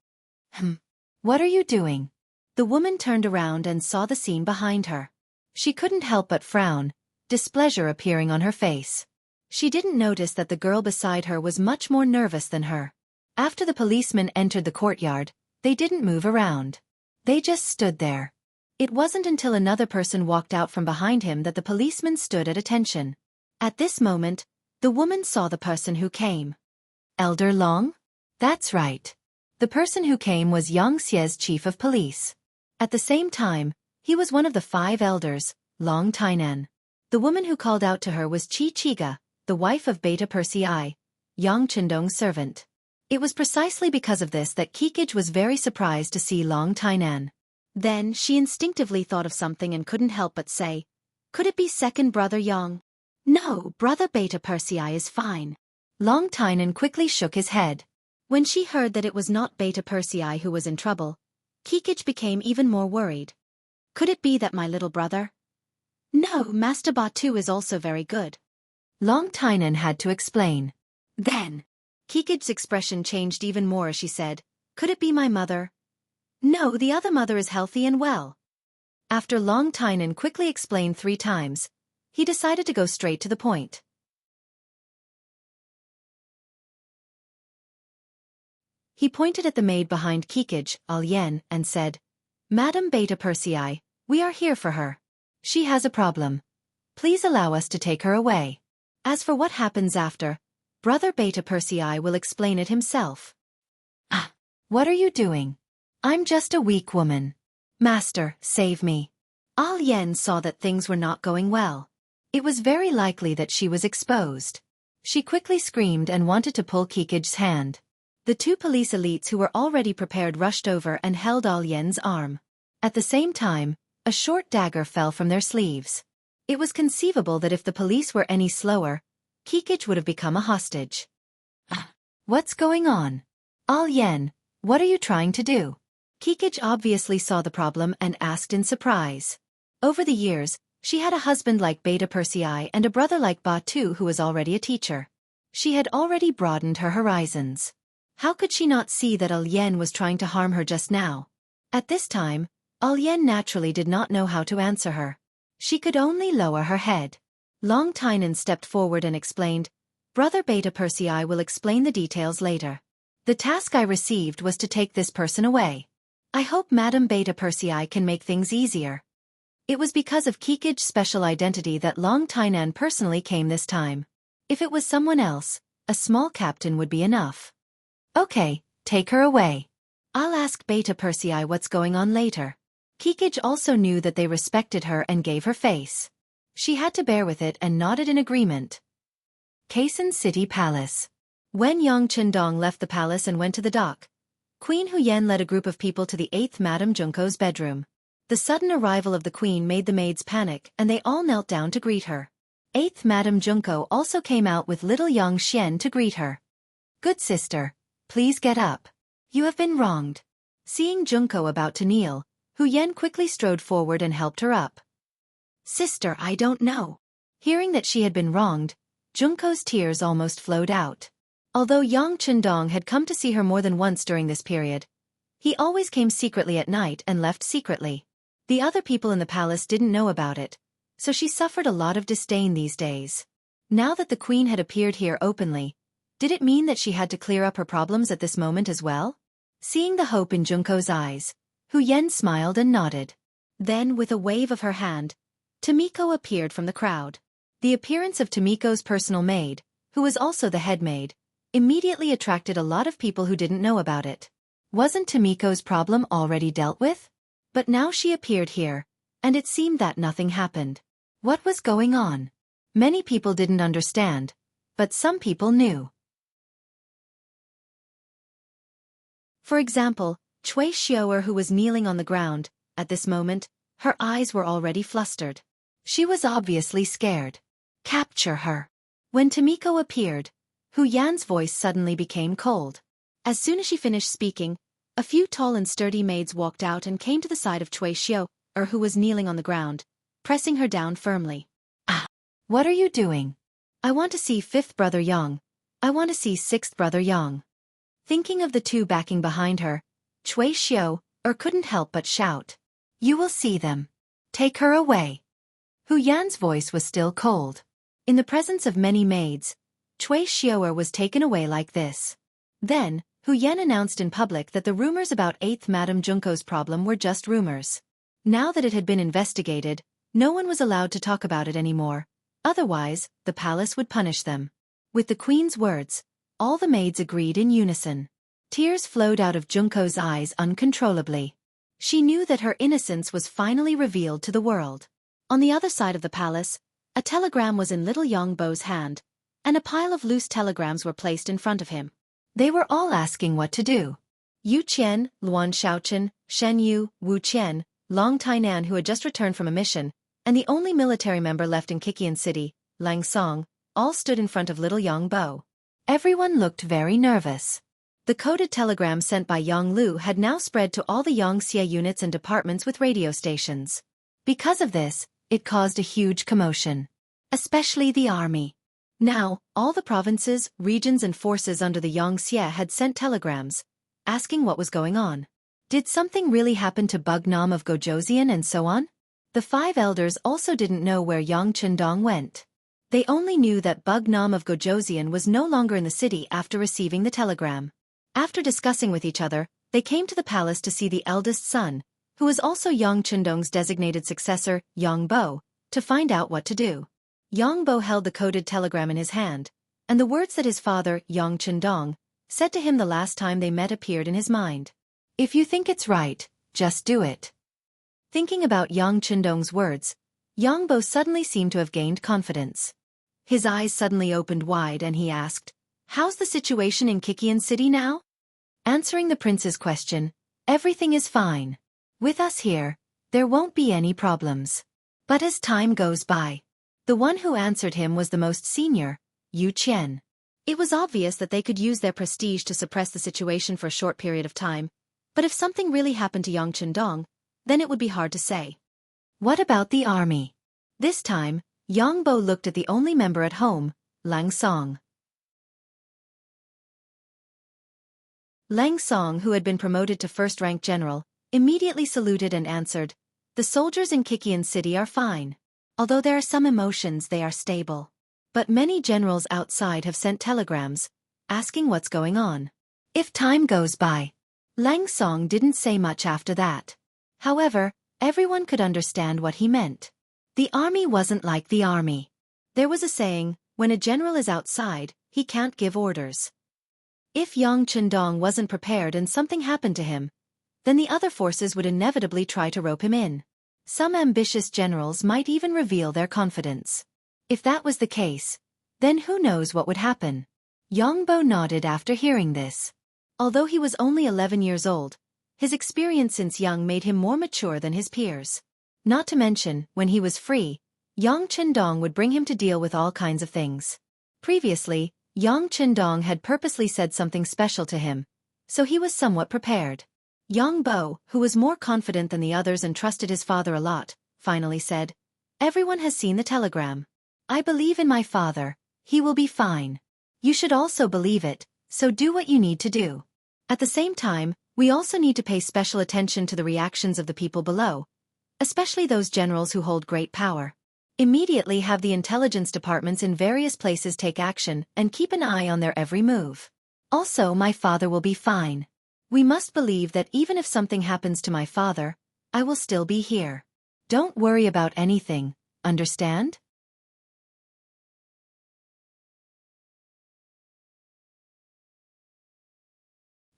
What are you doing?" The woman turned around and saw the scene behind her. She couldn't help but frown, displeasure appearing on her face. She didn't notice that the girl beside her was much more nervous than her. After the policemen entered the courtyard, they didn't move around. They just stood there. It wasn't until another person walked out from behind him that the policeman stood at attention. At this moment, the woman saw the person who came. Elder Long? That's right. The person who came was Xianxia's chief of police. At the same time, he was one of the 5 elders, Long Tainan. The woman who called out to her was Qi Qiga, the wife of Beta Persei, Yang Chendong's servant. It was precisely because of this that Kikij was very surprised to see Long Tainan. Then she instinctively thought of something and couldn't help but say, "Could it be second brother Yang?" "No, brother Beta Persei is fine." Long Tainan quickly shook his head. When she heard that it was not Beta Persei who was in trouble, Kikij became even more worried. "Could it be that my little brother?" "No, Master Batu is also very good." Long Tainan had to explain. Then, Kikij's expression changed even more as she said, "Could it be my mother?" "No, the other mother is healthy and well." After Long Tainan quickly explained 3 times, he decided to go straight to the point. He pointed at the maid behind Kikij, Alien, and said, "Madam Beta Persei, we are here for her. She has a problem. Please allow us to take her away. As for what happens after, brother Beta Persei will explain it himself." "Ah, what are you doing? I'm just a weak woman. Master, save me." Alien saw that things were not going well. It was very likely that she was exposed. She quickly screamed and wanted to pull Kikij's hand. The 2 police elites who were already prepared rushed over and held Alien's arm. At the same time, a short dagger fell from their sleeves. It was conceivable that if the police were any slower, Kikij would have become a hostage. "What's going on? Alien, what are you trying to do?" Kikij obviously saw the problem and asked in surprise. Over the years, she had a husband like Beta Persei and a brother like Batu who was already a teacher. She had already broadened her horizons. How could she not see that Alien was trying to harm her just now? At this time, Alien naturally did not know how to answer her. She could only lower her head. Long Tainan stepped forward and explained, "Brother Beta Persei will explain the details later." The task I received was to take this person away. I hope Madame Beta Persei can make things easier. It was because of Kiki's special identity that Long Tainan personally came this time. If it was someone else, a small captain would be enough. Okay, take her away. I'll ask Beta Persei what's going on later. Kiki also knew that they respected her and gave her face. She had to bear with it and nodded in agreement. Kaisan City Palace. When Yang Qindong left the palace and went to the dock, Queen Huyen led a group of people to the 8th Madame Junko's bedroom. The sudden arrival of the queen made the maids panic and they all knelt down to greet her. 8th Madame Junko also came out with little Xianxia to greet her. Good sister, please get up. You have been wronged. Seeing Junko about to kneel, Huyen quickly strode forward and helped her up. Sister, I don't know. Hearing that she had been wronged, Junko's tears almost flowed out. Although Yang Qindong had come to see her more than once during this period, he always came secretly at night and left secretly. The other people in the palace didn't know about it, so she suffered a lot of disdain these days. Now that the queen had appeared here openly, did it mean that she had to clear up her problems at this moment as well? Seeing the hope in Junko's eyes, Huyen smiled and nodded. Then, with a wave of her hand, Tomiko appeared from the crowd. The appearance of Tomiko's personal maid, who was also the head maid, immediately attracted a lot of people who didn't know about it. Wasn't Tomiko's problem already dealt with? But now she appeared here, and it seemed that nothing happened. What was going on? Many people didn't understand, but some people knew. For example, Cui Xiaoer, who was kneeling on the ground, at this moment, her eyes were already flustered. She was obviously scared. Capture her. When Tomiko appeared, Huyan's voice suddenly became cold. As soon as she finished speaking, a few tall and sturdy maids walked out and came to the side of Cui Xiaoer, who was kneeling on the ground, pressing her down firmly. Ah! What are you doing? I want to see 5th brother Yang. I want to see 6th brother Yang. Thinking of the two backing behind her, Cui Xiaoer couldn't help but shout. You will see them. Take her away. Huyan's voice was still cold. In the presence of many maids, Cui Xiaoer was taken away like this. Then, Huyen announced in public that the rumors about 8th Madame Junko's problem were just rumors. Now that it had been investigated, no one was allowed to talk about it anymore. Otherwise, the palace would punish them. With the queen's words, all the maids agreed in unison. Tears flowed out of Junko's eyes uncontrollably. She knew that her innocence was finally revealed to the world. On the other side of the palace, a telegram was in little Yang Bo's hand, and a pile of loose telegrams were placed in front of him. They were all asking what to do. Yu Qian, Luan Shaochen, Shen Yu, Wu Qian, Long Tainan, who had just returned from a mission, and the only military member left in Kikian City, Lang Song, all stood in front of little Yang Bo. Everyone looked very nervous. The coded telegram sent by Yang Lu had now spread to all the Xianxia units and departments with radio stations. Because of this, it caused a huge commotion. Especially the army. Now, all the provinces, regions and forces under the Xianxia had sent telegrams, asking what was going on. Did something really happen to Bugnam of Gojoseon and so on? The 5 elders also didn't know where Yang Qindong went. They only knew that Bugnam of Gojoseon was no longer in the city after receiving the telegram. After discussing with each other, they came to the palace to see the eldest son, who was also Yang Qindong's designated successor, Yang Bo, to find out what to do. Yang Bo held the coded telegram in his hand, and the words that his father, Yang Qindong, said to him the last time they met appeared in his mind. If you think it's right, just do it. Thinking about Yang Qindong's words, Yang Bo suddenly seemed to have gained confidence. His eyes suddenly opened wide and he asked, How's the situation in Kikian City now? Answering the prince's question, everything is fine. With us here, there won't be any problems. But as time goes by, the one who answered him was the most senior, Yu Qian. It was obvious that they could use their prestige to suppress the situation for a short period of time, but if something really happened to Yang Qindong, then it would be hard to say. What about the army? This time, Yang Bo looked at the only member at home, Lang Song. Lang Song, who had been promoted to first-rank general, immediately saluted and answered, The soldiers in Kikian City are fine. Although there are some emotions, they are stable. But many generals outside have sent telegrams, asking what's going on. If time goes by. Lang Song didn't say much after that. However, everyone could understand what he meant. The army wasn't like the army. There was a saying, when a general is outside, he can't give orders. If Yang Chendong wasn't prepared and something happened to him, then the other forces would inevitably try to rope him in. Some ambitious generals might even reveal their confidence. If that was the case, then who knows what would happen? Yongbo nodded after hearing this. Although he was only 11 years old, his experience since young made him more mature than his peers. Not to mention, when he was free, Yang Chendong would bring him to deal with all kinds of things. Previously, Yang Chendong had purposely said something special to him, so he was somewhat prepared. Yang Bo, who was more confident than the others and trusted his father a lot, finally said, "Everyone has seen the telegram. I believe in my father, he will be fine. You should also believe it, so do what you need to do. At the same time, we also need to pay special attention to the reactions of the people below, especially those generals who hold great power. Immediately have the intelligence departments in various places take action and keep an eye on their every move. Also, my father will be fine. We must believe that even if something happens to my father, I will still be here. Don't worry about anything, understand?"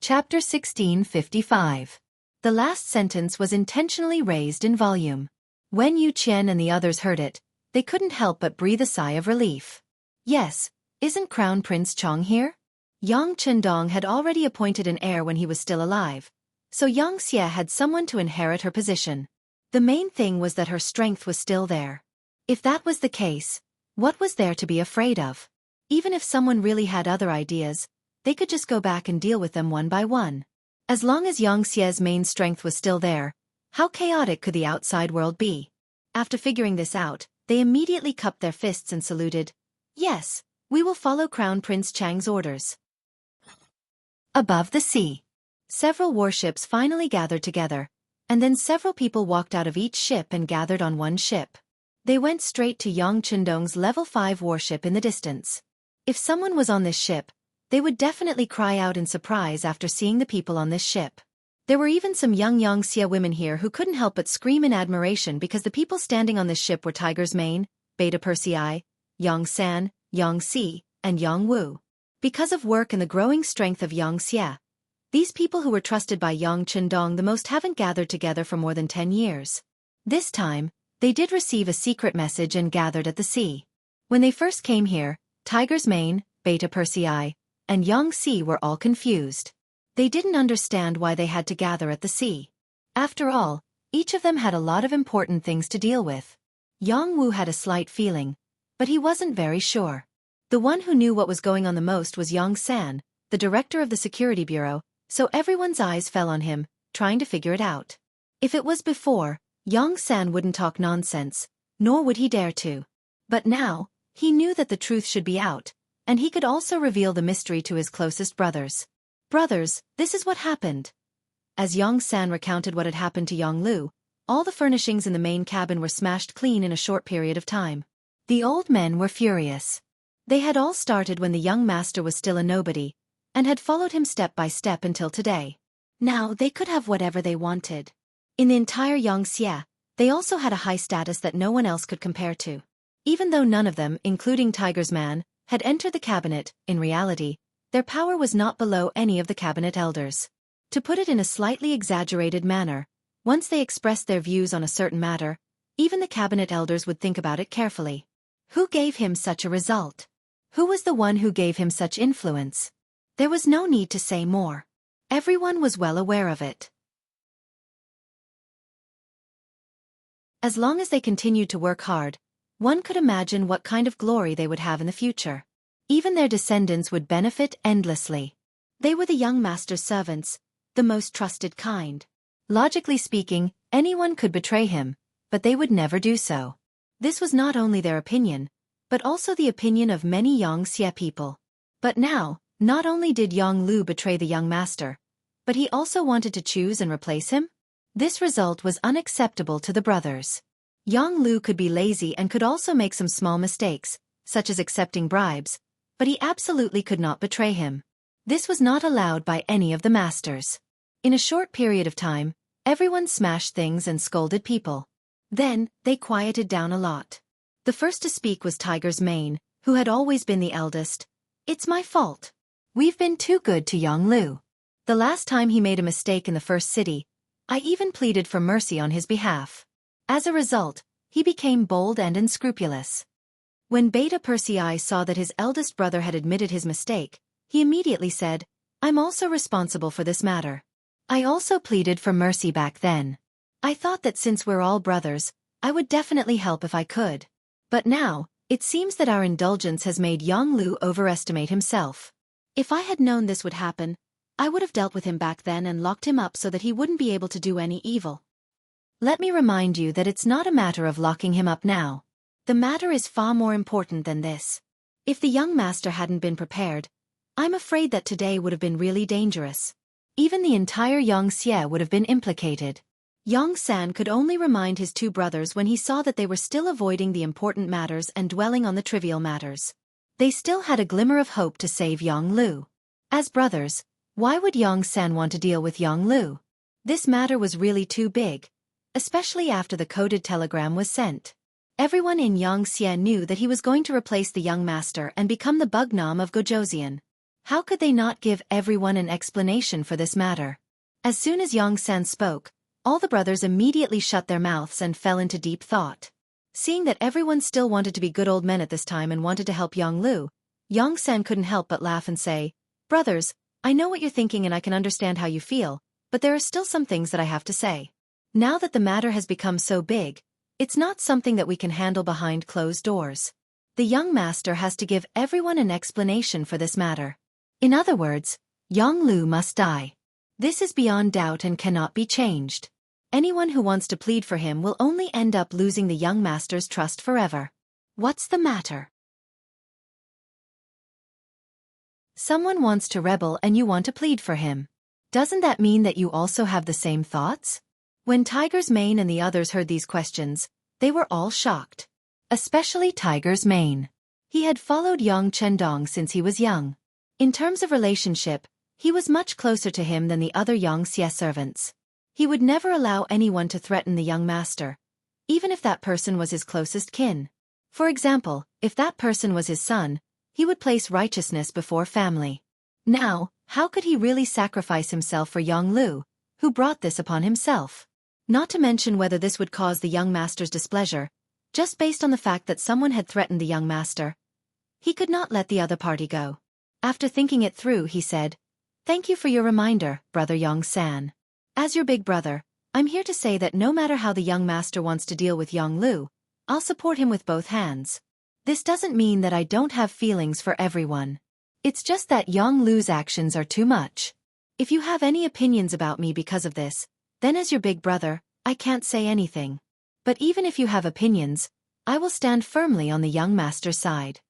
Chapter 1655. The last sentence was intentionally raised in volume. When Yu Qian and the others heard it, they couldn't help but breathe a sigh of relief. Yes, isn't Crown Prince Chong here? Yang Chendong had already appointed an heir when he was still alive, so Xianxia had someone to inherit her position. The main thing was that her strength was still there. If that was the case, what was there to be afraid of? Even if someone really had other ideas, they could just go back and deal with them one by one. As long as Xianxia's main strength was still there, how chaotic could the outside world be? After figuring this out, they immediately cupped their fists and saluted. "Yes, we will follow Crown Prince Chang's orders." Above the sea. Several warships finally gathered together, and then several people walked out of each ship and gathered on one ship. They went straight to Yang Chendong's level 5 warship in the distance. If someone was on this ship, they would definitely cry out in surprise after seeing the people on this ship. There were even some young Xianxia women here who couldn't help but scream in admiration because the people standing on this ship were Tiger's Mane, Beta Persei, Yang San, Yang Si, and Yang Wu. Because of work and the growing strength of Xianxia, these people who were trusted by Yang Chendong the most haven't gathered together for more than 10 years. This time, they did receive a secret message and gathered at the sea. When they first came here, Tiger's Mane, Beta Persei, and Yang Si were all confused. They didn't understand why they had to gather at the sea. After all, each of them had a lot of important things to deal with. Yang Wu had a slight feeling, but he wasn't very sure. The one who knew what was going on the most was Yang San, the director of the security bureau, so everyone's eyes fell on him, trying to figure it out. If it was before, Yang San wouldn't talk nonsense, nor would he dare to. But now, he knew that the truth should be out, and he could also reveal the mystery to his closest brothers. "Brothers, this is what happened." As Yang San recounted what had happened to Yang Lu, all the furnishings in the main cabin were smashed clean in a short period of time. The old men were furious. They had all started when the young master was still a nobody, and had followed him step by step until today. Now they could have whatever they wanted. In the entire Xianxia, they also had a high status that no one else could compare to. Even though none of them, including Tiger's Man, had entered the cabinet, in reality, their power was not below any of the cabinet elders. To put it in a slightly exaggerated manner, once they expressed their views on a certain matter, even the cabinet elders would think about it carefully. Who gave him such a result? Who was the one who gave him such influence? There was no need to say more. Everyone was well aware of it. As long as they continued to work hard, one could imagine what kind of glory they would have in the future. Even their descendants would benefit endlessly. They were the young master's servants, the most trusted kind. Logically speaking, anyone could betray him, but they would never do so. This was not only their opinion, but also the opinion of many Xianxia people. But now, not only did Yang Lu betray the young master, but he also wanted to choose and replace him? This result was unacceptable to the brothers. Yang Lu could be lazy and could also make some small mistakes, such as accepting bribes, but he absolutely could not betray him. This was not allowed by any of the masters. In a short period of time, everyone smashed things and scolded people. Then, they quieted down a lot. The first to speak was Tiger's Mane, who had always been the eldest. "It's my fault. We've been too good to Jianghu. The last time he made a mistake in the first city, I even pleaded for mercy on his behalf. As a result, he became bold and unscrupulous." When Beta Persei saw that his eldest brother had admitted his mistake, he immediately said, "I'm also responsible for this matter. I also pleaded for mercy back then. I thought that since we're all brothers, I would definitely help if I could. But now, it seems that our indulgence has made Jianghu overestimate himself. If I had known this would happen, I would have dealt with him back then and locked him up so that he wouldn't be able to do any evil." Let me remind you that it's not a matter of locking him up now. The matter is far more important than this. If the young master hadn't been prepared, I'm afraid that today would have been really dangerous. Even the entire Xianxia would have been implicated. Yong-san could only remind his two brothers when he saw that they were still avoiding the important matters and dwelling on the trivial matters. They still had a glimmer of hope to save Jianghu. As brothers, why would Yong-san want to deal with Jianghu? This matter was really too big, especially after the coded telegram was sent. Everyone in Xianxia knew that he was going to replace the young master and become the Bugnam of Gojoseon. How could they not give everyone an explanation for this matter? As soon as Yong-san spoke, all the brothers immediately shut their mouths and fell into deep thought. Seeing that everyone still wanted to be good old men at this time and wanted to help Jianghu, Yong-san couldn't help but laugh and say, "Brothers, I know what you're thinking and I can understand how you feel, but there are still some things that I have to say. Now that the matter has become so big, it's not something that we can handle behind closed doors. The young master has to give everyone an explanation for this matter. In other words, Jianghu must die. This is beyond doubt and cannot be changed. Anyone who wants to plead for him will only end up losing the young master's trust forever. What's the matter? Someone wants to rebel and you want to plead for him. Doesn't that mean that you also have the same thoughts?" When Tiger's Mane and the others heard these questions, they were all shocked. Especially Tiger's Mane. He had followed Yang Chendong since he was young. In terms of relationship, he was much closer to him than the other Xianxia servants. He would never allow anyone to threaten the young master, even if that person was his closest kin. For example, if that person was his son, he would place righteousness before family. Now, how could he really sacrifice himself for Jianghu, who brought this upon himself? Not to mention whether this would cause the young master's displeasure, just based on the fact that someone had threatened the young master. He could not let the other party go. After thinking it through, he said, "Thank you for your reminder, Brother Yong-san. As your big brother, I'm here to say that no matter how the young master wants to deal with Jianghu, I'll support him with both hands. This doesn't mean that I don't have feelings for everyone. It's just that Jianghu's actions are too much. If you have any opinions about me because of this, then as your big brother, I can't say anything. But even if you have opinions, I will stand firmly on the young master's side."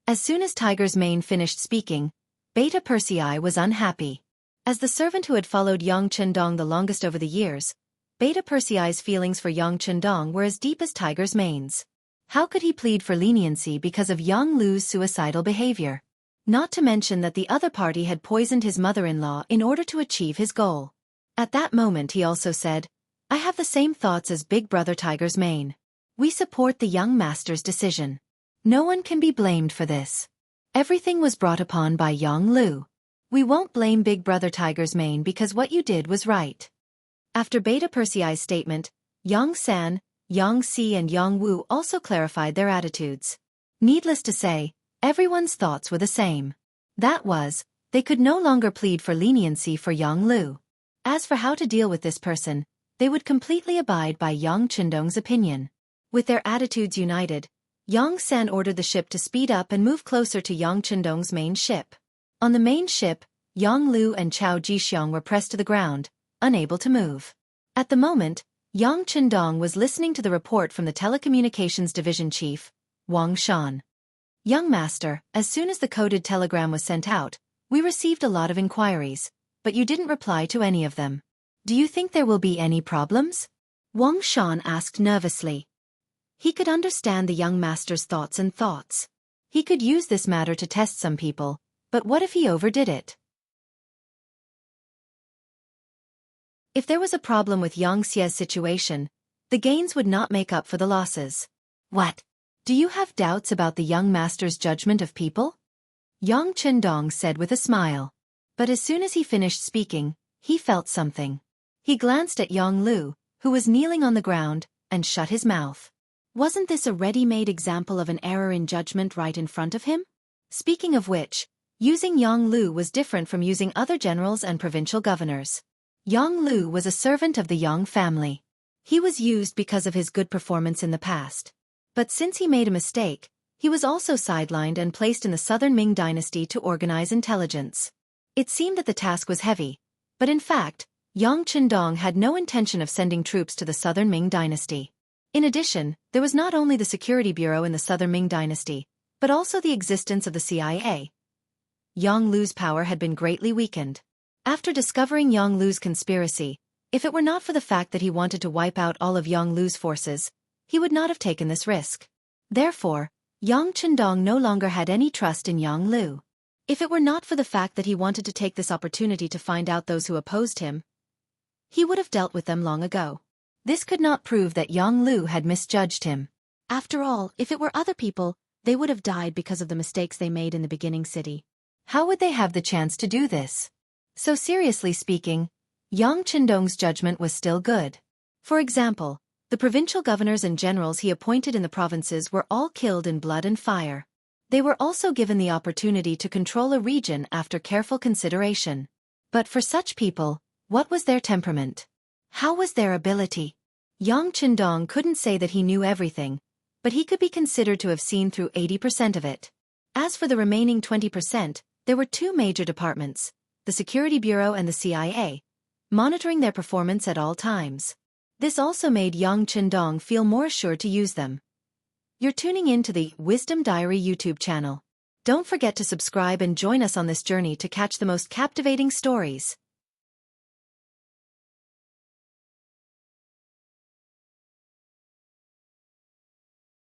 As soon as Tiger's Mane finished speaking, Beta Persei was unhappy. As the servant who had followed Yang Chendong the longest over the years, Beta Persei's feelings for Yang Chendong were as deep as Tiger's Mane's. How could he plead for leniency because of Jianghu's suicidal behavior? Not to mention that the other party had poisoned his mother-in-law in order to achieve his goal. At that moment he also said, "I have the same thoughts as Big Brother Tiger's Mane. We support the young master's decision. No one can be blamed for this. Everything was brought upon by Jianghu. We won't blame Big Brother Tiger's Mane because what you did was right." After Beta Persei's statement, Yang-san, Yang-si and Yang-wu also clarified their attitudes. Needless to say, everyone's thoughts were the same. That was, they could no longer plead for leniency for Jianghu. As for how to deal with this person, they would completely abide by Yang Chendong's opinion. With their attitudes united, Yang-san ordered the ship to speed up and move closer to Yang Chendong's main ship. On the main ship, Yang-lu and Chao Jixiong were pressed to the ground, unable to move. At the moment, Yang Chendong was listening to the report from the Telecommunications Division Chief, Wang Shan. "Young Master, as soon as the coded telegram was sent out, we received a lot of inquiries, but you didn't reply to any of them. Do you think there will be any problems?" Wang Shan asked nervously. He could understand the young master's thoughts. He could use this matter to test some people, but what if he overdid it? If there was a problem with Xianxia's situation, the gains would not make up for the losses. What? Do you have doubts about the young master's judgment of people? Yang Qindong said with a smile. But as soon as he finished speaking, he felt something. He glanced at Yang Lu, who was kneeling on the ground, and shut his mouth. Wasn't this a ready-made example of an error in judgment right in front of him? Speaking of which, using Yang Lu was different from using other generals and provincial governors. Yang Lu was a servant of the Yang family. He was used because of his good performance in the past. But since he made a mistake, he was also sidelined and placed in the Southern Ming dynasty to organize intelligence. It seemed that the task was heavy, but in fact, Yang Qindong had no intention of sending troops to the Southern Ming dynasty. In addition, there was not only the Security Bureau in the Southern Ming dynasty, but also the existence of the CIA. Yang Lu's power had been greatly weakened. After discovering Yang Lu's conspiracy, if it were not for the fact that he wanted to wipe out all of Yang Lu's forces, he would not have taken this risk. Therefore, Yang Qindong no longer had any trust in Yang Lu. If it were not for the fact that he wanted to take this opportunity to find out those who opposed him, he would have dealt with them long ago. This could not prove that Yang Lu had misjudged him. After all, if it were other people, they would have died because of the mistakes they made in the beginning city. How would they have the chance to do this? So seriously speaking, Yang Qindong's judgment was still good. For example, the provincial governors and generals he appointed in the provinces were all killed in blood and fire. They were also given the opportunity to control a region after careful consideration. But for such people, what was their temperament? How was their ability? Yang Qindong couldn't say that he knew everything, but he could be considered to have seen through 80% of it. As for the remaining 20%, there were two major departments, the Security Bureau and the CIA, monitoring their performance at all times. This also made Yang Qindong feel more assured to use them. You're tuning in to the Wisdom Diary YouTube channel. Don't forget to subscribe and join us on this journey to catch the most captivating stories.